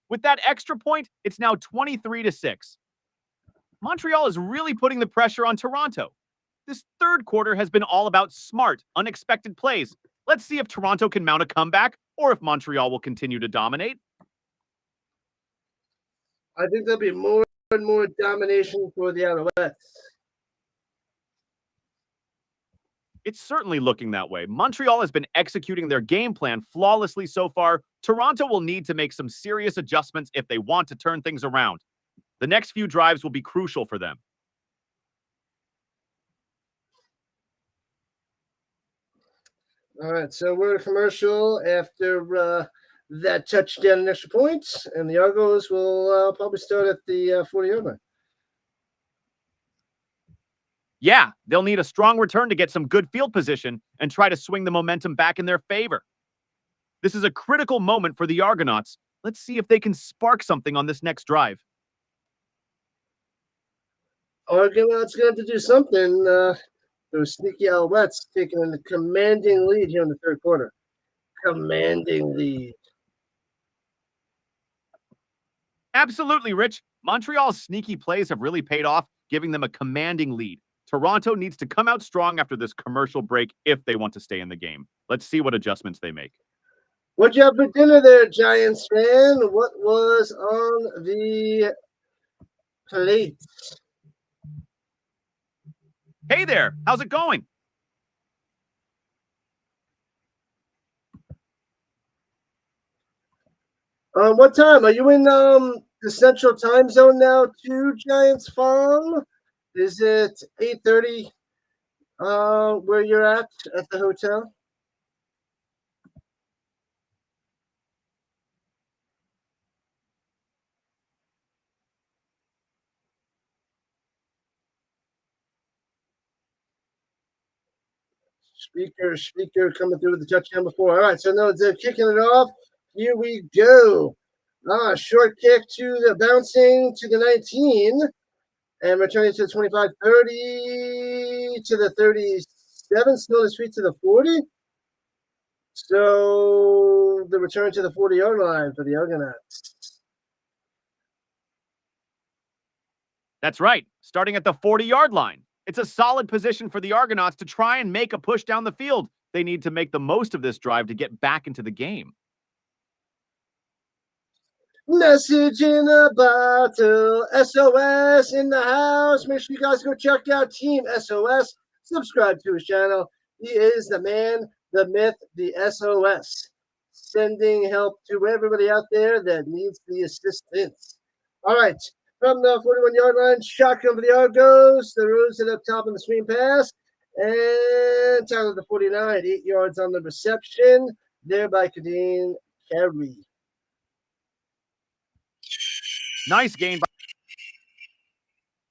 With that extra point, it's now 23-6. Montreal is really putting the pressure on Toronto. This third quarter has been all about smart, unexpected plays. Let's see if Toronto can mount a comeback or if Montreal will continue to dominate. I think there'll be more and more domination for the Alouettes. It's certainly looking that way. Montreal has been executing their game plan flawlessly so far. Toronto will need to make some serious adjustments if they want to turn things around. The next few drives will be crucial for them. All right, so we're a commercial after that touchdown and extra points, and the Argos will probably start at the 40-yard line. Yeah, they'll need a strong return to get some good field position and try to swing the momentum back in their favor. This is a critical moment for the Argonauts. Let's see if they can spark something on this next drive. Argonauts going to have to do something. Those sneaky Alouettes taking a commanding lead here in the third quarter. Commanding lead. Absolutely, Rich. Montreal's sneaky plays have really paid off, giving them a commanding lead. Toronto needs to come out strong after this commercial break if they want to stay in the game. Let's see what adjustments they make. What'd you have for dinner there, Giants fan? What was on the plate? Hey there, how's it going? What time? Are you in the Central Time Zone now too, Giants fan? Is it 8:30 where you're at the hotel? Speaker coming through with the touchdown before. All right, so no, they're kicking it off. Here we go. Short kick to the bouncing to the 19 and returning to the 25, 30 to the 37, still in the street to the 40. So the return to the 40-yard line for the Argonauts. That's right, starting at the 40-yard line. It's a solid position for the Argonauts to try and make a push down the field. They need to make the most of this drive to get back into the game. Message in a bottle, SOS in the house. Make sure you guys go check out Team SOS. Subscribe to his channel. He is the man, the myth, the SOS. Sending help to everybody out there that needs the assistance. All right. From the 41-yard line, shotgun for the Argos. The Rose it up top on the screen pass. And tackle at the 49, 8 yards on the reception. There by Kadeem Carey. Nice gain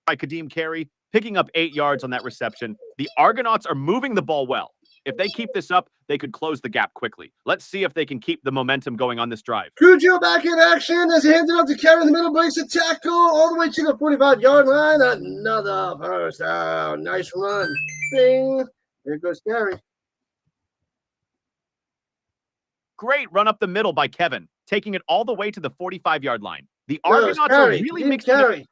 by Kadeem Carey, picking up 8 yards on that reception. The Argonauts are moving the ball well. If they keep this up, they could close the gap quickly. Let's see if they can keep the momentum going on this drive. Cujo back in action as he hands it up to Carey in the middle, breaks a tackle all the way to the 45-yard line. Another first down. Nice run. Bing. There goes Carey. Great run up the middle by Kevin, taking it all the way to the 45-yard line. The Argonauts are really mixing it.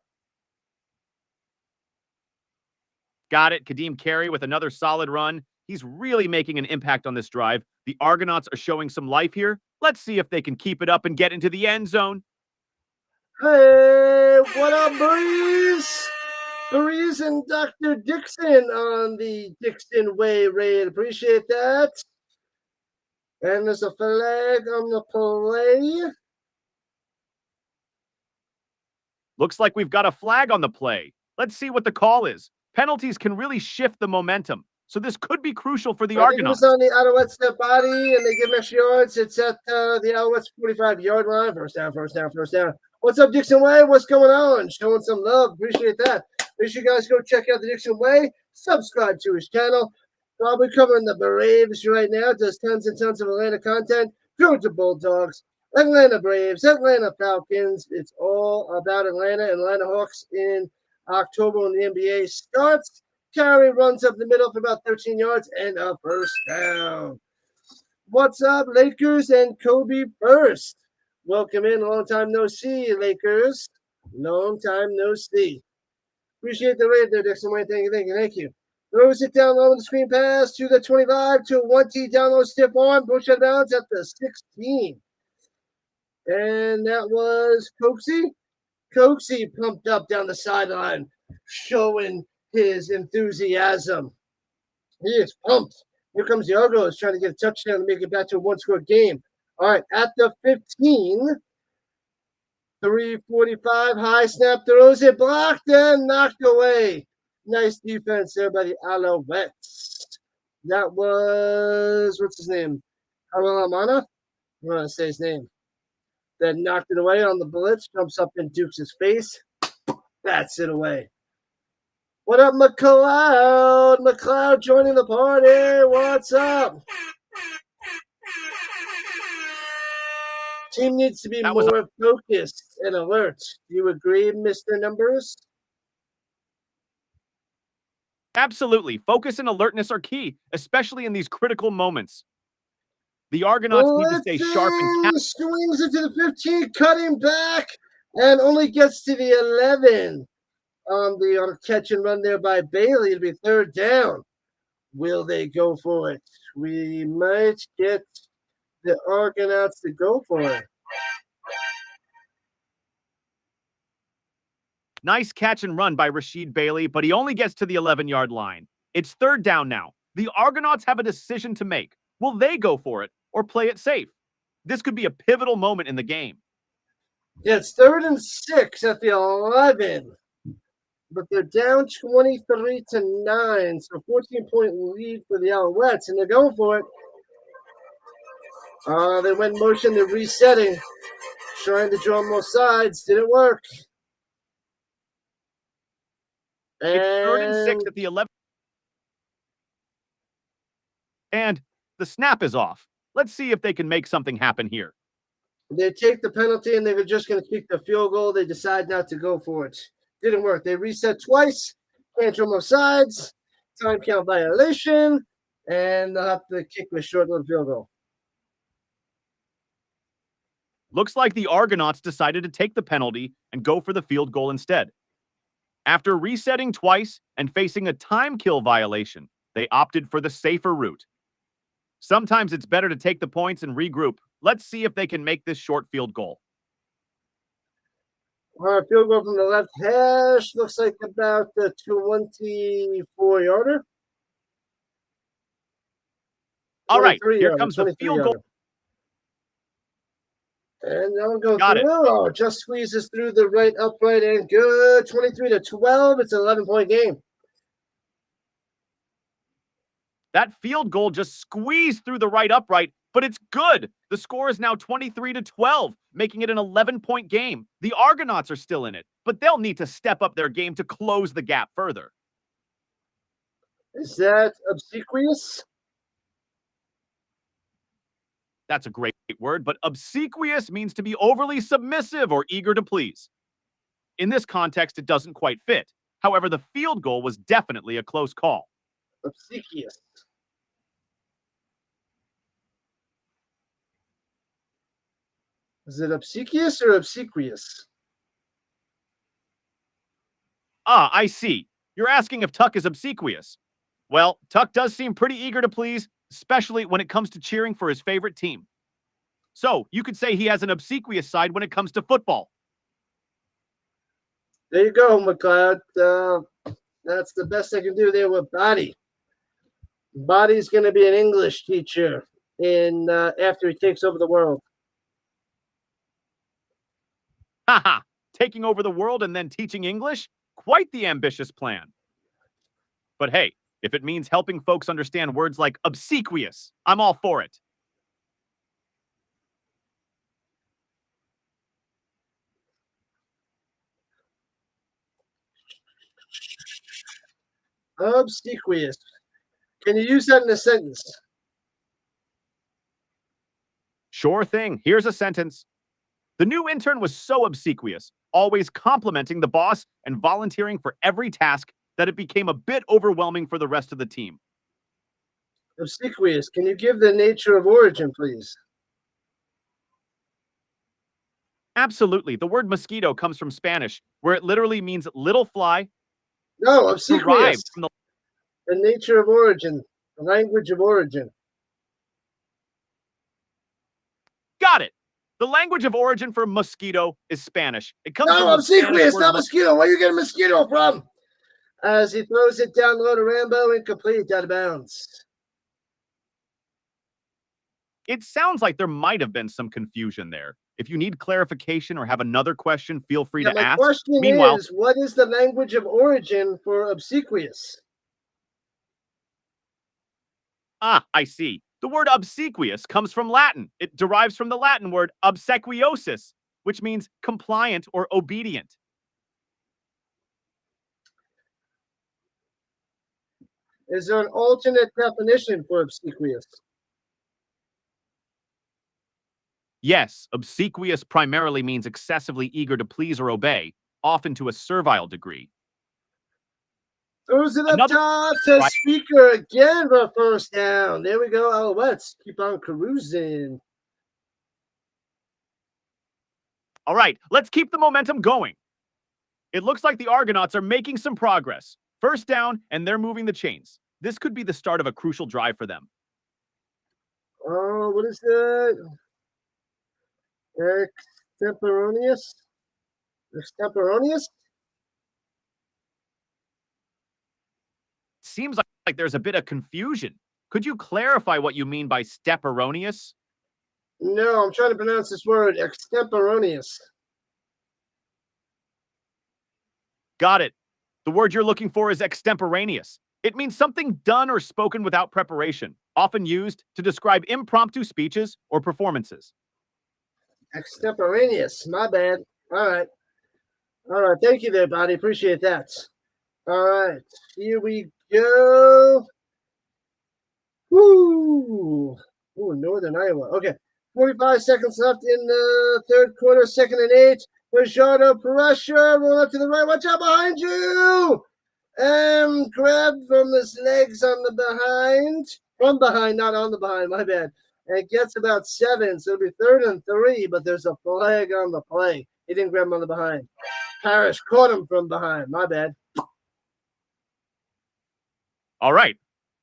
Got it. Kadeem Carey with another solid run. He's really making an impact on this drive. The Argonauts are showing some life here. Let's see if they can keep it up and get into the end zone. Hey, what up, Breeze? Breeze and Dr. Dixon on the Dixon Way raid. Appreciate that. And there's a flag on the play. Looks like we've got a flag on the play. Let's see what the call is. Penalties can really shift the momentum. so this could be crucial for the I think it was Argonauts. on the Alouettes that Botty, and they give him extra yards. It's at the Alouettes 45-yard line. First down, first down, first down. What's up, Dixon Way? What's going on? Showing some love. Appreciate that. Make sure you guys go check out the Dixon Way. Subscribe to his channel. Probably covering the Braves right now. Does tons and tons of Atlanta content. Georgia Bulldogs, Atlanta Braves, Atlanta Falcons. It's all about Atlanta Hawks in October when the NBA starts. Carry runs up the middle for about 13 yards and a first down. What's up, Lakers and Kobe first? Welcome in. Long time no see, Lakers. Long time no see. Appreciate the raid there, Dixon Wayne. Thank you. Throws it down low in the screen pass to the 25 to 1T down low stiff arm. Push out of bounds at the 16. And that was Coxie. Coxie pumped up down the sideline, showing his enthusiasm. He is pumped. Here comes the Argos trying to get a touchdown to make it back to a one-score game. All right, at the 15, 3:45, high snap, throws it, blocked and knocked away. Nice defense there by the Alouettes. That was, what's his name? Harolamana? I want to say his name. That knocked it away on the blitz, jumps up in Dukes' face. That's it away. What up, McLeod? McLeod joining the party. What's up? Team needs to be more focused and alert. Do you agree, Mr. Numbers? Absolutely. Focus and alertness are key, especially in these critical moments. The Argonauts need to stay sharp and swings it to the 15, cutting back, and only gets to the 11. On the catch and run there by Bailey. It'll be third down. Will they go for it? We might get the Argonauts to go for it. Nice catch and run by Rashid Bailey, but he only gets to the 11-yard line. It's third down now. The Argonauts have a decision to make. Will they go for it or play it safe? This could be a pivotal moment in the game. Yeah, it's 3rd and 6 at the 11. But they're down 23-9, so 14-point lead for the Alouettes, and they're going for it. They went in motion, they're resetting, trying to draw more sides. Didn't work. It's 3rd and 6 at the 11. And the snap is off. Let's see if they can make something happen here. They take the penalty, and they were just going to kick the field goal. They decide not to go for it. Didn't work. They reset twice. Can't draw more sides. Time count violation. And they'll have to kick a short little field goal. Looks like the Argonauts decided to take the penalty and go for the field goal instead. After resetting twice and facing a time kill violation, they opted for the safer route. Sometimes it's better to take the points and regroup. Let's see if they can make this short field goal. Field goal from the left hash. Looks like about the 24-yarder. All right, here comes the field goal. And they'll go through. Oh, just squeezes through the right upright and good. 23-12. It's an 11-point game. That field goal just squeezed through the right upright, but it's good. The score is now 23-12, making it an 11-point game. The Argonauts are still in it, but they'll need to step up their game to close the gap further. Is that obsequious? That's a great word, but obsequious means to be overly submissive or eager to please. In this context, it doesn't quite fit. However, the field goal was definitely a close call. Obsequious. Is it obsequious or obsequious? Ah, I see. You're asking if Tuck is obsequious. Well, Tuck does seem pretty eager to please, especially when it comes to cheering for his favorite team. So, you could say he has an obsequious side when it comes to football. There you go, McLeod. That's the best I can do there with Botty. Botty's going to be an English teacher after he takes over the world. Haha, taking over the world and then teaching English? Quite the ambitious plan. But hey, If it means helping folks understand words like obsequious, I'm all for it. Obsequious. Can you use that in a sentence? Sure thing. Here's a sentence. The new intern was so obsequious, always complimenting the boss and volunteering for every task, that it became a bit overwhelming for the rest of the team. Obsequious. Can you give the nature of origin, please? Absolutely. The word mosquito comes from Spanish, where it literally means little fly. No, It obsequious. derived from The nature of origin. The language of origin. Got it. The language of origin for mosquito is Spanish. It comes from No, the Spanish obsequious, word not mosquito. Where are you getting mosquito from? As he throws it down low to Rambo, incomplete, out of bounds. It sounds like there might have been some confusion there. If you need clarification or have another question, feel free to My ask. question Meanwhile, is, what is the language of origin for obsequious? I see. The word obsequious comes from Latin. It derives from the Latin word obsequiosis, which means compliant or obedient. Is there an alternate definition for obsequious? Yes, obsequious primarily means excessively eager to please or obey, often to a servile degree. Throws it up Another top to Speaker again for a first down. There we go, Alouettes. Keep on cruising. All right, let's keep the momentum going. It looks like the Argonauts are making some progress. First down, and they're moving the chains. This could be the start of a crucial drive for them. Oh, what is that? Extemporaneous? Extemporaneous? Seems like there's a bit of confusion. Could you clarify what you mean by steparonius? No, I'm trying to pronounce this word. Extemporaneous. Got it. The word you're looking for is extemporaneous. It means something done or spoken without preparation, often used to describe impromptu speeches or performances. Extemporaneous. My bad. All right. All right. Thank you there, Botty. Appreciate that. All right. Here we go. Woo! Ooh, Northern Iowa. Okay. 45 seconds left in the third quarter, 2nd and 8. Fajardo pressure. Roll up to the right. Watch out behind you. And grab from his legs on the behind. From behind, not on the behind. My bad. And it gets about 7. So it'll be 3rd and 3, but there's a flag on the play. He didn't grab him on the behind. Parrish caught him from behind. My bad. All right.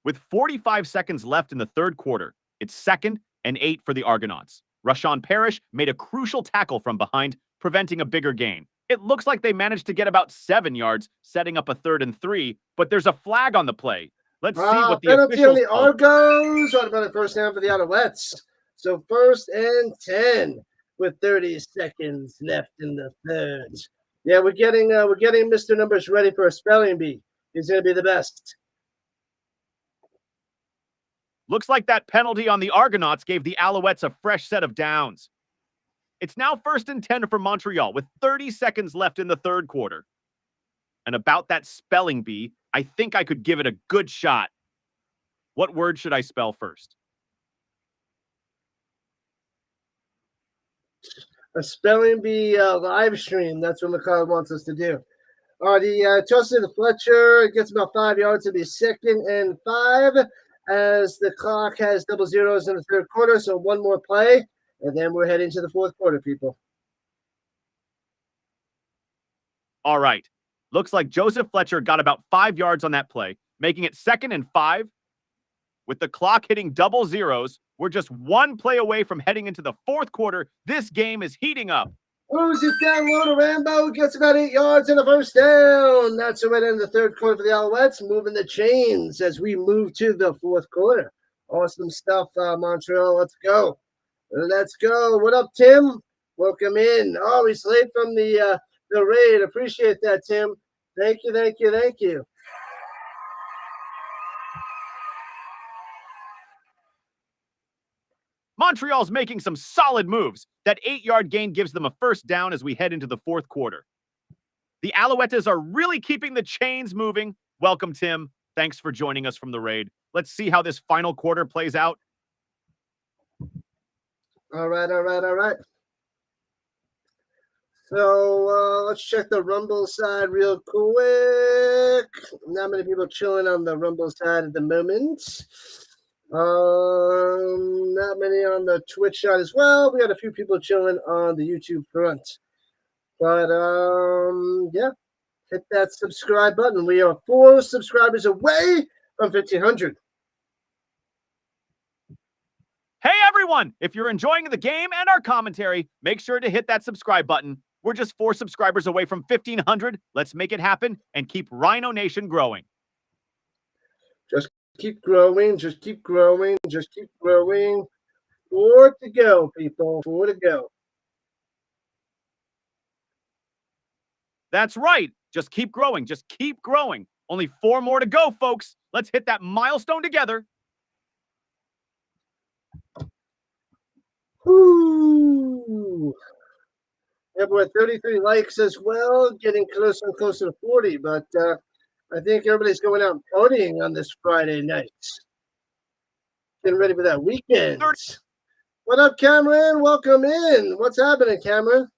With 45 seconds left in the third quarter, it's 2nd and 8 for the Argonauts. Rashawn Parrish made a crucial tackle from behind, preventing a bigger gain. It looks like they managed to get about 7 yards, setting up a 3rd and 3, but there's a flag on the play. Let's see what the penalty officials on the Argos. What about a first down for the Alouettes? So 1st and 10 with 30 seconds left in the third. Yeah, we're getting Mr. Numbers ready for a spelling bee. He's going to be the best. Looks like that penalty on the Argonauts gave the Alouettes a fresh set of downs. It's now 1st and 10 for Montreal with 30 seconds left in the third quarter. And about that spelling bee, I think I could give it a good shot. What word should I spell first? A spelling bee live stream. That's what McCall wants us to do. The toss to the Fletcher gets about 5 yards. It'll be 2nd and 5 as the clock has double zeros in the third quarter. So one more play, and then we're heading to the fourth quarter, people. All right. Looks like Joseph Fletcher got about 5 yards on that play, making it 2nd and 5. With the clock hitting double zeros, we're just one play away from heading into the fourth quarter. This game is heating up. Throws it down low to Rambo. Gets about 8 yards and a first down. That's the way to end the third quarter for the Alouettes. Moving the chains as we move to the fourth quarter. Awesome stuff, Montreal. Let's go. Let's go. What up, Tim? Welcome in. Oh, he's late from the raid. Appreciate that, Tim. Thank you, thank you, thank you. Montreal's making some solid moves. That 8-yard gain gives them a first down as we head into the fourth quarter. The Alouettes are really keeping the chains moving. Welcome, Tim. Thanks for joining us from the raid. Let's see how this final quarter plays out. All right. So let's check the Rumble side real quick. Not many people chilling on the Rumble side at the moment. Not many on the Twitch side as well. We got a few people chilling on the YouTube front. But yeah, hit that subscribe button. We are 4 subscribers away from 1,500. Hey everyone! If you're enjoying the game and our commentary, make sure to hit that subscribe button. We're just 4 subscribers away from 1,500. Let's make it happen and keep Rhino Nation growing. Just keep growing. 4 to go, people. 4 to go. That's right. Just keep growing. Only 4 more to go, folks. Let's hit that milestone together. Woo! Yeah, we're at 33 likes as well, getting closer and closer to 40. But I think everybody's going out and partying on this Friday night. Getting ready for that weekend. What up, Cameron? Welcome in. What's happening, Cameron?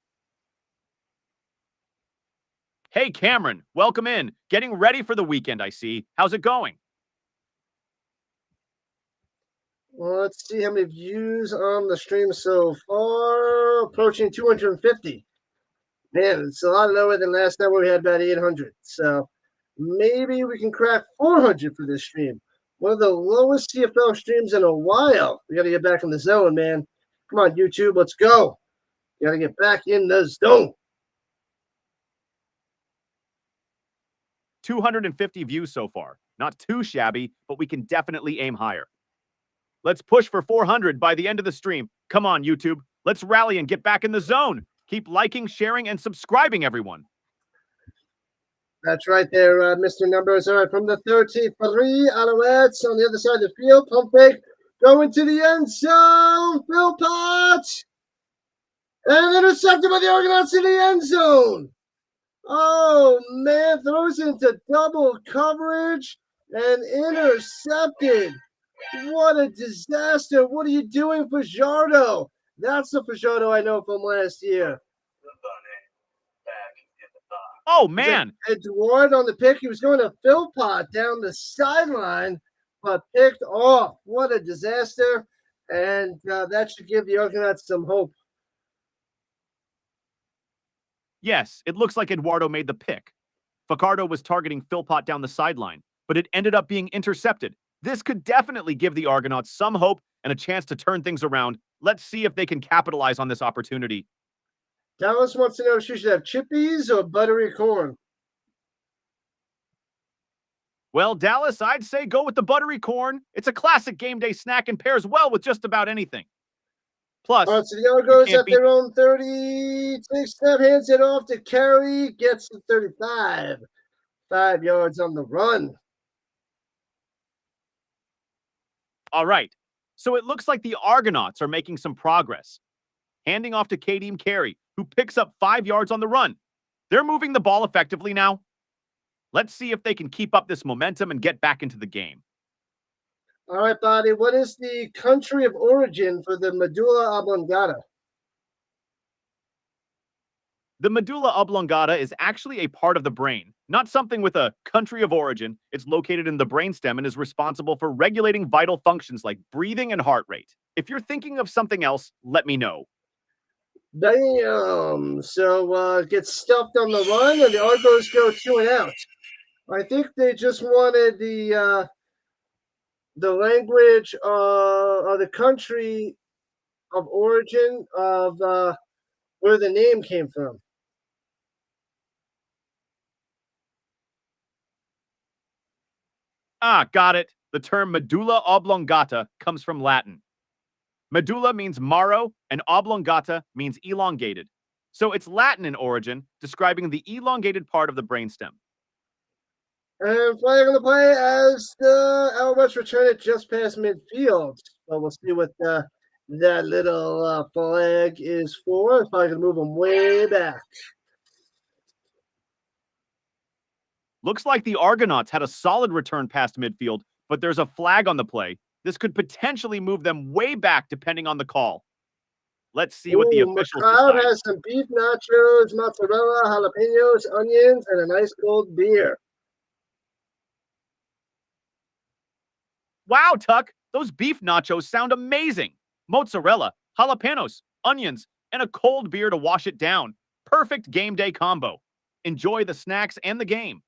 Hey, Cameron. Welcome in. Getting ready for the weekend, I see. How's it going? Well, let's see how many views on the stream so far. Approaching 250. Man, it's a lot lower than last night where we had about 800. So maybe we can crack 400 for this stream. One of the lowest CFL streams in a while. We got to get back in the zone, man. Come on, YouTube, let's go. You got to get back in the zone. 250 views so far. Not too shabby, but we can definitely aim higher. Let's push for 400 by the end of the stream. Come on, YouTube. Let's rally and get back in the zone. Keep liking, sharing, and subscribing, everyone. That's right there, Mr. Numbers. All right, from the 33 Alouettes on the other side of the field. Pump fake. Going to the end zone. Philpott. And intercepted by the Argonauts in the end zone. Oh, man. Throws into double coverage and intercepted. What a disaster. What are you doing, Fajardo? That's the Fajardo I know from last year. Oh, man. Edward on the pick. He was going to Philpott down the sideline, but picked off. What a disaster. And that should give the Argonauts some hope. Yes, it looks like Eduardo made the pick. Fajardo was targeting Philpott down the sideline, but it ended up being intercepted. This could definitely give the Argonauts some hope and a chance to turn things around. Let's see if they can capitalize on this opportunity. Dallas wants to know if she should have chippies or buttery corn. Well, Dallas, I'd say go with the buttery corn. It's a classic game day snack and pairs well with just about anything. Plus, all right, so the Argos at their own 30. Takes snap, hands it off to Carey. Gets to 35. 5 yards on the run. All right. So it looks like the Argonauts are making some progress. Handing off to Kadeem Carey, who picks up 5 yards on the run. They're moving the ball effectively now. Let's see if they can keep up this momentum and get back into the game. All right, Botty, what is the country of origin for the medulla oblongata? The medulla oblongata is actually a part of the brain, not something with a country of origin. It's located in the brainstem and is responsible for regulating vital functions like breathing and heart rate. If you're thinking of something else, let me know. Damn. So gets stuffed on the run, and the Argos go 2 and out. I think they just wanted the language or the country of origin of where the name came from. Ah, got it. The term medulla oblongata comes from Latin. Medulla means marrow, and oblongata means elongated. So it's Latin in origin, describing the elongated part of the brainstem. And flag on the play as the Alouettes return it just past midfield. So we'll see what that little flag is for. It's probably going to move him way back. Looks like the Argonauts had a solid return past midfield, but there's a flag on the play. This could potentially move them way back depending on the call. Let's see what the officials McLeod decide. has some beef nachos, mozzarella, jalapenos, onions, and a nice cold beer. Wow, Tuck, those beef nachos sound amazing. Mozzarella, jalapenos, onions, and a cold beer to wash it down. Perfect game day combo. Enjoy the snacks and the game.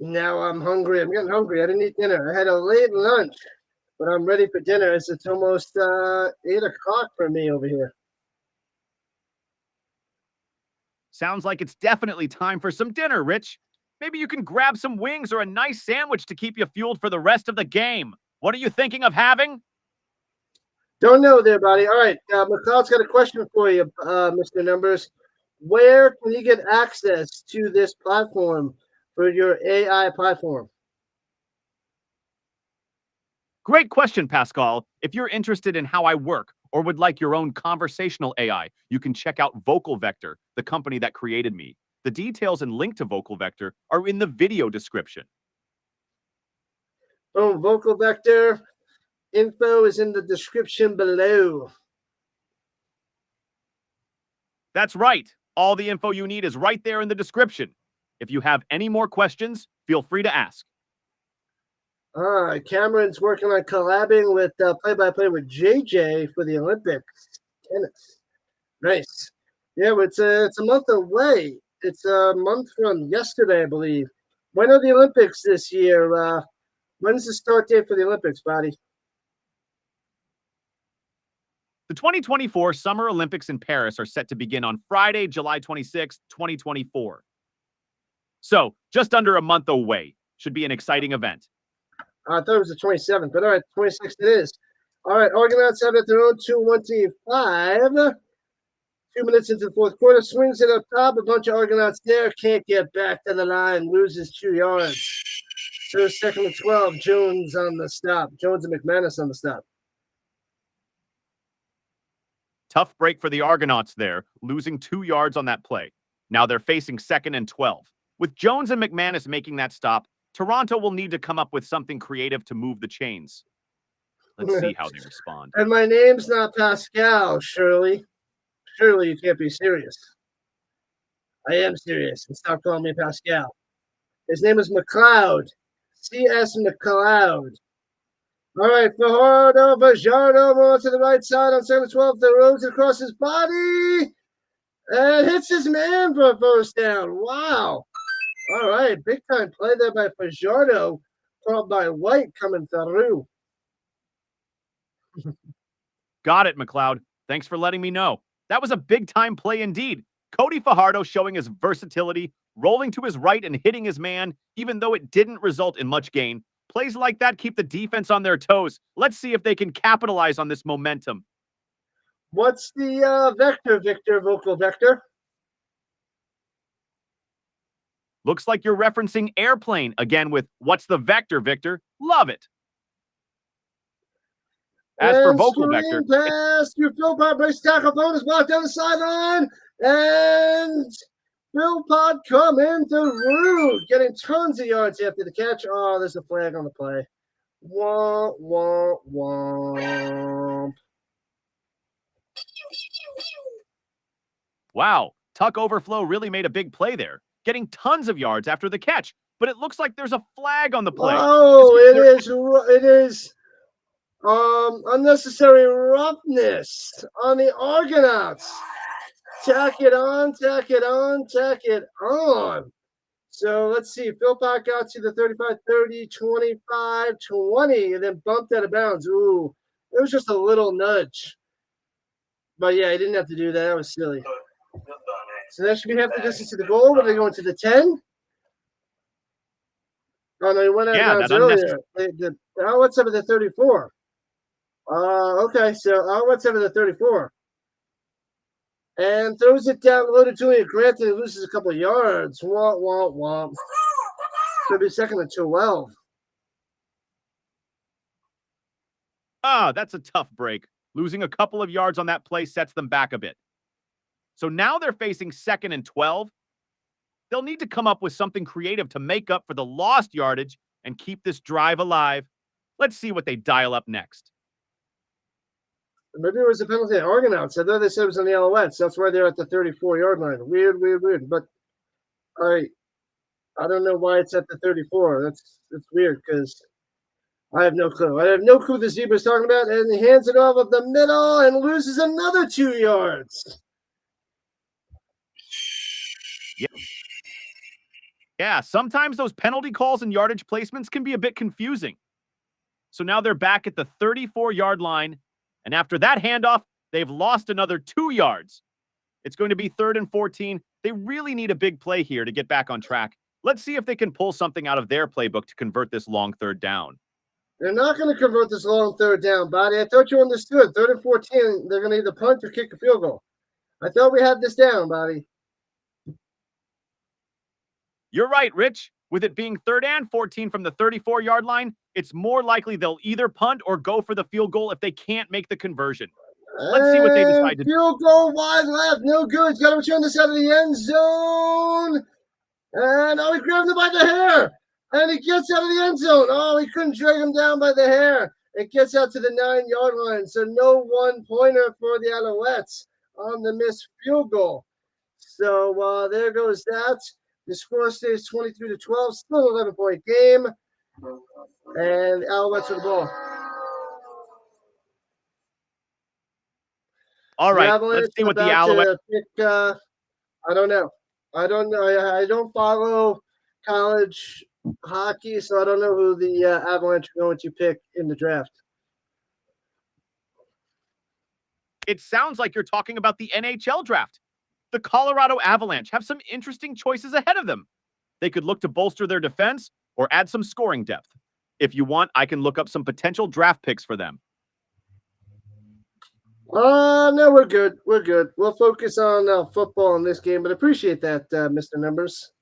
Now I'm hungry. I'm getting hungry. I didn't eat dinner. I had a late lunch, but I'm ready for dinner as it's almost 8 o'clock for me over here. Sounds like it's definitely time for some dinner, Rich. Maybe you can grab some wings or a nice sandwich to keep you fueled for the rest of the game. What are you thinking of having? Don't know there, buddy. All right, McLeod's got a question for you, Mr. Numbers. Where can you get access to this platform for your AI platform? Great question, Pascal. If you're interested in how I work or would like your own conversational AI, you can check out Vocal Vector, the company that created me. The details and link to Vocal Vector are in the video description. Oh, Vocal Vector. Info is in the description below. That's right. All the info you need is right there in the description. If you have any more questions, feel free to ask. Cameron's working on collabing with play-by-play with JJ for the Olympics. Tennis. Nice. Yeah, but it's a month away. It's a month from yesterday, I believe. When are the Olympics this year? When's the start date for the Olympics, Botty? The 2024 Summer Olympics in Paris are set to begin on Friday, July 26, 2024. So, just under a month away. Should be an exciting event. I thought it was the 27th, but all right, 26th it is. All right, Argonauts have it their own 2-1-5. 2 minutes into the fourth quarter, swings it up top. A bunch of Argonauts there, can't get back to the line, loses 2 yards. So second and 12, Jones on the stop. Jones and McManus on the stop. Tough break for the Argonauts there, losing 2 yards on that play. Now they're facing second and 12. With Jones and McManus making that stop, Toronto will need to come up with something creative to move the chains. Let's see how they respond. And my name's not Pascal, Shirley. Surely you can't be serious. I am serious. And stop calling me Pascal. His name is McLeod. C.S. McLeod. All right, Fajardo, more to the right side on 7-12. The roads across his body. And hits his man for a first down. Wow. All right, big time play there by Fajardo, called by White coming through. Got it, McLeod. Thanks for letting me know. That was a big time play indeed. Cody Fajardo showing his versatility, rolling to his right and hitting his man, even though it didn't result in much gain. Plays like that keep the defense on their toes. Let's see if they can capitalize on this momentum. What's the vector, Victor, Vocal Vector? Looks like you're referencing airplane again with what's the vector, Victor? Love it. As for Vocal Vector, pass to Philpott, breaks tackle, bonus block down the sideline, and Philpott coming through, getting tons of yards after the catch. Oh, there's a flag on the play. Womp, womp, womp. Wow, Tuck Overflow really made a big play there, getting tons of yards after the catch. But it looks like there's a flag on the play. Oh, it is unnecessary roughness on the Argonauts. Tack it on, tack it on, tack it on. So let's see. Philpott got to the 35, 30, 25, 20, and then bumped out of bounds. Ooh, it was just a little nudge. But yeah, he didn't have to do that. That was silly. So that should be half the distance to the goal. When they go into the 10? Oh, no, he went out of bounds earlier. The Alouettes have it at 34. Okay, so Alouettes have it at 34. And throws it down loaded to him. Granted, he loses a couple of yards. Womp, womp, womp. Should be second and 12. That's a tough break. Losing a couple of yards on that play sets them back a bit. So now they're facing 2nd and 12. They'll need to come up with something creative to make up for the lost yardage and keep this drive alive. Let's see what they dial up next. Maybe it was a penalty at Argonauts. I thought they said it was on the Alouettes. That's why they're at the 34-yard line. Weird. But I don't know why it's at the 34. That's weird because I have no clue. I have no clue the Zebra's talking about, and he hands it off up the middle and loses another 2 yards. Yeah, sometimes those penalty calls and yardage placements can be a bit confusing. So now they're back at the 34-yard line, and after that handoff, they've lost another 2 yards. It's going to be 3rd and 14. They really need a big play here to get back on track. Let's see if they can pull something out of their playbook to convert this long 3rd down. They're not going to convert this long 3rd down, Botty. I thought you understood. 3rd and 14, they're going to either punt or kick a field goal. I thought we had this down, Botty. You're right, Rich. With it being 3rd and 14 from the 34-yard line, it's more likely they'll either punt or go for the field goal if they can't make the conversion. Let's see what they decide to do. Field goal wide left, no good. He's got to return this out of the end zone. And he grabbed him by the hair. And he gets out of the end zone. He couldn't drag him down by the hair. It gets out to the 9-yard line. So no 1-pointer for the Alouettes on the missed field goal. So there goes that. The score stays 23-12, still an 11-point game. And Alouettes with the ball. All right, let's see what the Alouettes... I don't know. I don't follow college hockey, so I don't know who the Avalanche are going to pick in the draft. It sounds like you're talking about the NHL draft. The Colorado Avalanche have some interesting choices ahead of them. They could look to bolster their defense or add some scoring depth. If you want, I can look up some potential draft picks for them. No, we're good. We're good. We'll focus on football in this game, but appreciate that, Mr. Numbers.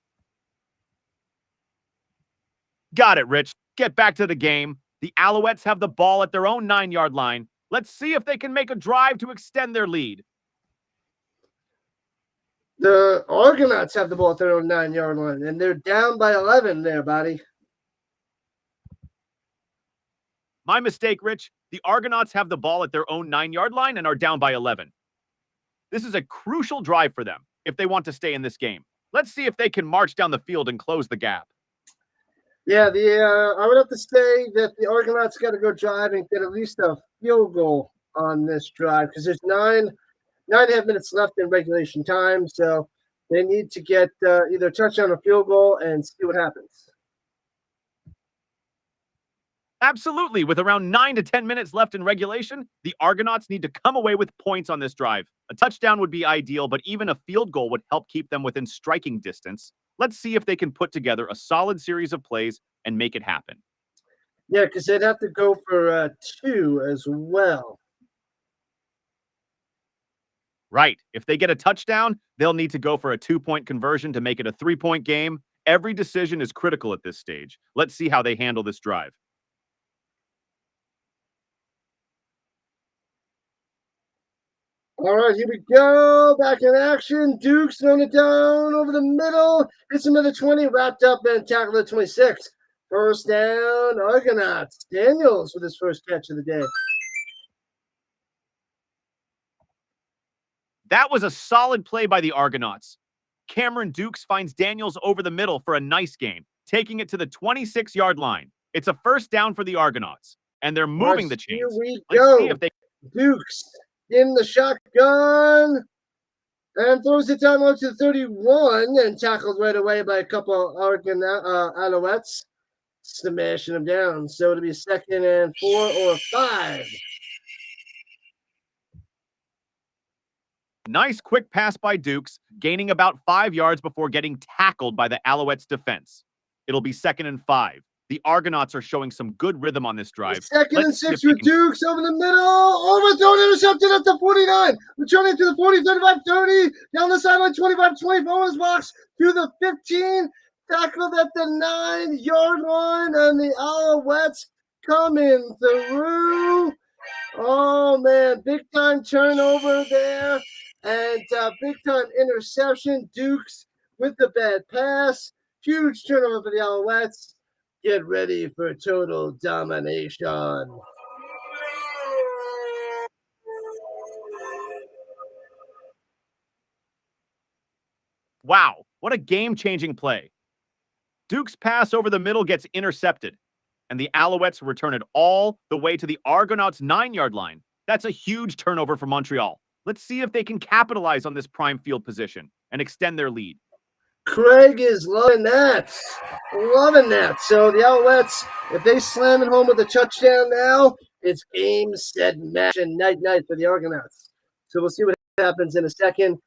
Got it, Rich. Get back to the game. The Alouettes have the ball at their own 9-yard line. Let's see if they can make a drive to extend their lead. The Argonauts have the ball at their own 9-yard line, and they're down by 11 there, Botty. My mistake, Rich. The Argonauts have the ball at their own 9-yard line and are down by 11. This is a crucial drive for them if they want to stay in this game. Let's see if they can march down the field and close the gap. Yeah, I would have to say that the Argonauts got to go drive and get at least a field goal on this drive because there's 9.5 minutes left in regulation time, so they need to get either a touchdown or field goal and see what happens. Absolutely. With around 9 to 10 minutes left in regulation, the Argonauts need to come away with points on this drive. A touchdown would be ideal, but even a field goal would help keep them within striking distance. Let's see if they can put together a solid series of plays and make it happen. Yeah, because they'd have to go for 2 as well. Right. If they get a touchdown, they'll need to go for a 2-point conversion to make it a 3-point game. Every decision is critical at this stage. Let's see how they handle this drive. All right, here we go. Back in action. Duke's throwing it down over the middle. Hits him at the 20, wrapped up and tackled at 26. First down, Argonauts. Daniels with his first catch of the day. That was a solid play by the Argonauts. Cameron Dukes finds Daniels over the middle for a nice gain, taking it to the 26-yard line. It's a first down for the Argonauts, and they're moving the chains. Here we Let's go. see if they... Dukes in the shotgun and throws it down low to the 31 and tackled right away by a couple Alouettes, smashing them down. So it'll be 2nd and 4 or 5. Nice quick pass by Dukes, gaining about 5 yards before getting tackled by the Alouettes defense. It'll be 2nd and 5. The Argonauts are showing some good rhythm on this drive. 2nd and 6 for Dukes over the middle. Overthrown, intercepted at the 49. Returning to the 40, 35, 30. Down the sideline, 25, 24 on his box to the 15. Tackled at the 9-yard line. And the Alouettes coming through. Oh, man, big time turnover there and big time interception. Dukes with the bad pass. Huge turnover for the Alouettes. Get ready for total domination. Wow, what a game-changing play. Duke's pass over the middle gets intercepted, and the Alouettes return it all the way to the Argonauts' 9-yard line. That's a huge turnover for Montreal. Let's see if they can capitalize on this prime field position and extend their lead. Craig is loving that. Loving that. So the Alouettes, if they slam it home with a touchdown now, it's game, set, match, and night for the Argonauts. So we'll see what happens in a second.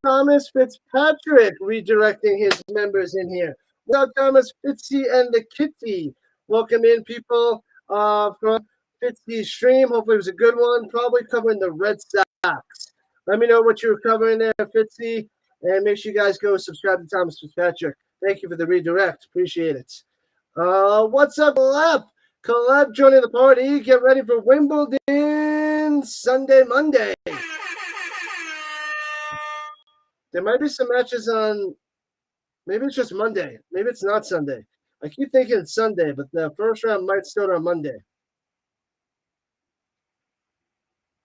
Thomas Fitzpatrick redirecting his members in here. Without Thomas Fitzy and the Kitty. Welcome in, people, from Fitzy's stream. Hopefully it was a good one. Probably covering the Red Sox. Let me know what you were covering there, Fitzy. And make sure you guys go subscribe to Thomas Fitzpatrick. Thank you for the redirect. Appreciate it. What's up, Caleb? Caleb joining the party. Get ready for Wimbledon Sunday, Monday. There might be some matches on, maybe it's just Monday. Maybe it's not Sunday. I keep thinking it's Sunday, but the first round might start on Monday.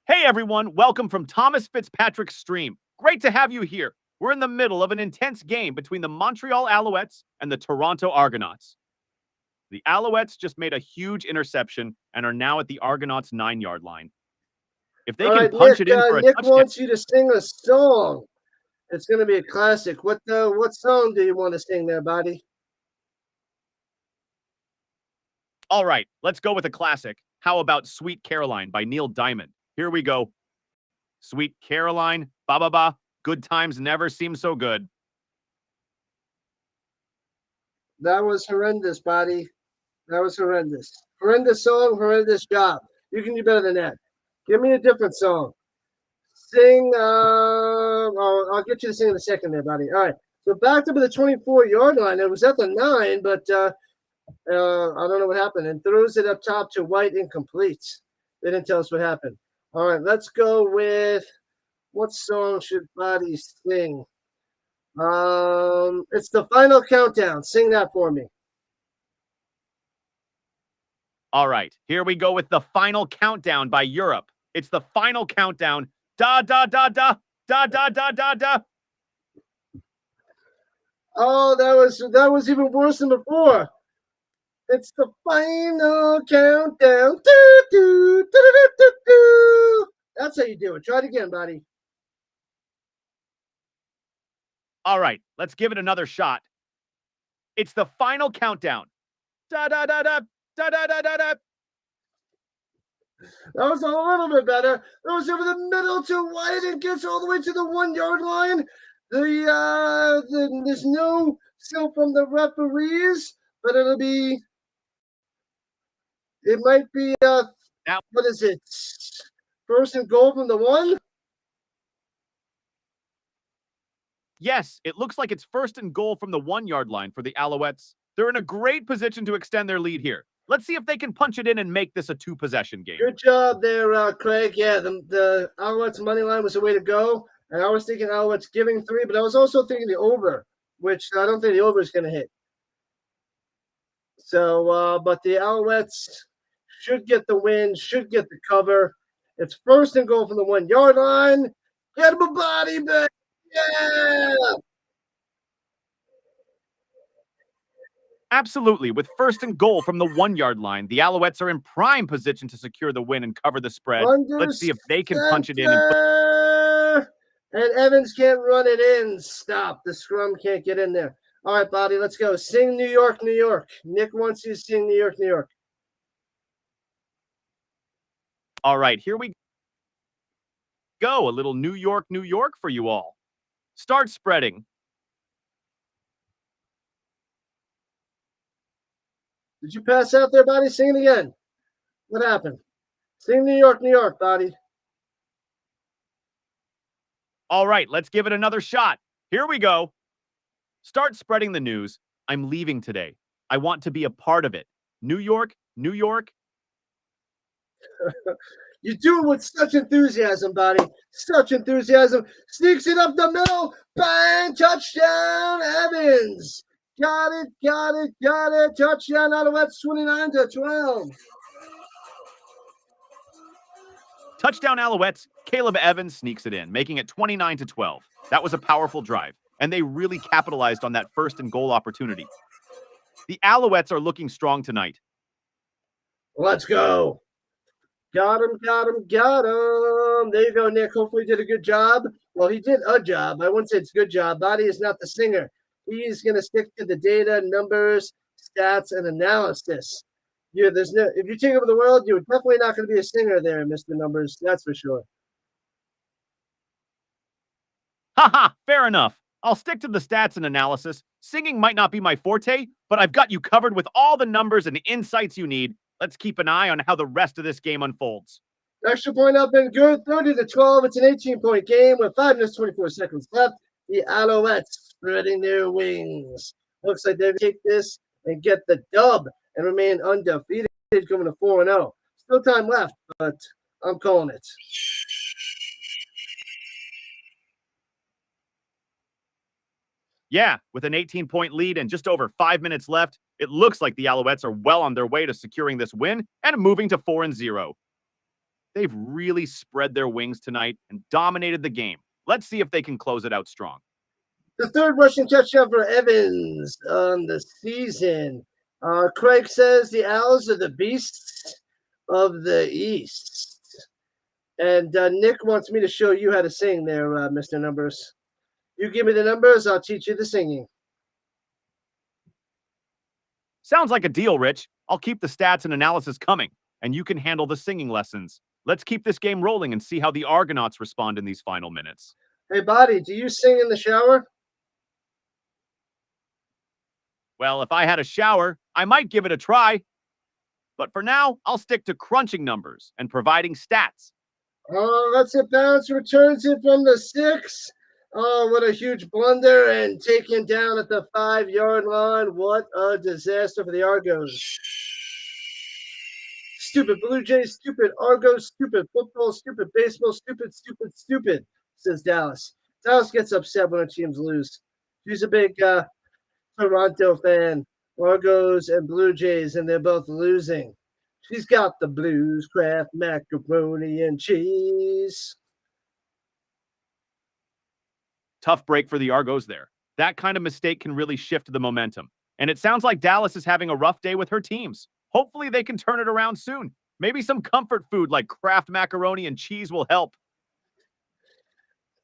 Hey, everyone. Welcome from Thomas Fitzpatrick's stream. Great to have you here. We're in the middle of an intense game between the Montreal Alouettes and the Toronto Argonauts. The Alouettes just made a huge interception and are now at the Argonauts' 9-yard line. If they can punch it in for a Nick touchdown, wants you to sing a song. It's going to be a classic. What song do you want to sing there, Botty? all right, let's go with a classic. How about Sweet Caroline by Neil Diamond? Here we go. Sweet Caroline, ba ba ba. Good times never seem so good. That was horrendous, Botty. That was horrendous. Horrendous song, horrendous job. You can do better than that. Give me a different song. Sing. I'll get you to sing in a second there, Botty. All right. So back up to the 24-yard line. It was at the 9, but I don't know what happened. And throws it up top to White, incomplete. They didn't tell us what happened. All right. Let's go with, what song should Botty sing? It's the final countdown. Sing that for me. All right, here we go with the final countdown by Europe. It's the final countdown. Da da da da da da da da da. Oh, that was even worse than before. It's the final countdown. Doo, doo, doo, doo, doo, doo. That's how you do it. Try it again, buddy. All right, let's give it another shot. It's the final countdown. Da da da da da da da da da. That was a little bit better. It was over the middle to White and gets all the way to the 1-yard line. There's no still from the referees, but it might be what is it? First and goal from the 1? Yes, it looks like it's first and goal from the 1-yard line for the Alouettes. They're in a great position to extend their lead here. Let's see if they can punch it in and make this a 2-possession game. Good job there, Craig. Yeah, the Alouettes money line was the way to go. And I was thinking Alouettes giving 3, but I was also thinking the over, which I don't think the over is going to hit. So, but the Alouettes should get the win, should get the cover. It's first and goal from the 1-yard line. Get him a body back. Yeah. Absolutely. With first and goal from the 1-yard line, the Alouettes are in prime position to secure the win and cover the spread. Let's see if they can punch it in. And Evans can't run it in. Stop. The scrum can't get in there. All right, Bobby, let's go. Sing New York, New York. Nick wants you to sing New York, New York. All right, here we go. A little New York, New York for you all. Start spreading. Did you pass out there, Bobby? Sing it again. What happened? Sing New York, New York, Bobby. All right, let's give it another shot. Here we go. Start spreading the news. I'm leaving today. I want to be a part of it. New York, New York. You do it with such enthusiasm, Botty. Such enthusiasm. Sneaks it up the middle. Bang! Touchdown, Evans. Got it, got it, got it. Touchdown, Alouettes, 29-12. Touchdown Alouettes, Caleb Evans sneaks it in, making it 29-12. That was a powerful drive, and they really capitalized on that first and goal opportunity. The Alouettes are looking strong tonight. Let's go. Got him, got him, got him. There you go, Nick. Hopefully he did a good job. Well, he did a job. I wouldn't say it's a good job. Botty is not the singer. He's going to stick to the data, numbers, stats, and analysis. Yeah, if you take over the world, you're definitely not going to be a singer there, Mr. Numbers. That's for sure. Haha, fair enough. I'll stick to the stats and analysis. Singing might not be my forte, but I've got you covered with all the numbers and insights you need. Let's keep an eye on how the rest of this game unfolds. Extra point up and good, 30-12. It's an 18-point game with 5 minutes, 24 seconds left. The Alouettes spreading their wings. Looks like they take this and get the dub and remain undefeated, going to 4-0. Still time left, but I'm calling it. Yeah, with an 18-point lead and just over 5 minutes left, it looks like the Alouettes are well on their way to securing this win and moving to 4-0. They've really spread their wings tonight and dominated the game. Let's see if they can close it out strong. The third rushing touchdown for Evans on the season. Craig says the Owls are the beasts of the East. And Nick wants me to show you how to sing there, Mr. Numbers. You give me the numbers, I'll teach you the singing. Sounds like a deal, Rich. I'll keep the stats and analysis coming, and you can handle the singing lessons. Let's keep this game rolling and see how the Argonauts respond in these final minutes. Hey, Botty, do you sing in the shower? Well, if I had a shower, I might give it a try. But for now, I'll stick to crunching numbers and providing stats. Oh, let's it bounce, returns it from the 6. Oh, what a huge blunder and taken down at the 5-yard line. What a disaster for the Argos. Stupid Blue Jays, stupid Argos, stupid football, stupid baseball, stupid, stupid, stupid, says Dallas. Dallas gets upset when her teams lose. She's a big Toronto fan, Argos and Blue Jays, and they're both losing. She's got the blues, Kraft macaroni and cheese. Tough break for the Argos there. That kind of mistake can really shift the momentum. And it sounds like Dallas is having a rough day with her teams. Hopefully they can turn it around soon. Maybe some comfort food like Kraft macaroni and cheese will help.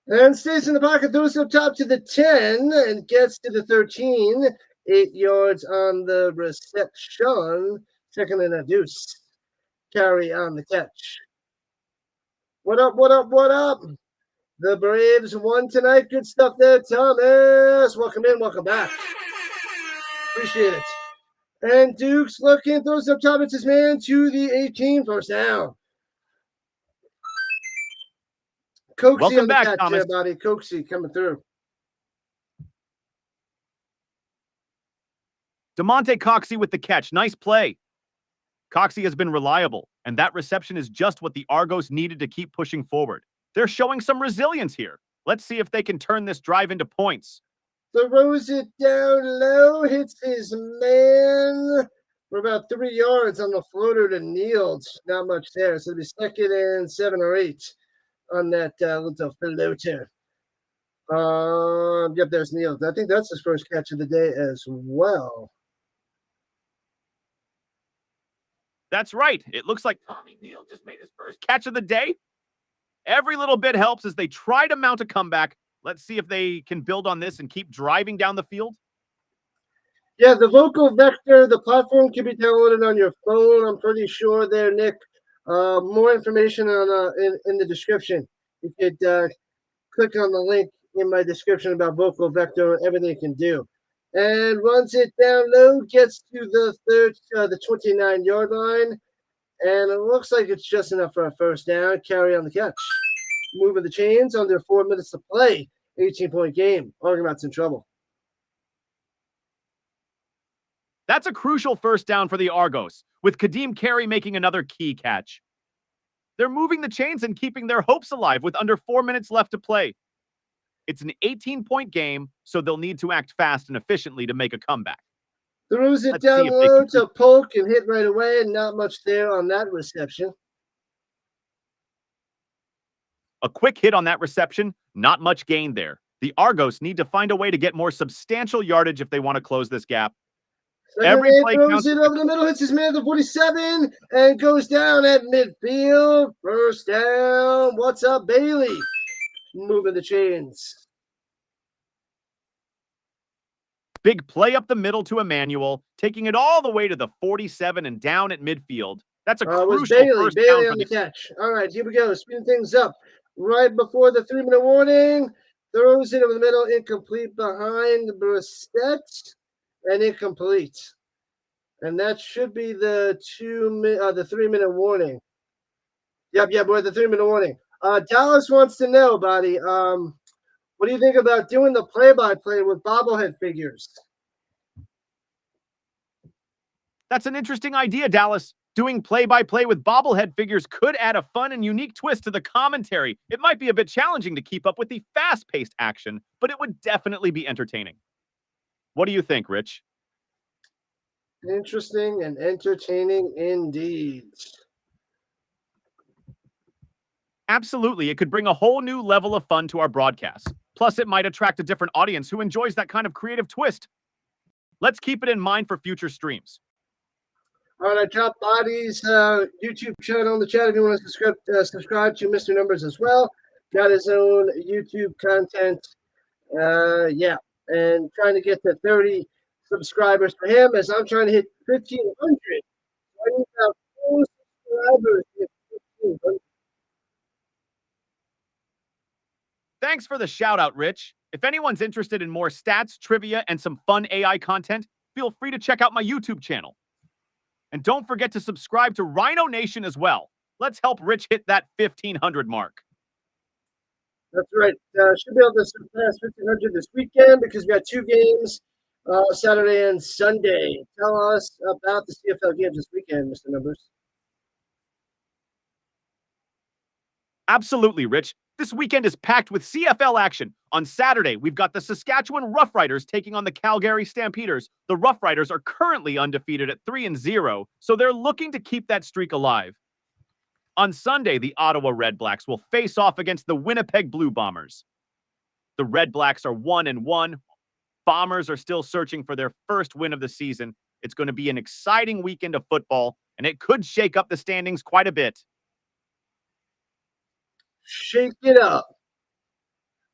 And stays in the pocket, throws up top to the 10 and gets to the 13. 8 yards on the reception. Second and a deuce. Carry on the catch. What up, what up, what up? The Braves won tonight. Good stuff there, Thomas. Welcome in, welcome back. Appreciate it. And Duke's looking, throws up top. It's his man to the 18. First down. Coxie Welcome on the back, catch Thomas. there, Botty. Coxie coming through. DeMonte Coxie with the catch. Nice play. Coxie has been reliable, and that reception is just what the Argos needed to keep pushing forward. They're showing some resilience here. Let's see if they can turn this drive into points. Throws it down low, hits his man for about 3 yards on the floater to Niels. Not much there. So it'll be second and 7 or 8 on that little floater. Yep, there's Niels. I think that's his first catch of the day as well. That's right. It looks like Tommy Neal just made his first catch of the day. Every little bit helps as they try to mount a comeback. Let's see if they can build on this and keep driving down the field. Yeah, the Vocal Vector, the platform can be downloaded on your phone. I'm pretty sure there, Nick. More information on in the description. You could click on the link in my description about Vocal Vector and everything it can do. And runs it down low, gets to the 29-yard line, and it looks like it's just enough for a first down. Carry on the catch. Moving the chains under 4 minutes to play. 18-point game. Argonauts in trouble. That's a crucial first down for the Argos, with Kadeem Carey making another key catch. They're moving the chains and keeping their hopes alive with under 4 minutes left to play. It's an 18-point game, so they'll need to act fast and efficiently to make a comeback. Throws it Let's see down if they low can to Polk and hit right away, and not much there on that reception. A quick hit on that reception, not much gain there. The Argos need to find a way to get more substantial yardage if they want to close this gap. Every play throws counts. it over the middle, hits his man at the 47, and goes down at midfield. First down. What's up, Bailey? Moving the chains. Big play up the middle to Emmanuel, taking it all the way to the 47 and down at midfield. That's a crucial first Bailey down on for the catch. All right, here we go. Speeding things up. Right before the 3-minute warning. Throws it over the middle, incomplete behind Brissett, and incomplete. And that should be the 3-minute warning. Yep, we're at the 3-minute warning. Dallas wants to know, Botty, what do you think about doing the play-by-play with bobblehead figures? That's an interesting idea, Dallas. Doing play-by-play with bobblehead figures could add a fun and unique twist to the commentary. It might be a bit challenging to keep up with the fast-paced action, but it would definitely be entertaining. What do you think, Rich? Interesting and entertaining indeed. Absolutely, it could bring a whole new level of fun to our broadcast. Plus, it might attract a different audience who enjoys that kind of creative twist. Let's keep it in mind for future streams. All right, I dropped Botty's YouTube channel in the chat if you want to subscribe to Mr. Numbers as well. Got his own YouTube content. And trying to get to 30 subscribers for him as I'm trying to hit 1,500. I need about 4 subscribers to hit 1,500. Thanks for the shout out, Rich. If anyone's interested in more stats, trivia, and some fun AI content, feel free to check out my YouTube channel. And don't forget to subscribe to Rhino Nation as well. Let's help Rich hit that 1,500 mark. That's right. Should be able to surpass 1,500 this weekend because we got 2 games, Saturday and Sunday. Tell us about the CFL games this weekend, Mr. Numbers. Absolutely, Rich. This weekend is packed with CFL action. On Saturday, we've got the Saskatchewan Roughriders taking on the Calgary Stampeders. The Roughriders are currently undefeated at 3-0, so they're looking to keep that streak alive. On Sunday, the Ottawa Red Blacks will face off against the Winnipeg Blue Bombers. The Red Blacks are 1-1. Bombers are still searching for their first win of the season. It's going to be an exciting weekend of football, and it could shake up the standings quite a bit. Shake it up.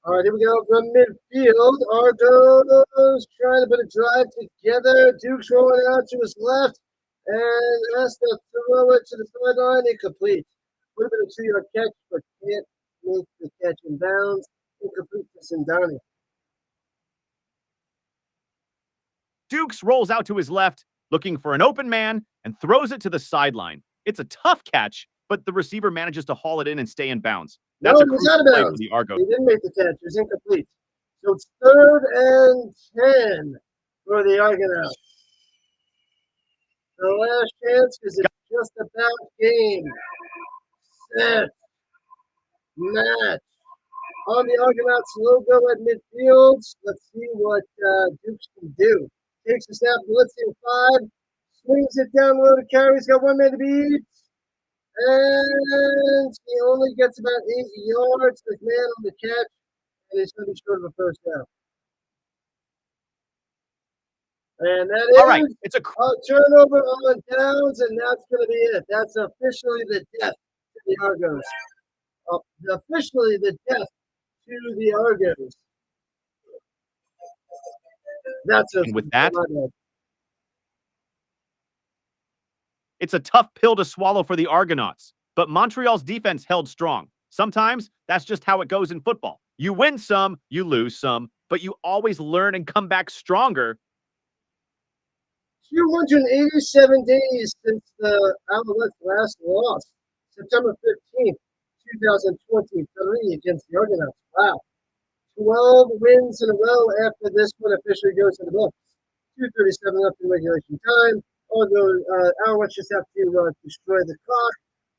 All right, here we go from midfield. Argonauts trying to put a drive together. Duke's rolling out to his left and has to throw it to the sideline. Incomplete. Would have been a 2-yard catch, but can't make the catch in bounds. Incomplete to Sindani. Dukes rolls out to his left, looking for an open man, and throws it to the sideline. It's a tough catch, but the receiver manages to haul it in and stay in bounds. That's a crucial play for the Argos. He didn't make the catch. It was incomplete. So it's 3rd and 10 for the Argonauts. The last chance because it's just about game, set, match. On the Argonauts logo at midfield. Let's see what Dukes can do. Takes the snap, blitzing 5, swings it down low to carry. He's got 1 man to beat. And he only gets about 8 yards. The man on the catch, and he's going to be short of a first down. And that is all right. It's a turnover on downs, and that's going to be it. That's officially the death to the Argos. Officially the death to the Argos. That's a, and with that, it's a tough pill to swallow for the Argonauts, but Montreal's defense held strong. Sometimes that's just how it goes in football. You win some, you lose some, but you always learn and come back stronger. 287 days since the Alouettes last lost, September 15th, 2023 against the Argonauts. Wow. 12 wins in a row after this one officially goes in the books. 2:37 left in regulation time. Although Alouettes just have to destroy the clock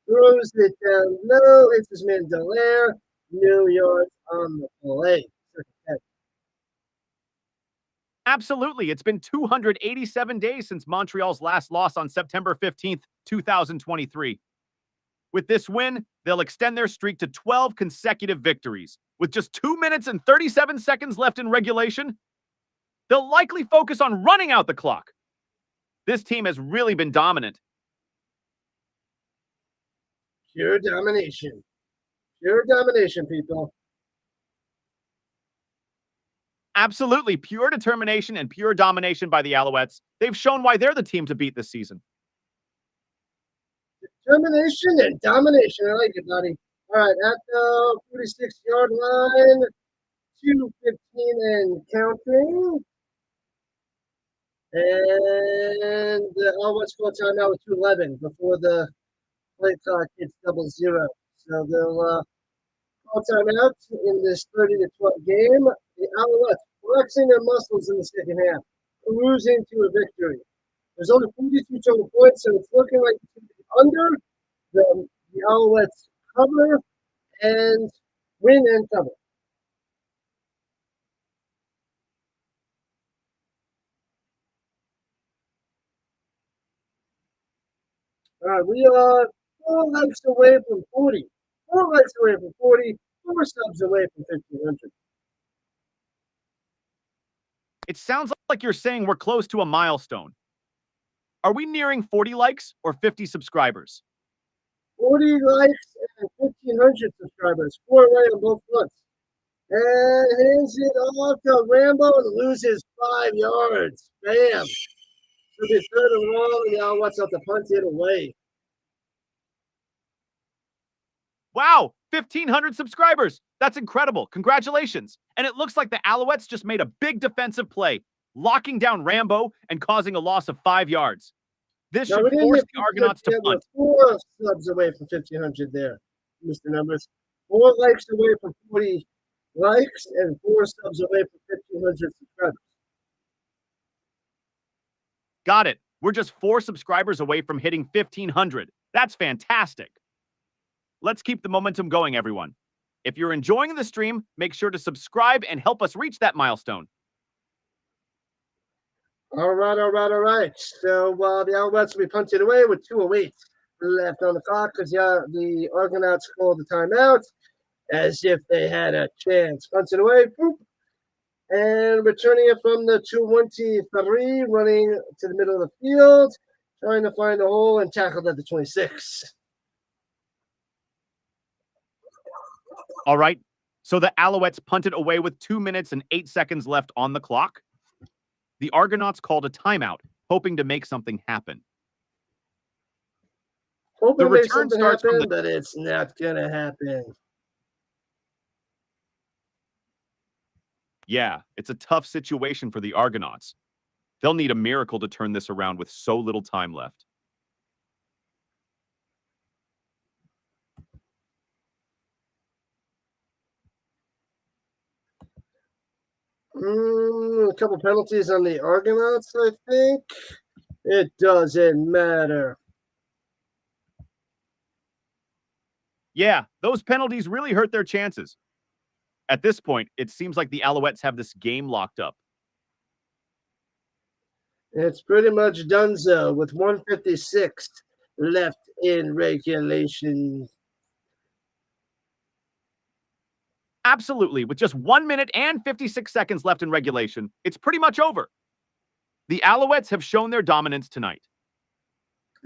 throws it down low. It's his man Delaire. New yards on the play. Absolutely. It's been 287 days since Montreal's last loss on September 15th, 2023. With this win, they'll extend their streak to 12 consecutive victories. With just 2 minutes and 37 seconds left in regulation, they'll likely focus on running out the clock. This team has really been dominant. Pure domination. Pure domination, people. Absolutely. Pure determination and pure domination by the Alouettes. They've shown why they're the team to beat this season. Determination and domination. I like it, buddy. All right, at the 46-yard line, 2:15 and counting. And Alouettes call timeout with 2:11 before the play clock hits 00. So they'll call timeout in this 30-12 game. The Alouettes flexing their muscles in the second half, cruising to a victory. There's only 42 total points, so it's looking like it's under. The Alouettes cover and win and cover. All right, we are 4 legs away from 40. 4 legs away from 40. 4 subs away from 1,500. It sounds like you're saying we're close to a milestone. Are we nearing 40 likes or 50 subscribers? 40 likes and 1,500 subscribers. 4 away on both fronts. And hands it off to Rambo and loses 5 yards. Bam. It'll be 3rd and long, and the Alouettes have to punt it away. Wow, 1,500 subscribers. That's incredible. Congratulations. And it looks like the Alouettes just made a big defensive play, locking down Rambo and causing a loss of 5 yards. This should force the Argonauts to punt. 4 subs away from 1,500 there, Mr. Numbers. 4 likes away from 40 likes and 4 subs away from 1,500 subscribers. Got it. We're just 4 subscribers away from hitting 1,500. That's fantastic. Let's keep the momentum going, everyone. If you're enjoying the stream, make sure to subscribe and help us reach that milestone. All right. So the Alouettes will be punted away with 2:08 left on the clock because the Argonauts called the timeout as if they had a chance. Punted away, boop, and returning it from the 23, running to the middle of the field, trying to find a hole and tackled at the 26. All right. So the Alouettes punted away with 2 minutes and 8 seconds left on the clock. The Argonauts called a timeout, hoping to make something happen. Hoping to make something happen, but it's not going to happen. Yeah, it's a tough situation for the Argonauts. They'll need a miracle to turn this around with so little time left. A couple penalties on the Argonauts, I think. It doesn't matter. Yeah, those penalties really hurt their chances. At this point, it seems like the Alouettes have this game locked up. It's pretty much donezo with 1:56 left in regulation. Absolutely. With just 1 minute and 56 seconds left in regulation, it's pretty much over. The Alouettes have shown their dominance tonight.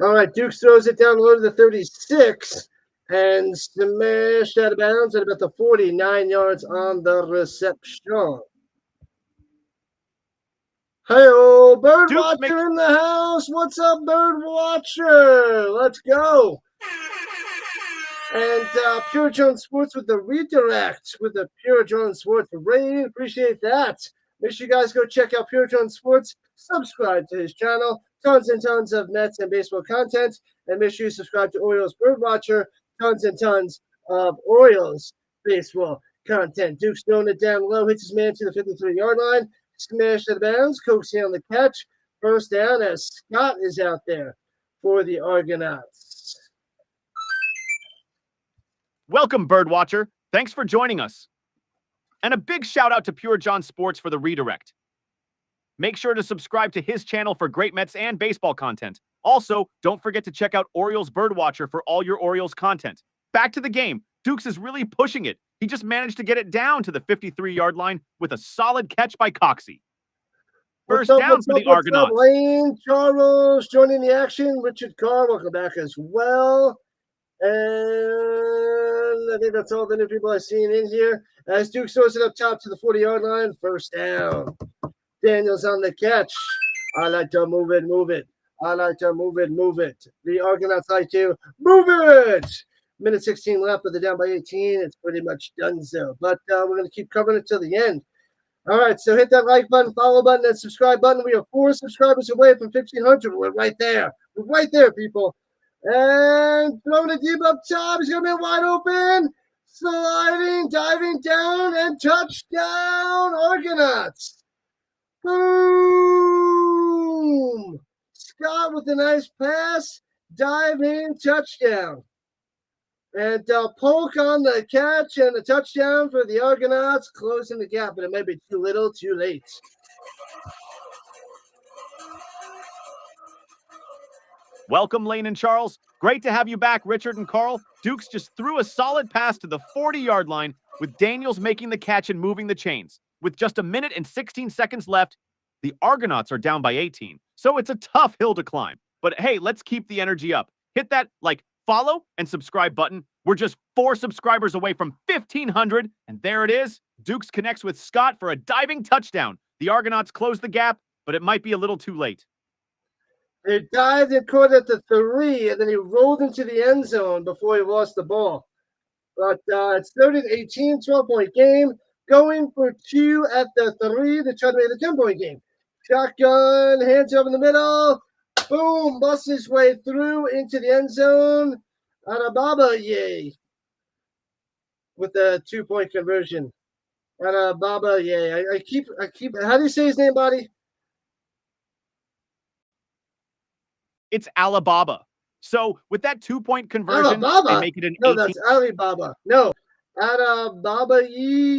All right, Dukes throws it down low to the 36 and smashed out of bounds at about the 49 yards on the reception. Hey-oh, Bird Watcher in the house. What's up, Bird Watcher? Let's go. And Pure Jones Sports with the redirect with the Pure Jones Sports rating. Appreciate that. Make sure you guys go check out Pure Jones Sports. Subscribe to his channel. Tons and tons of Mets and baseball content. And make sure you subscribe to Orioles Bird Watcher. Tons and tons of Orioles baseball content. Duke's throwing it down low. Hits his man to the 53-yard line. Smashed out of bounds. Coaxing on the catch. First down as Scott is out there for the Argonauts. Welcome, Birdwatcher. Thanks for joining us. And a big shout out to Pure John Sports for the redirect. Make sure to subscribe to his channel for great Mets and baseball content. Also, don't forget to check out Orioles Birdwatcher for all your Orioles content. Back to the game. Dukes is really pushing it. He just managed to get it down to the 53-yard line with a solid catch by Coxey. First down for the Argonauts. Lane Charles joining the action. Richard Carr, welcome back as well. And I think that's all the new people I've seen in here. As Duke throws it up top to the 40-yard line, first down. Daniels on the catch. I like to move it. I like to move it. The Argonauts like to move it. Minute 16 left, but they're down by 18. It's pretty much done so. But we're going to keep covering it till the end. All right, so hit that like button, follow button, and subscribe button. We are 4 subscribers away from 1,500. We're right there. We're right there, people. And throwing it deep up top. He's going to be wide open. Sliding, diving down, and touchdown, Argonauts. Boom! Scott with a nice pass. Dive in, touchdown. And Polk on the catch and a touchdown for the Argonauts, closing the gap, but it may be too little, too late. Welcome, Lane and Charles. Great to have you back, Richard and Carl. Dukes just threw a solid pass to the 40-yard line with Daniels making the catch and moving the chains. With just a minute and 16 seconds left, the Argonauts are down by 18. So it's a tough hill to climb. But hey, let's keep the energy up. Hit that follow and subscribe button. We're just 4 subscribers away from 1,500. And there it is. Dukes connects with Scott for a diving touchdown. The Argonauts close the gap, but it might be a little too late. He dived and caught at the 3, and then he rolled into the end zone before he lost the ball. But it's 30-18, 12-point game. Going for 2 at the 3 to try to make it a 10-point game. Shotgun, hands up in the middle. Boom, busts his way through into the end zone. Arababa, yay. With the 2-point conversion. Arababa, yay. I keep, how do you say his name, Botty? It's Alibaba. So with that 2-point conversion, Alibaba? they make it an 18. No, that's Alibaba. No. Alibaba,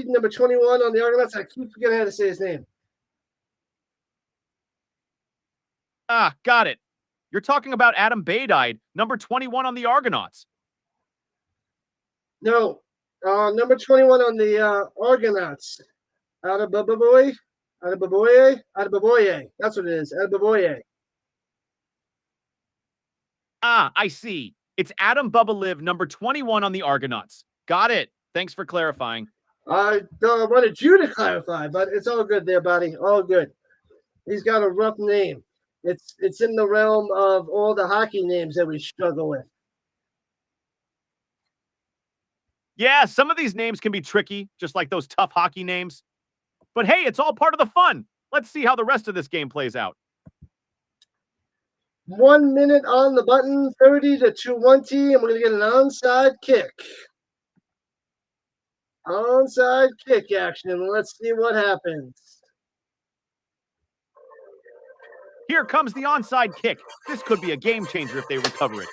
number 21 on the Argonauts. I keep forgetting how to say his name. Ah, got it. You're talking about Adam Badide, number 21 on the Argonauts. No, number 21 on the Argonauts. Adababoye. That's what it is. Adababoye. Ah, I see. It's Adam Bubba Live, number 21 on the Argonauts. Got it. Thanks for clarifying. I wanted you to clarify, but it's all good there, buddy. All good. He's got a rough name. It's in the realm of all the hockey names that we struggle with. Yeah, some of these names can be tricky, just like those tough hockey names. But hey, it's all part of the fun. Let's see how the rest of this game plays out. 1 minute on the button, 30-20, and we're going to get an onside kick. Onside kick action. Let's see what happens. Here comes the onside kick. This could be a game changer if they recover it.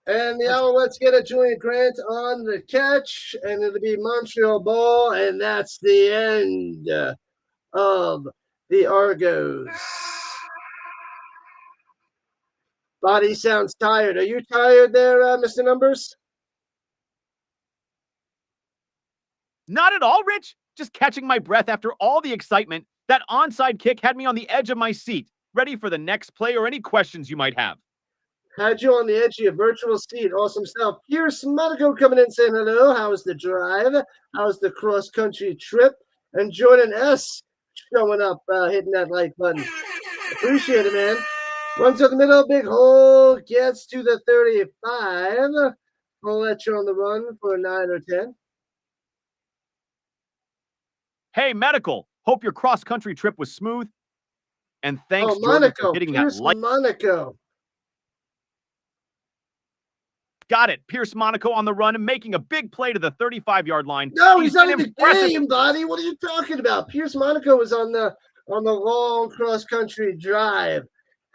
And the Alouettes get a Julian Grant on the catch, and it'll be Montreal ball, and that's the end of the Argos. Body sounds tired. Are you tired there, Mr. Numbers? Not at all, Rich. Just catching my breath after all the excitement. That onside kick had me on the edge of my seat, ready for the next play or any questions you might have. Had you on the edge of your virtual seat. Awesome stuff. Here's Monaco coming in saying hello. How's the drive? How's the cross-country trip? And Jordan S. showing up, hitting that like button. Appreciate it, man. Runs to the middle, big hole, gets to the 35. We'll let you on the run for a 9 or 10. Hey, Medical. Hope your cross-country trip was smooth. And thanks, Jordan, Monaco. for hitting that like. Monaco. Got it. Pierce Monaco on the run and making a big play to the 35-yard line. No, he's not in the game, buddy. What are you talking about? Pierce Monaco was on the long cross-country drive.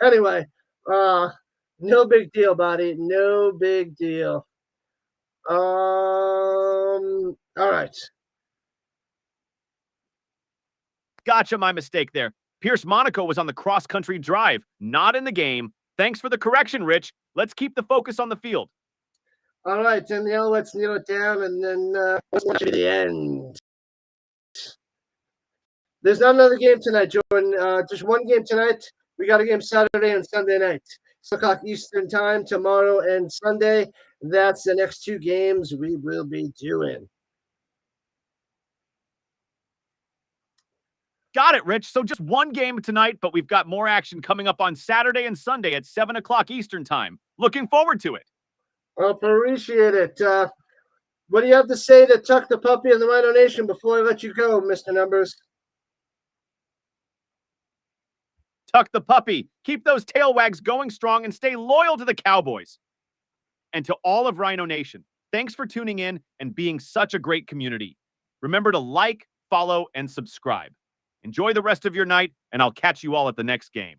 Anyway, no big deal, buddy. No big deal. All right. Gotcha, my mistake there. Pierce Monaco was on the cross-country drive, not in the game. Thanks for the correction, Rich. Let's keep the focus on the field. All right, then the Alouettes kneel it down, and then let's watch the end. There's not another game tonight, Jordan. Just one game tonight. We got a game Saturday and Sunday night. 6 o'clock Eastern time tomorrow and Sunday. That's the next two games we will be doing. Got it, Rich. So just one game tonight, but we've got more action coming up on Saturday and Sunday at 7 o'clock Eastern time. Looking forward to it. Appreciate it. What do you have to say to Tuck the Puppy and the Rhino Nation before I let you go, Mr. Numbers? Tuck the Puppy. Keep those tail wags going strong and stay loyal to the Cowboys. And to all of Rhino Nation, thanks for tuning in and being such a great community. Remember to like, follow, and subscribe. Enjoy the rest of your night, and I'll catch you all at the next game.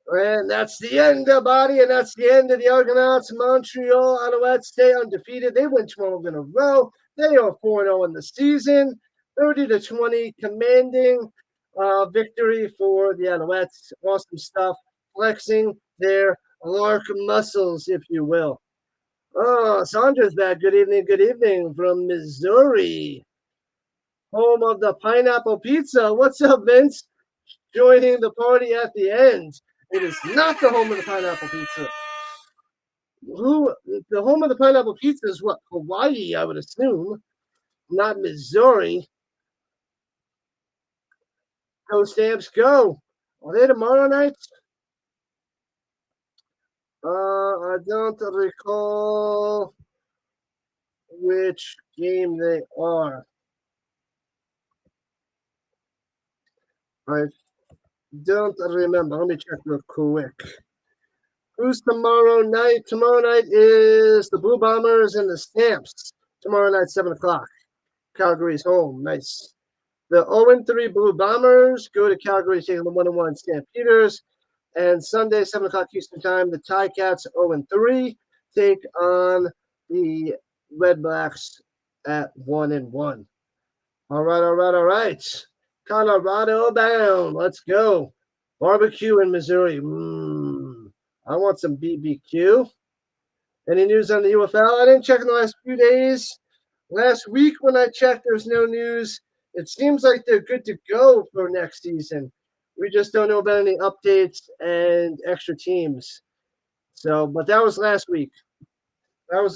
And that's the end of Botty, and that's the end of the Argonauts. Montreal Alouettes stay undefeated. They win 12 in a row. They are 4-0 in the season. 30-20, commanding victory for the Alouettes. Awesome stuff. Flexing their lark muscles, if you will. Oh, Sandra's back. Good evening from Missouri. Home of the pineapple pizza. What's up, Vince? Joining the party at the end. It is not the home of the pineapple pizza. The home of the pineapple pizza is what? Hawaii, I would assume. Not Missouri. Go Stamps, go. Are they tomorrow night? I don't recall which game they are. I don't remember. Let me check real quick. Who's tomorrow night? Tomorrow night is the Blue Bombers and the Stamps. Tomorrow night, 7 o'clock. Calgary's home. Nice. The 0-3 Blue Bombers go to Calgary, taking the 1-1 Stampeders. And Sunday, 7 o'clock Eastern time, the Ticats 0-3 take on the Red Blacks at 1-1. All right. Colorado bound. Let's go. Barbecue in Missouri. I want some BBQ. Any news on the UFL? I didn't check in the last few days. Last week when I checked, there's no news. It seems like they're good to go for next season. We just don't know about any updates and extra teams. So, but that was last week. There,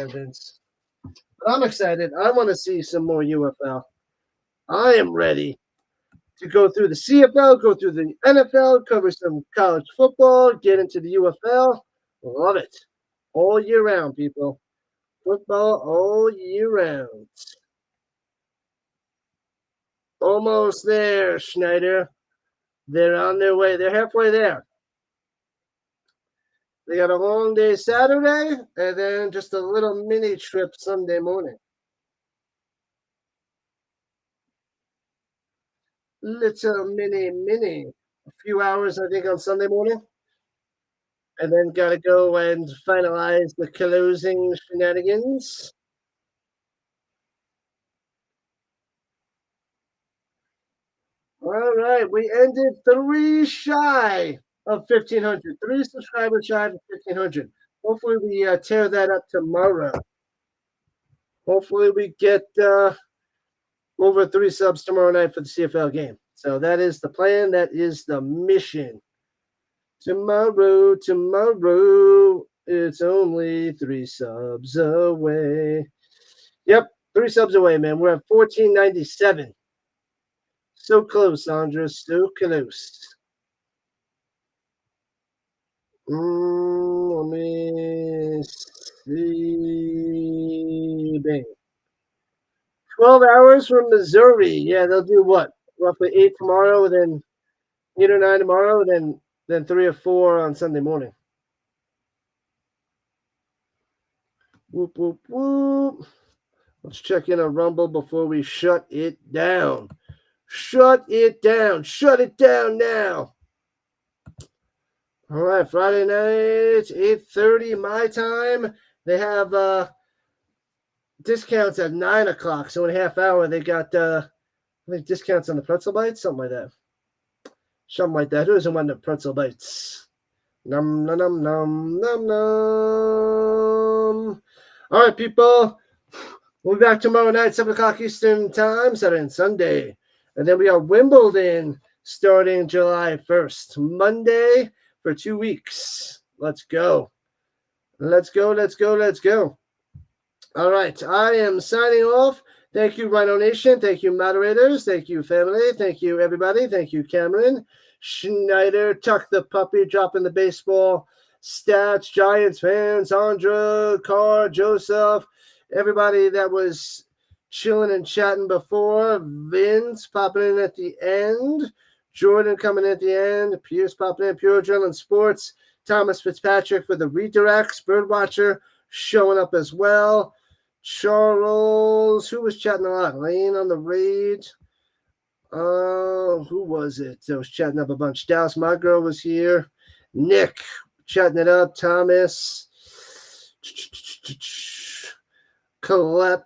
Vince. But I'm excited. I want to see some more UFL. I am ready to go through the CFL, go through the NFL, cover some college football, get into the UFL. Love it. All year round, people. Football all year round. Almost there, Schneider. They're on their way. They're halfway there. They got a long day Saturday and then just a little mini trip Sunday morning. Little mini. A few hours, I think, on Sunday morning. And then got to go and finalize the closing shenanigans. All right, we ended 3 shy of 1,500. 3 subscribers shy of 1,500. Hopefully we tear that up tomorrow. Hopefully we get over 3 subs tomorrow night for the CFL game. So that is the plan. That is the mission. Tomorrow, it's only 3 subs away. Yep, 3 subs away, man. We're at 1497. So close, Sandra. So close. Let me see. Bang. 12 hours from Missouri. Yeah, they'll do what? Roughly 8 tomorrow, then 8 or 9 tomorrow, then 3 or 4 on Sunday morning. Whoop, whoop, whoop. Let's check in on Rumble before we shut it down. Shut it down. Shut it down now. All right, Friday night, 8:30 my time. They have discounts at 9 o'clock, so in a half hour they got I think discounts on the pretzel bites, something like that. Something like that. Who doesn't want the pretzel bites? Num num num num num num. All right, people. We'll be back tomorrow night, 7 o'clock Eastern Time, Saturday and Sunday. And then we are Wimbledon starting July 1st, Monday for 2 weeks. Let's go. Let's go, let's go, let's go. All right, I am signing off. Thank you, Rhino Nation. Thank you, moderators. Thank you, family. Thank you, everybody. Thank you, Cameron. Schneider, Tuck the Puppy, dropping the baseball. Stats, Giants fans, Andra, Carr, Joseph, everybody that was chilling and chatting before. Vince popping in at the end. Jordan coming in at the end. Pierce popping in. Pure Adrenaline Sports. Thomas Fitzpatrick for the redirects. Birdwatcher showing up as well. Charles, who was chatting a lot? Lane on the raid. Who was it that was chatting up a bunch? Dallas, my girl, was here. Nick, chatting it up. Thomas. Colette.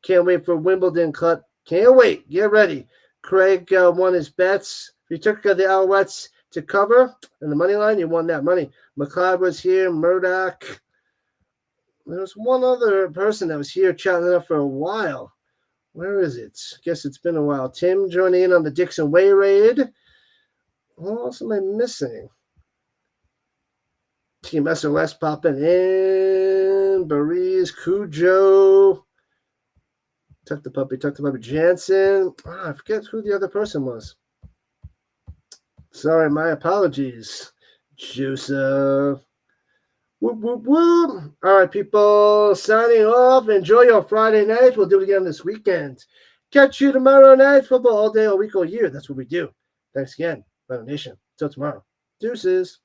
Can't wait for Wimbledon, Colette. Can't wait. Get ready. Craig won his bets. If you took the Alouettes to cover and the money line, you won that money. McLeod was here. Murdoch. There was one other person that was here chatting it up for a while. Where is it? Guess it's been a while. Tim joining in on the Dixon Way raid. What else am I missing? Team SOS popping in. Baris, Cujo. Tuck the Puppy, Jansen. I forget who the other person was. Sorry, my apologies. Joseph. Whoop, whoop, whoop. All right, people, signing off. Enjoy your Friday night. We'll do it again this weekend. Catch you tomorrow night. Football all day, all week, all year. That's what we do. Thanks again, Rhino Nation. Till tomorrow. Deuces.